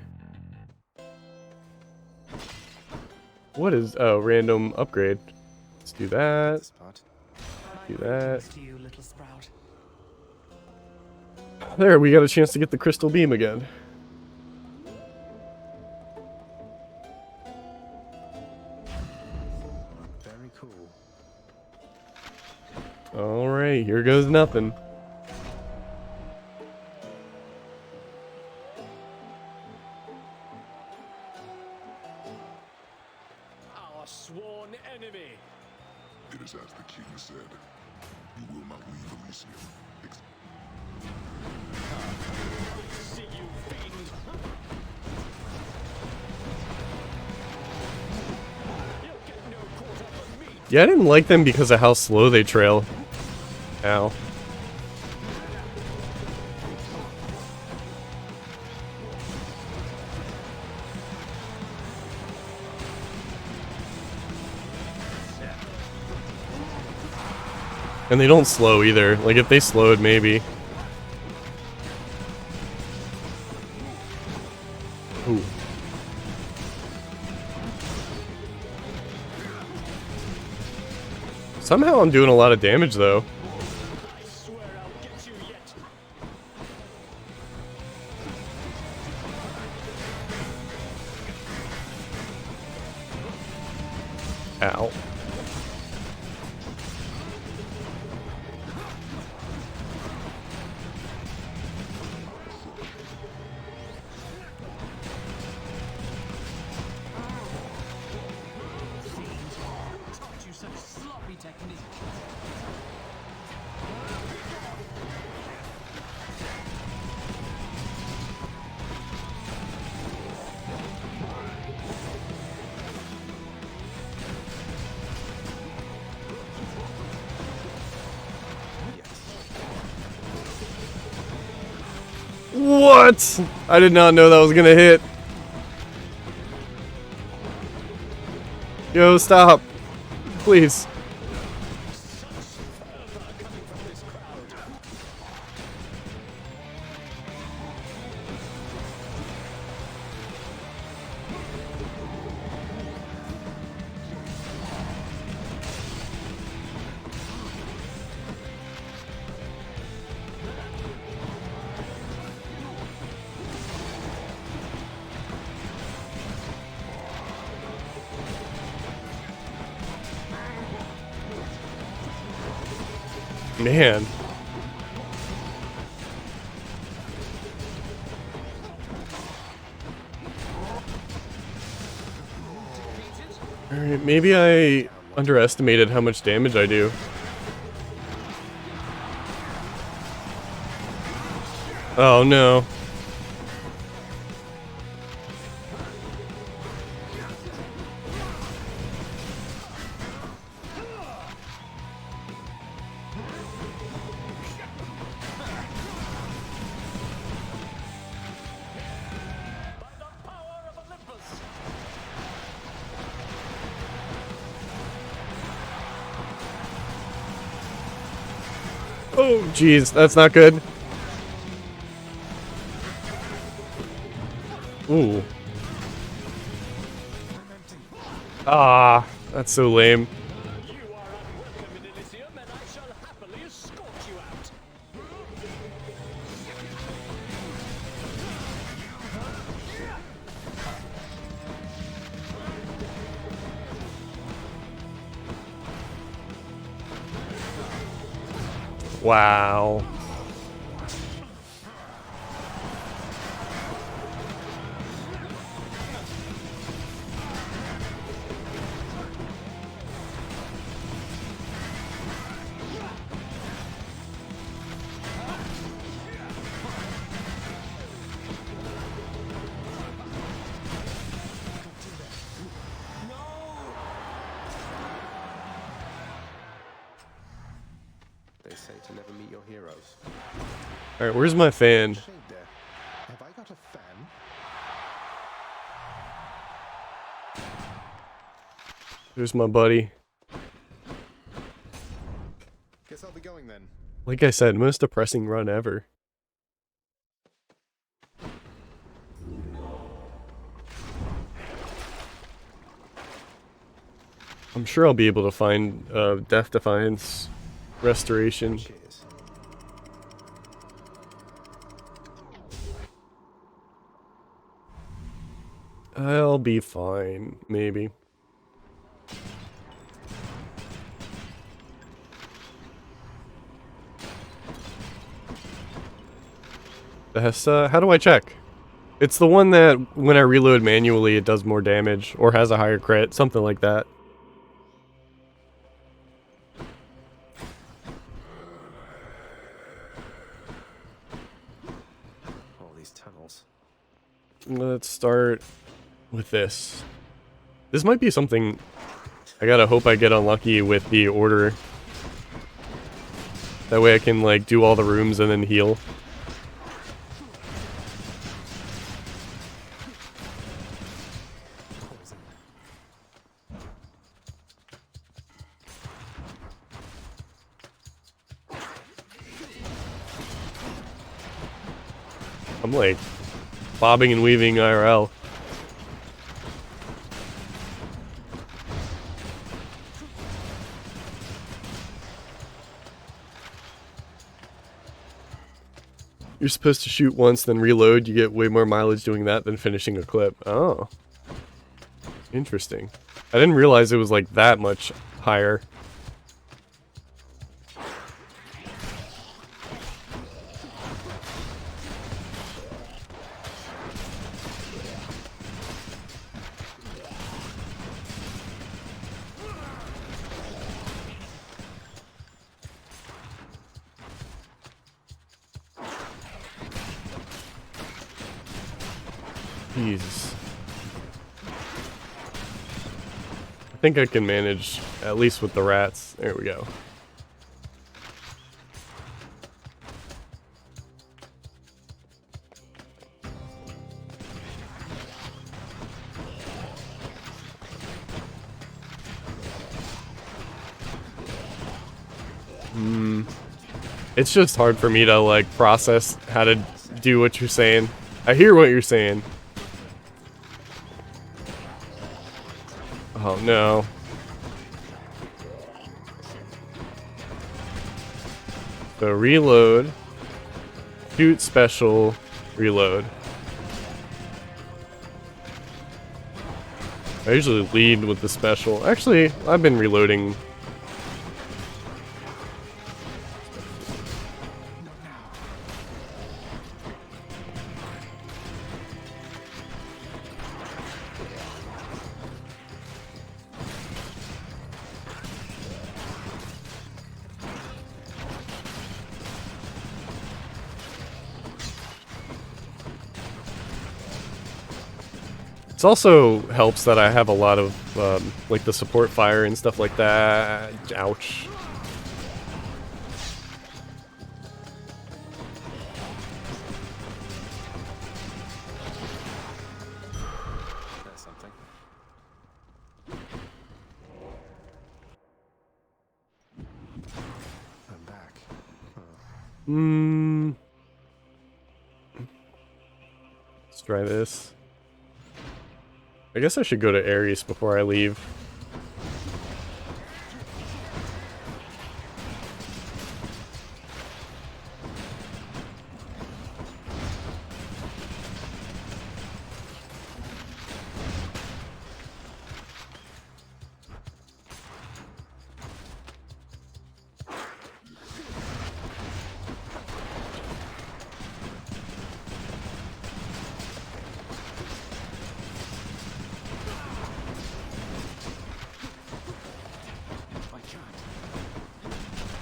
What is... Oh, random upgrade. Let's do that. Do that. There, we got a chance to get the crystal beam again. Very cool. Alright, here goes nothing. Our sworn enemy. It is as the king said. You will not leave Elysium. See you, fiend. You'll get no quarter from me. Yeah, I didn't like them because of how slow they trail. Ow. And they don't slow either. Like, if they slowed, maybe. Ooh. Somehow I'm doing a lot of damage, though. I swear I'll get you yet. Ow. Taught you such sloppy technique. What? I did not know that was gonna hit. Yo, stop. Please. Man. Alright, maybe I underestimated how much damage I do. Oh no. Oh, jeez, that's not good. Ooh. Ah, that's so lame. You are unwelcome in Elysium, and I shall happily escort you out. Wow. They say to never meet your heroes. Alright, where's my fan? Shade there. Have I got a fan? There's my buddy. Guess I'll be going then. Like I said, most depressing run ever. I'm sure I'll be able to find Death Defiance Restoration. I'll be fine, maybe. How do I check? It's the one that when I reload manually it does more damage or has a higher crit, something like that. All these tunnels. Let's start with this. This might be something I gotta hope I get unlucky with the order. That way I can like do all the rooms and then heal. I'm like bobbing and weaving IRL. You're supposed to shoot once, then reload. You get way more mileage doing that than finishing a clip. Oh. Interesting. I didn't realize it was like that much higher. Jesus. I think I can manage, at least with the rats. There we go. It's just hard for me to like process how to do what you're saying. I hear what you're saying. Oh no. So reload, shoot special, reload. I usually lead with the special. Actually, I've been reloading. It also helps that I have a lot of, like the support fire and stuff like that. Ouch. That's something. I'm back. Let's try this. I guess I should go to Ares before I leave.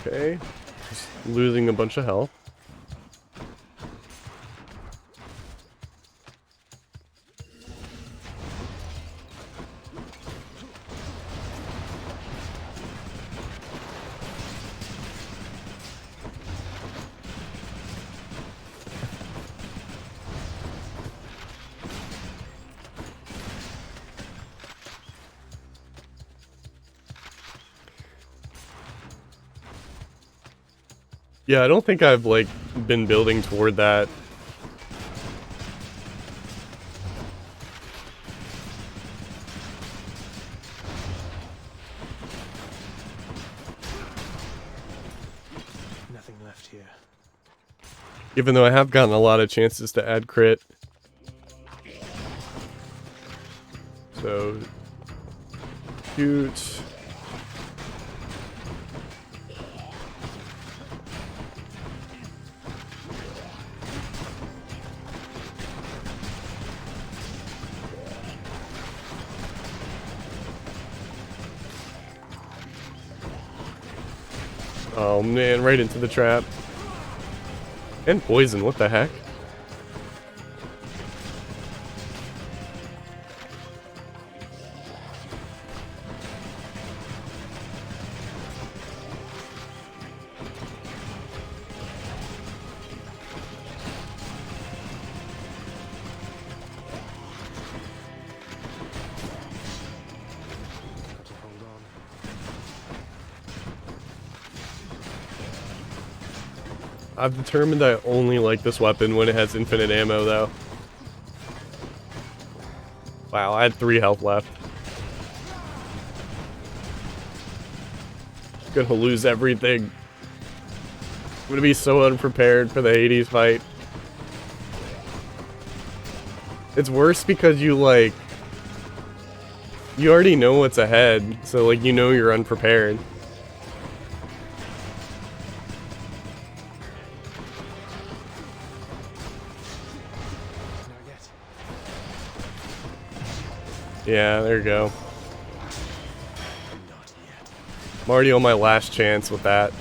Okay, just losing a bunch of health. Yeah, I don't think I've, like, been building toward that. Even though I have gotten a lot of chances to add crit. So, shoot. Oh man, right into the trap. And poison, what the heck? I've determined I only like this weapon when it has infinite ammo, though. Wow, I had 3 health left. Gonna lose everything. I'm gonna be so unprepared for the Hades fight. It's worse because you, like... You already know what's ahead, so, like, you know you're unprepared. Yeah, there you go. I'm already on my last chance with that.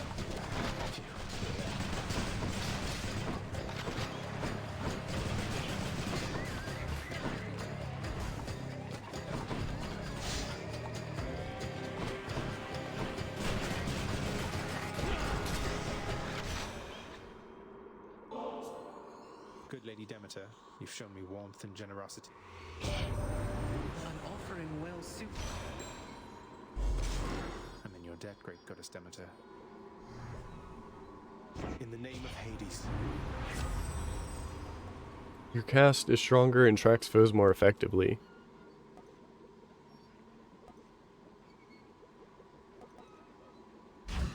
Good Lady Demeter, you've shown me warmth and generosity. An offering well suited. I'm in your debt, great goddess Demeter. In the name of Hades. Your cast is stronger and tracks foes more effectively.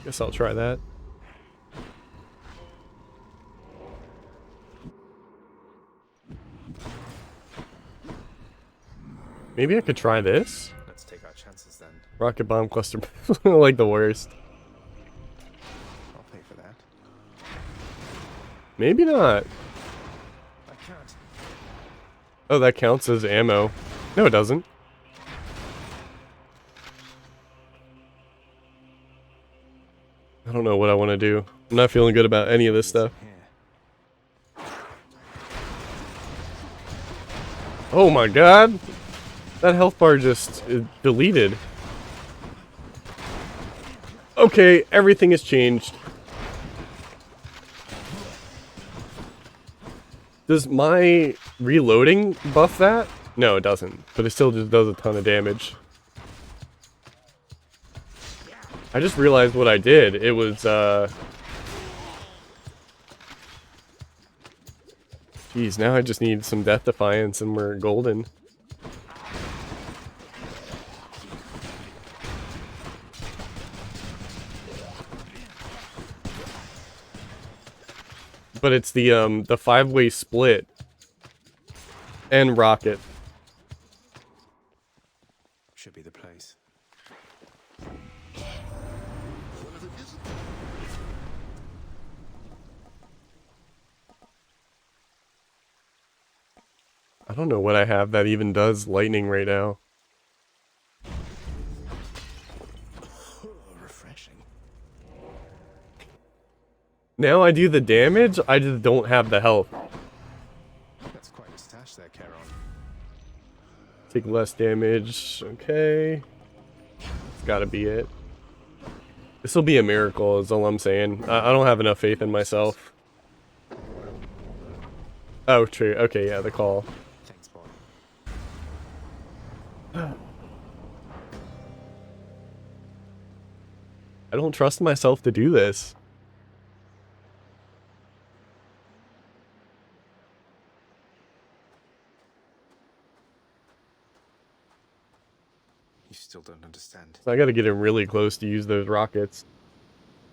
Guess I'll try that. Maybe I could try this? Let's take our chances then. Rocket bomb cluster. Like the worst. I'll pay for that. Maybe not. I can't. Oh, that counts as ammo. No, it doesn't. I don't know what I want to do. I'm not feeling good about any of this stuff. Oh my god! That health bar just deleted. Okay, everything has changed. Does my reloading buff that? No, it doesn't. But it still just does a ton of damage. I just realized what I did. It was, Jeez, now I just need some Death Defiance and we're golden. But it's the 5-way split. And rocket. Should be the place. I don't know what I have that even does lightning right now. Refreshing. Now I do the damage, I just don't have the health. That's quite a stash there, Charon. Take less damage, okay. That's gotta be it. This will be a miracle is all I'm saying. I don't have enough faith in myself. Oh, true. Okay, yeah, the call. Thanks, boy. I don't trust myself to do this. You still don't understand. So I gotta get him really close to use those rockets.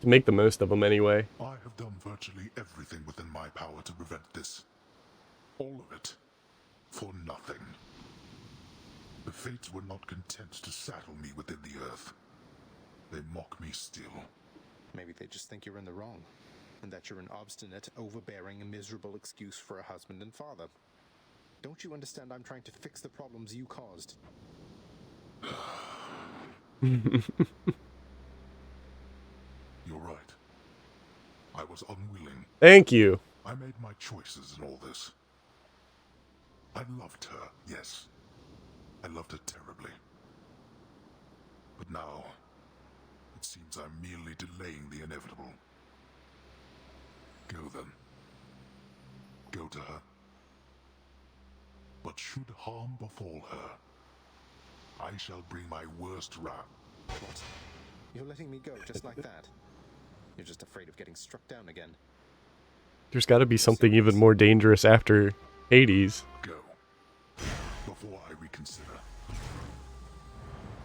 To make the most of them anyway. I have done virtually everything within my power to prevent this. All of it. For nothing. The fates were not content to saddle me within the earth. They mock me still. Maybe they just think you're in the wrong, and that you're an obstinate, overbearing, and miserable excuse for a husband and father. Don't you understand I'm trying to fix the problems you caused? You're right. I was unwilling. Thank you. I made my choices in all this. I loved her, yes. I loved her terribly. But now, it seems I'm merely delaying the inevitable. Go then. Go to her. But should harm befall her, I shall bring my worst wrath. What? You're letting me go just like that? You're just afraid of getting struck down again. There's got to be something even more dangerous after Hades. Go. Before I reconsider.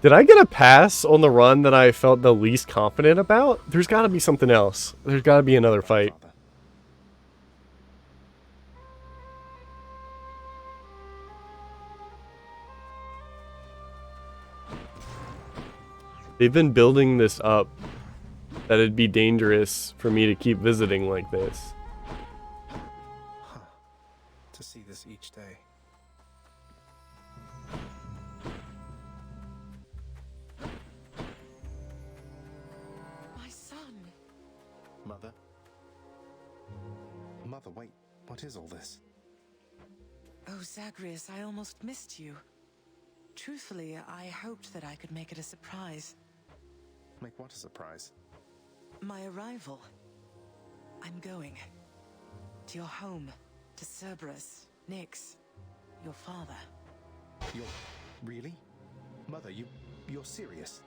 Did I get a pass on the run that I felt the least confident about? There's got to be something else. There's got to be another fight. They've been building this up, that it'd be dangerous for me to keep visiting like this. To see this each day. My son. Mother? Mother, wait. What is all this? Oh, Zagreus, I almost missed you. Truthfully, I hoped that I could make it a surprise. Make what a surprise? My arrival. I'm going. To your home. To Cerberus. Nyx. Your father. You're... really? Mother, you're serious?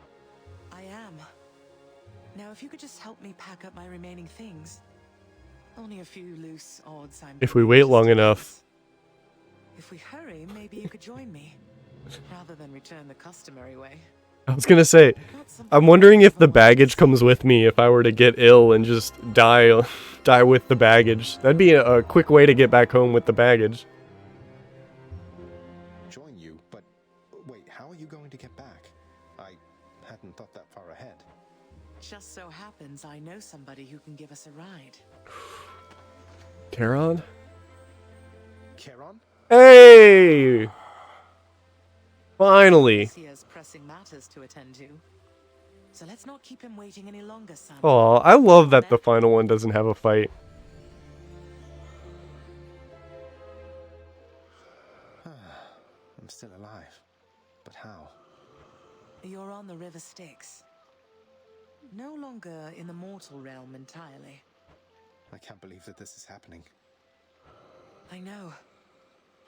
I am. Now, if you could just help me pack up my remaining things. Only a few loose odds I'm... If we wait long enough. If we hurry, maybe you could join me. Rather than return the customary way. I was gonna say, I'm wondering if the baggage comes with me if I were to get ill and just die with the baggage. That'd be a quick way to get back home with the baggage. Join you? But wait, how are you going to get back? I hadn't thought that far ahead. Just so happens I know somebody who can give us a ride. Charon? Charon? Hey! Finally. He has pressing matters to attend to. So let's not keep him waiting any longer, son. Aw, I love that the final one doesn't have a fight. I'm still alive. But how? You're on the River Styx. No longer in the mortal realm entirely. I can't believe that this is happening. I know.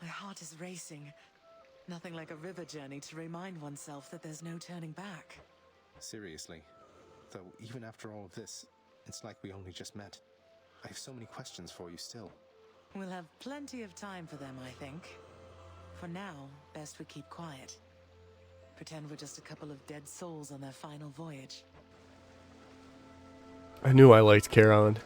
My heart is racing. Nothing like a river journey to remind oneself that there's no turning back. Seriously. Though even after all of this, it's like we only just met. I have so many questions for you still. We'll have plenty of time for them, I think. For now, best we keep quiet. Pretend we're just a couple of dead souls on their final voyage. I knew I liked Charon.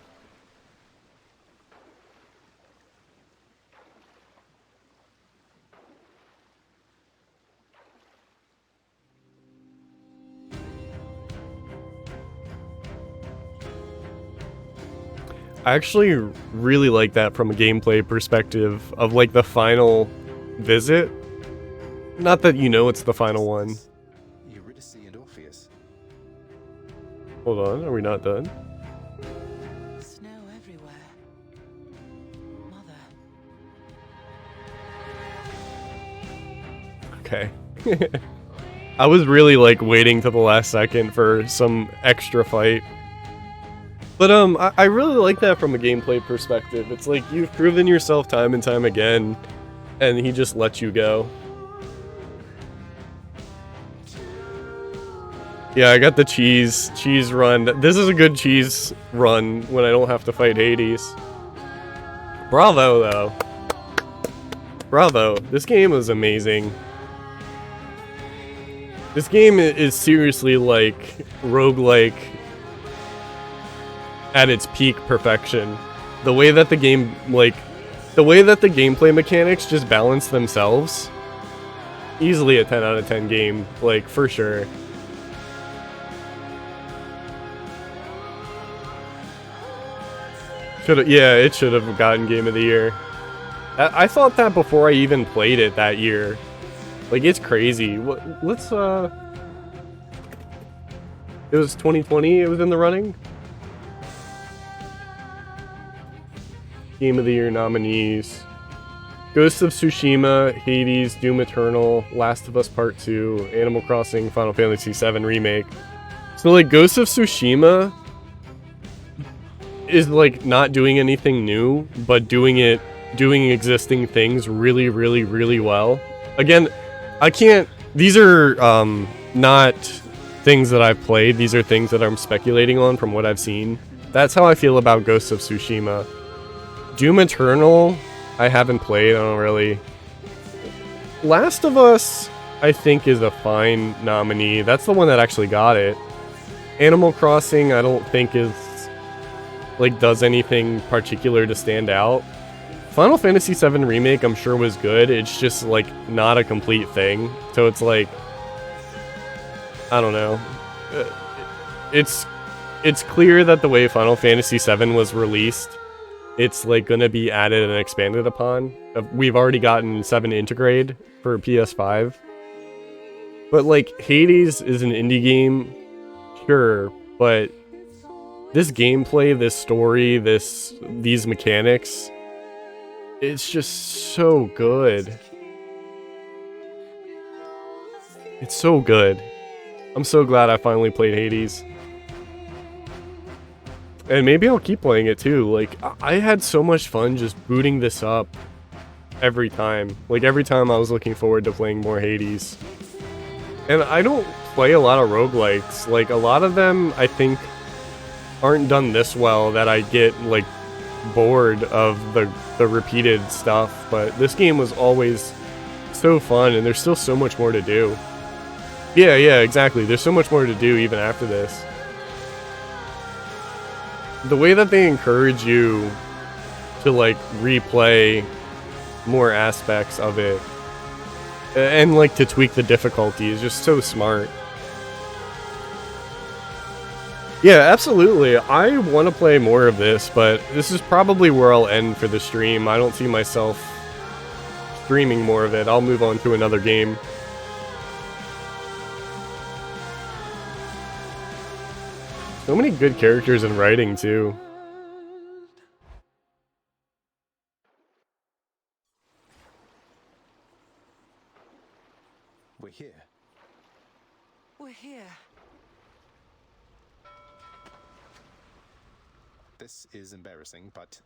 I actually really like that from a gameplay perspective of like the final visit. Not that you know it's the final one. Eurydice and Orpheus. Hold on, are we not done? Snow everywhere. Mother. Okay. I was really like waiting to the last second for some extra fight. But I really like that from a gameplay perspective. It's like you've proven yourself time and time again, and he just lets you go. Yeah, I got the cheese run. This is a good cheese run when I don't have to fight Hades. Bravo, though. Bravo. This game is amazing. This game is seriously like roguelike at its peak perfection. The way that the game, like, the way that the gameplay mechanics just balance themselves, easily a 10 out of 10 game, like, for sure. Yeah, it should have gotten Game of the Year. I thought that before I even played it that year. Like, it's crazy. Let's, it was 2020 it was in the running? Game of the Year nominees. Ghost of Tsushima, Hades, Doom Eternal, Last of Us Part 2, Animal Crossing, Final Fantasy VII Remake. So, like, Ghost of Tsushima is, like, not doing anything new, but doing existing things really, really, really well. Again, I can't... These are, not things that I've played. These are things that I'm speculating on from what I've seen. That's how I feel about Ghost of Tsushima. Doom Eternal, I haven't played. I don't really... Last of Us, I think, is a fine nominee. That's the one that actually got it. Animal Crossing, I don't think is... like, does anything particular to stand out. Final Fantasy VII Remake, I'm sure was good. It's just, like, not a complete thing. So it's like... I don't know. It's clear that the way Final Fantasy VII was released, it's, like, gonna be added and expanded upon. We've already gotten 7 Integrate for PS5. But, like, Hades is an indie game, sure, but this gameplay, this story, these mechanics, it's just so good. It's so good. I'm so glad I finally played Hades. And maybe I'll keep playing it too. Like, I had so much fun just booting this up every time. Like, every time I was looking forward to playing more Hades. And I don't play a lot of roguelikes. Like, a lot of them, I think, aren't done this well that I get, like, bored of the repeated stuff. But this game was always so fun, and there's still so much more to do. Yeah, exactly. There's so much more to do even after this. The way that they encourage you to, like, replay more aspects of it and, like, to tweak the difficulty is just so smart. Yeah, absolutely. I want to play more of this, but this is probably where I'll end for the stream. I don't see myself streaming more of it. I'll move on to another game. So many good characters in writing, too. We're here. We're here. This is embarrassing, but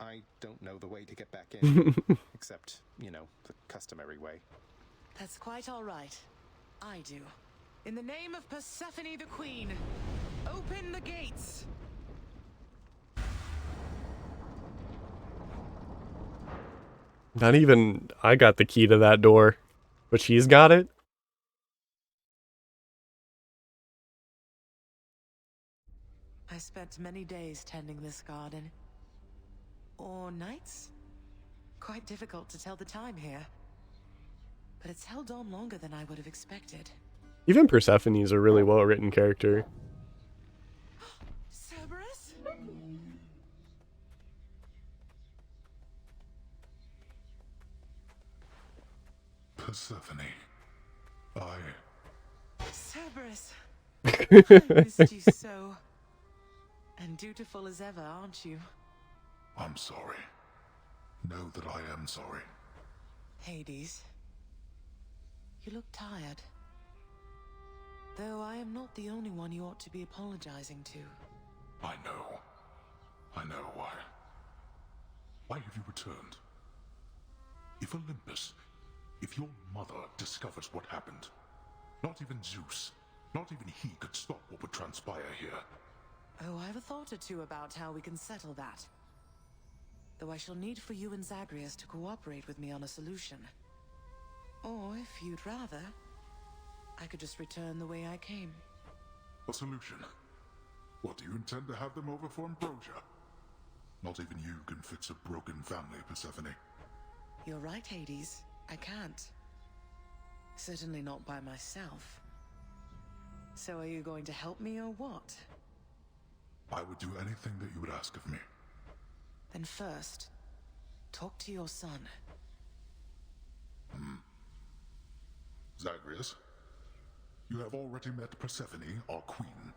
I don't know the way to get back in. Except, you know, the customary way. That's quite all right. I do. In the name of Persephone the Queen, open the gates! Not even I got the key to that door, but she's got it. I spent many days tending this garden. Or nights? Quite difficult to tell the time here. But it's held on longer than I would have expected. Even Persephone's a really well-written character. Cerberus? Persephone, Cerberus! I missed you so. And dutiful as ever, aren't you? I'm sorry. Know that I am sorry. Hades. You look tired. Though I am not the only one you ought to be apologizing to. I know. I know why. Why have you returned? If Olympus, if your mother discovers what happened, not even Zeus, not even he could stop what would transpire here. Oh, I have a thought or two about how we can settle that. Though I shall need for you and Zagreus to cooperate with me on a solution. Or, if you'd rather, I could just return the way I came. A solution? What, do you intend to have them over for ambrosia? Not even you can fix a broken family, Persephone. You're right, Hades. I can't. Certainly not by myself. So are you going to help me or what? I would do anything that you would ask of me. Then first, talk to your son. Zagreus, you have already met Persephone, our queen.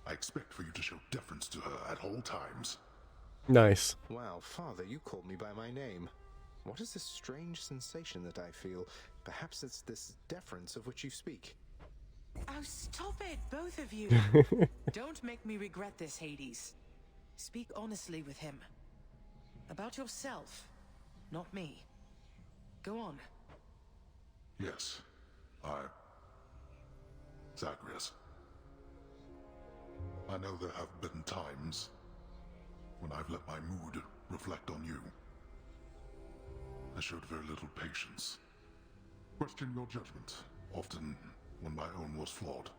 I expect for you to show deference to her at all times. Nice. Wow, Father, you called me by my name. What is this strange sensation that I feel? Perhaps it's this deference of which you speak. Oh, stop it, both of you! Don't make me regret this, Hades. Speak honestly with him. About yourself, not me. Go on. Yes, Zagreus. I know there have been times when I've let my mood reflect on you. I showed very little patience. Questioned your judgment, often when my own was flawed.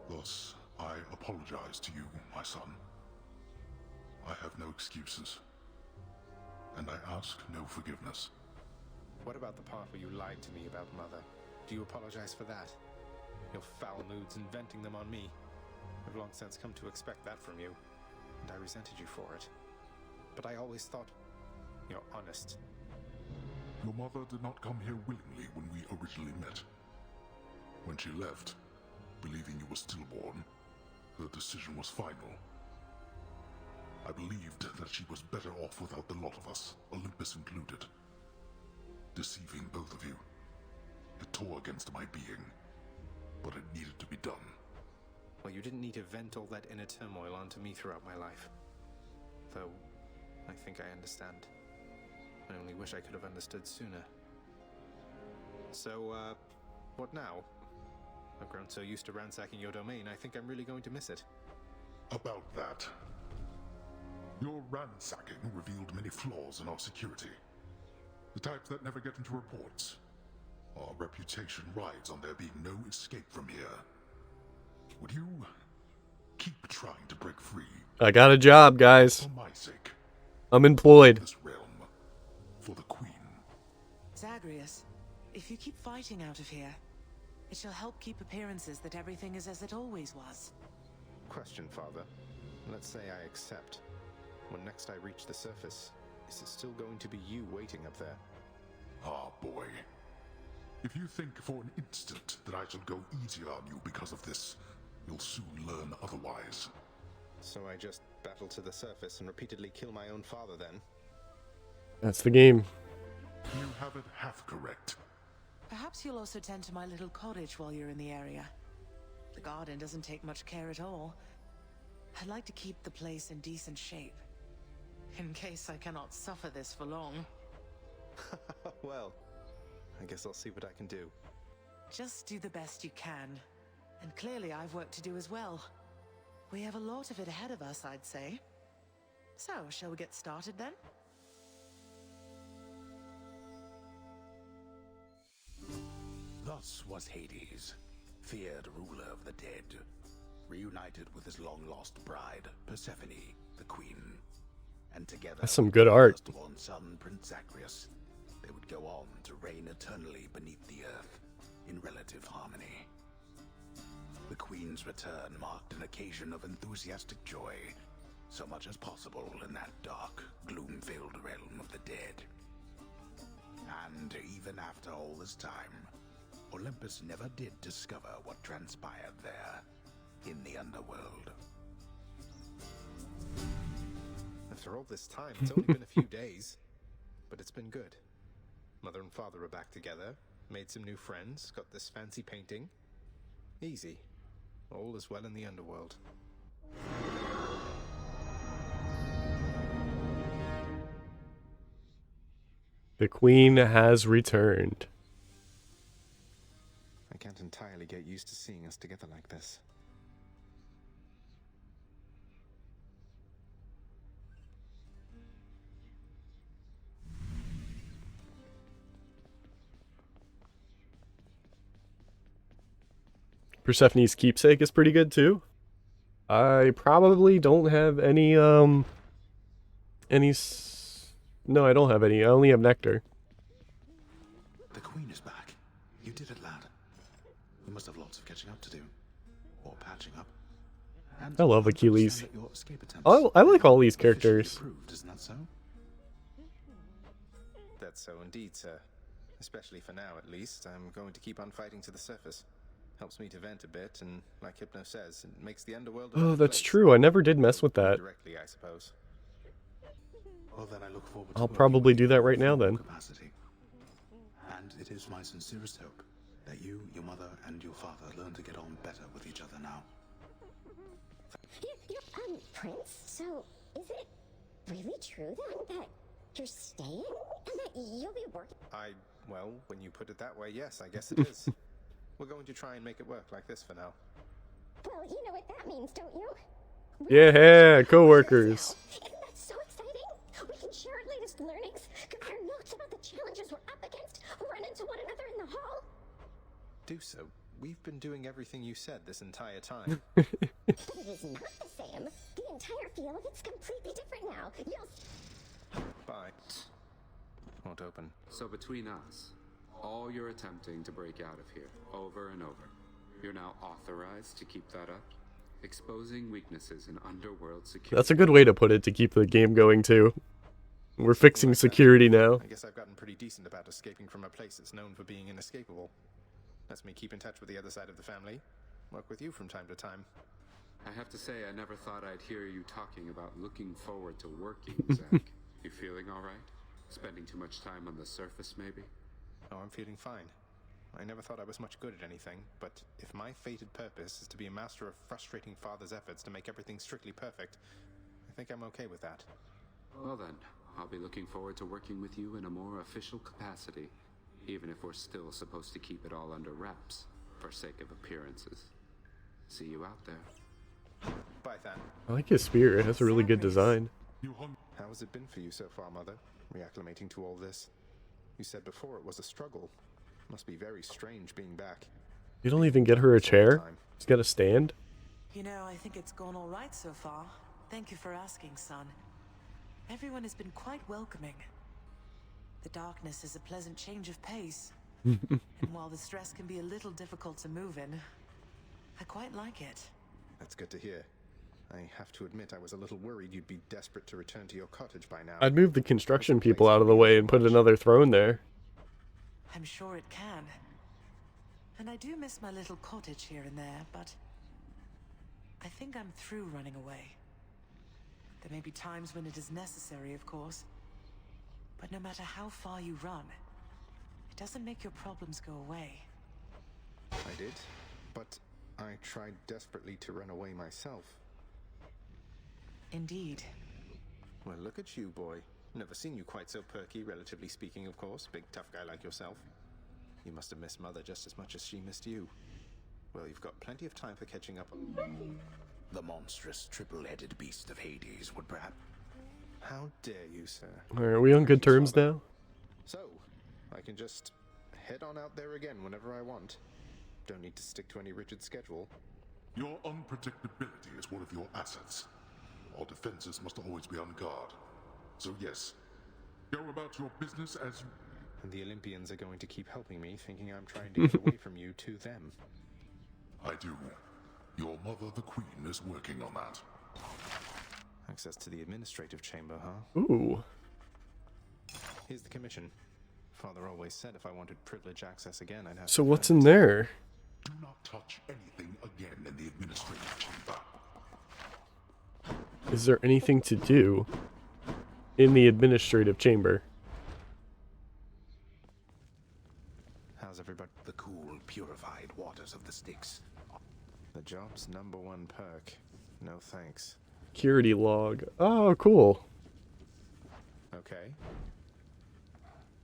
Thus, I apologize to you, my son. I have no excuses, and I ask no forgiveness. What about the part where you lied to me about Mother? Do you apologize for that? Your foul moods and venting them on me. I've long since come to expect that from you, and I resented you for it. But I always thought you're honest. Your mother did not come here willingly when we originally met. When she left, believing you were stillborn, her decision was final. I believed that she was better off without the lot of us, Olympus included. Deceiving both of you. It tore against my being, but it needed to be done. Well, you didn't need to vent all that inner turmoil onto me throughout my life. Though, I think I understand. I only wish I could have understood sooner. So, what now? I've grown so used to ransacking your domain, I think I'm really going to miss it. About that. Your ransacking revealed many flaws in our security. The types that never get into reports. Our reputation rides on there being no escape from here. Would you keep trying to break free? I got a job, guys. For my sake. I'm employed. This realm. For the Queen. Zagreus, if you keep fighting out of here, it shall help keep appearances that everything is as it always was. Question, Father. Let's say I accept. When next I reach the surface, is it still going to be you waiting up there? Ah, boy. If you think for an instant that I shall go easier on you because of this, you'll soon learn otherwise. So I just battle to the surface and repeatedly kill my own father then? That's the game. You have it half correct. Perhaps you'll also tend to my little cottage while you're in the area. The garden doesn't take much care at all. I'd like to keep the place in decent shape, in case I cannot suffer this for long. Well, I guess I'll see what I can do. Just do the best you can. And clearly I've work to do as well. We have a lot of it ahead of us, I'd say. So, shall we get started then? Thus was Hades, feared ruler of the dead, reunited with his long-lost bride, Persephone, the queen. And together, That's some good art. with their firstborn son, Prince Zagreus, they would go on to reign eternally beneath the earth, in relative harmony. The queen's return marked an occasion of enthusiastic joy, so much as possible in that dark, gloom-filled realm of the dead. And even after all this time, Olympus never did discover what transpired there, in the underworld. After all this time, it's only been a few days. But it's been good. Mother and father are back together, made some new friends, got this fancy painting. Easy. All is well in the underworld. The queen has returned. I can't entirely get used to seeing us together like this. Persephone's keepsake is pretty good too. I probably don't have any, no, I don't have any. I only have nectar. The Queen is back. You did it, lad. You must have lots of catching up to do. Or patching up. And I love I Achilles. understand that your escape attempts Oh, I like all these officially characters. approved, isn't that so? That's so indeed, sir. Especially for now, at least. I'm going to keep on fighting to the surface. Helps me to vent a bit, and like Hypno says, it makes the underworld a Oh, better that's place. true. I never did mess with that. Directly, I suppose. Well, then I look forward to I'll working probably with do you that in right now full then. capacity. And it is my sincerest hope that you, your mother, and your father learn to get on better with each other now. Prince, so is it really true that you're staying and that you'll be working? Well, when you put it that way, yes, I guess it is. We're going to try and make it work like this for now. Well, you know what that means, don't you? Yeah, co-workers. Isn't that so exciting? We can share our latest learnings, compare notes about the challenges we're up against, run into one another in the hall. Do so. We've been doing everything you said this entire time. But it is not the same. The entire feel of it's completely different now. You'll... Bye. Won't open. So between us, all you're attempting to break out of here, over and over, you're now authorized to keep that up? Exposing weaknesses in underworld security. That's a good way to put it to keep the game going too. We're fixing security now. I guess I've gotten pretty decent about escaping from a place that's known for being inescapable. Lets me keep in touch with the other side of the family. Work with you from time to time. I have to say, I never thought I'd hear you talking about looking forward to working, Zach. You feeling alright? Spending too much time on the surface, maybe? Oh, I'm feeling fine. I never thought I was much good at anything, but if my fated purpose is to be a master of frustrating father's efforts to make everything strictly perfect, I think I'm okay with that. Well then, I'll be looking forward to working with you in a more official capacity, even if we're still supposed to keep it all under wraps, for sake of appearances. See you out there. Bye, Than. I like his spear. It has a really good design. How has it been for you so far, Mother? Reacclimating to all this? You said before it was a struggle. Must be very strange being back. You don't even get her a chair? She's got a stand? You know, I think it's gone all right so far. Thank you for asking, son. Everyone has been quite welcoming. The darkness is a pleasant change of pace. And while the stress can be a little difficult to move in, I quite like it. That's good to hear. I have to admit I was a little worried you'd be desperate to return to your cottage by now. I'd move the construction people out of the way and put another throne there. I'm sure it can. And I do miss my little cottage here and there, but I think I'm through running away. There may be times when it is necessary, of course. But no matter how far you run, it doesn't make your problems go away. I did, but I tried desperately to run away myself. Indeed. Well, look at you, boy. Never seen you quite so perky, relatively speaking, of course. Big, tough guy like yourself. You must have missed Mother just as much as she missed you. Well, you've got plenty of time for catching up. The monstrous triple-headed beast of Hades would perhaps... How dare you, sir? Are we on good terms now? So, I can just head on out there again whenever I want. Don't need to stick to any rigid schedule. Your unpredictability is one of your assets. Our defenses must always be on guard. So yes, go about your business as you... And the Olympians are going to keep helping me, thinking I'm trying to get away from you to them. I do. Your mother, the Queen, is working on that. Access to the administrative chamber, huh? Ooh. Here's the commission. Father always said if I wanted privilege access again, I'd have So to what's find in it. there? Do not touch anything again in the administrative chamber. Is there anything to do in the administrative chamber? How's everybody? The cool, purified waters of the Styx. The job's #1 perk. No thanks. Security log. Oh, cool. Okay.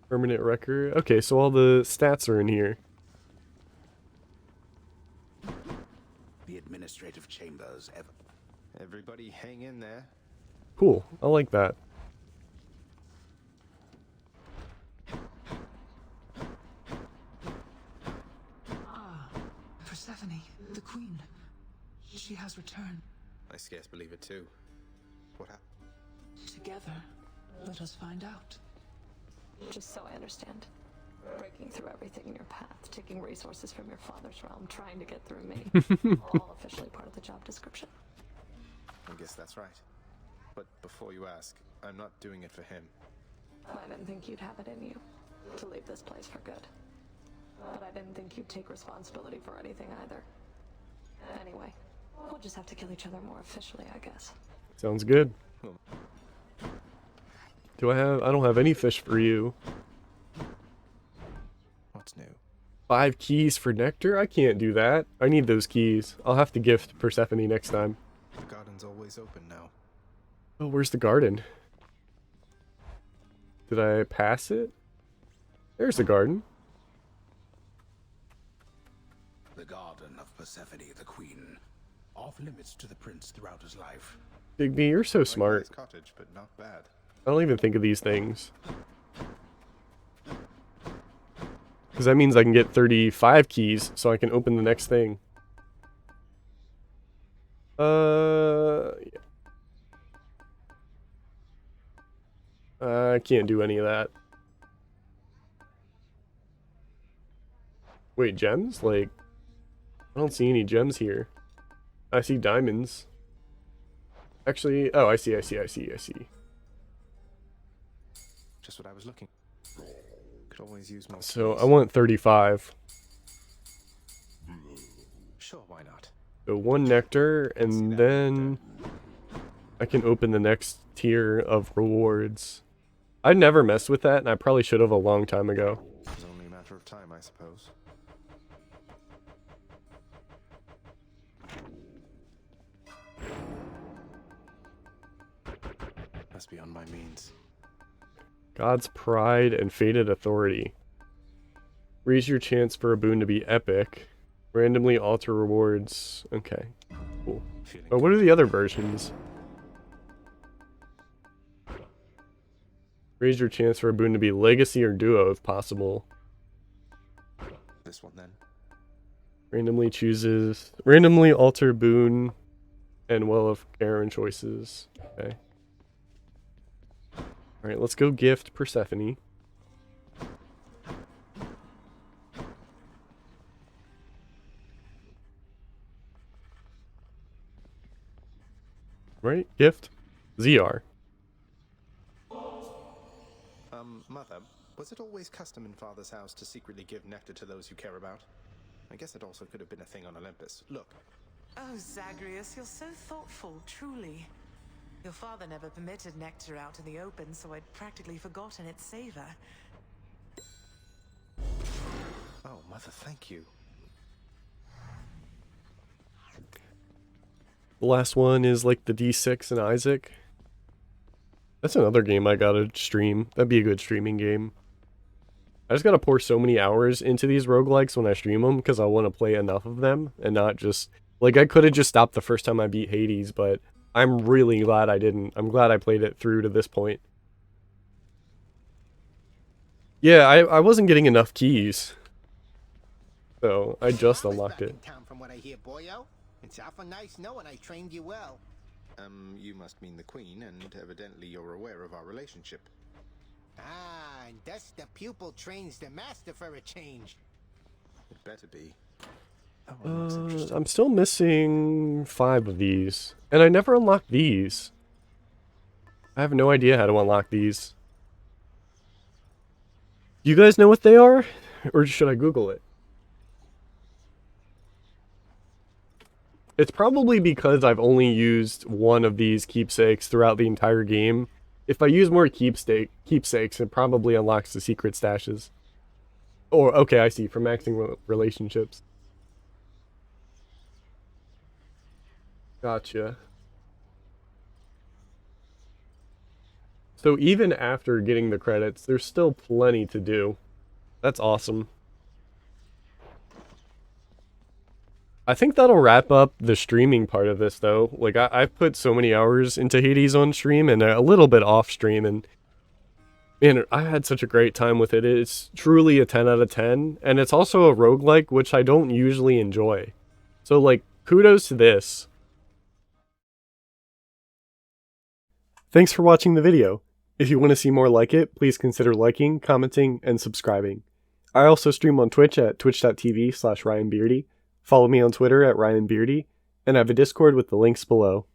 Permanent record. Okay, so all the stats are in here. The administrative chambers ever... Everybody hang in there. Cool. I like that. Persephone, the queen. She has returned. I scarce believe it too. What happened? Together, let us find out. Just so I understand. Breaking through everything in your path, taking resources from your father's realm, trying to get through me. All officially part of the job description. I guess that's right. But before you ask, I'm not doing it for him. I didn't think you'd have it in you to leave this place for good. But I didn't think you'd take responsibility for anything either. Anyway, we'll just have to kill each other more officially, I guess. Sounds good. I don't have any fish for you. What's new? 5 keys for nectar? I can't do that. I need those keys. I'll have to gift Persephone next time. The garden's always open now. Oh, where's the garden? Did I pass it? There's the garden. The garden of Persephone, the queen. Off limits to the prince throughout his life. Digby, you're so smart. Nice cottage, but not bad. I don't even think of these things. Because that means I can get 35 keys, so I can open the next thing. Yeah. I can't do any of that. Wait, gems? Like, I don't see any gems here. I see diamonds. Actually, oh, I see. Just what I was looking. Could always use more. So I want 35. Sure, why not? So 1 nectar, and then I can open the next tier of rewards. I never messed with that, and I probably should have a long time ago. It's only a matter of time, I suppose. That's beyond my means. God's Pride and Fated Authority. Raise your chance for a boon to be epic. Randomly alter rewards. Okay, cool. But what are the other versions? Raise your chance for a boon to be legacy or duo if possible. This one then. Randomly alter boon and Well of Karen choices. Okay. Alright, let's go gift Persephone. Right? Gift? ZR. Mother, was it always custom in Father's house to secretly give nectar to those you care about? I guess it also could have been a thing on Olympus. Look. Oh, Zagreus, you're so thoughtful, truly. Your father never permitted nectar out in the open, so I'd practically forgotten its savor. Oh, Mother, thank you. The last one is like the D6 and Isaac. That's another game I gotta stream. That'd be a good streaming game. I just gotta pour so many hours into these roguelikes when I stream them because I want to play enough of them and not just... Like, I could have just stopped the first time I beat Hades, but I'm really glad I didn't. I'm glad I played it through to this point. Yeah, I wasn't getting enough keys. So, I just unlocked it. From what I hear, boyo. It's awful nice knowing I trained you well. You must mean the Queen, and evidently you're aware of our relationship. Ah, and thus the pupil trains the master for a change. It better be. I'm still missing 5 of these. And I never unlocked these. I have no idea how to unlock these. You guys know what they are? Or should I Google it? It's probably because I've only used one of these keepsakes throughout the entire game. If I use more keepsakes, it probably unlocks the secret stashes. Or, okay, I see, for maxing relationships. Gotcha. So even after getting the credits, there's still plenty to do. That's awesome. I think that'll wrap up the streaming part of this, though. Like, I've put so many hours into Hades on stream and a little bit off stream, and man, I had such a great time with it. It's truly a 10 out of 10, and it's also a roguelike, which I don't usually enjoy. So, like, kudos to this. Thanks for watching the video. If you want to see more like it, please consider liking, commenting, and subscribing. I also stream on Twitch at twitch.tv/RyanBeardy, follow me on Twitter at RyanBeardy, and I have a Discord with the links below.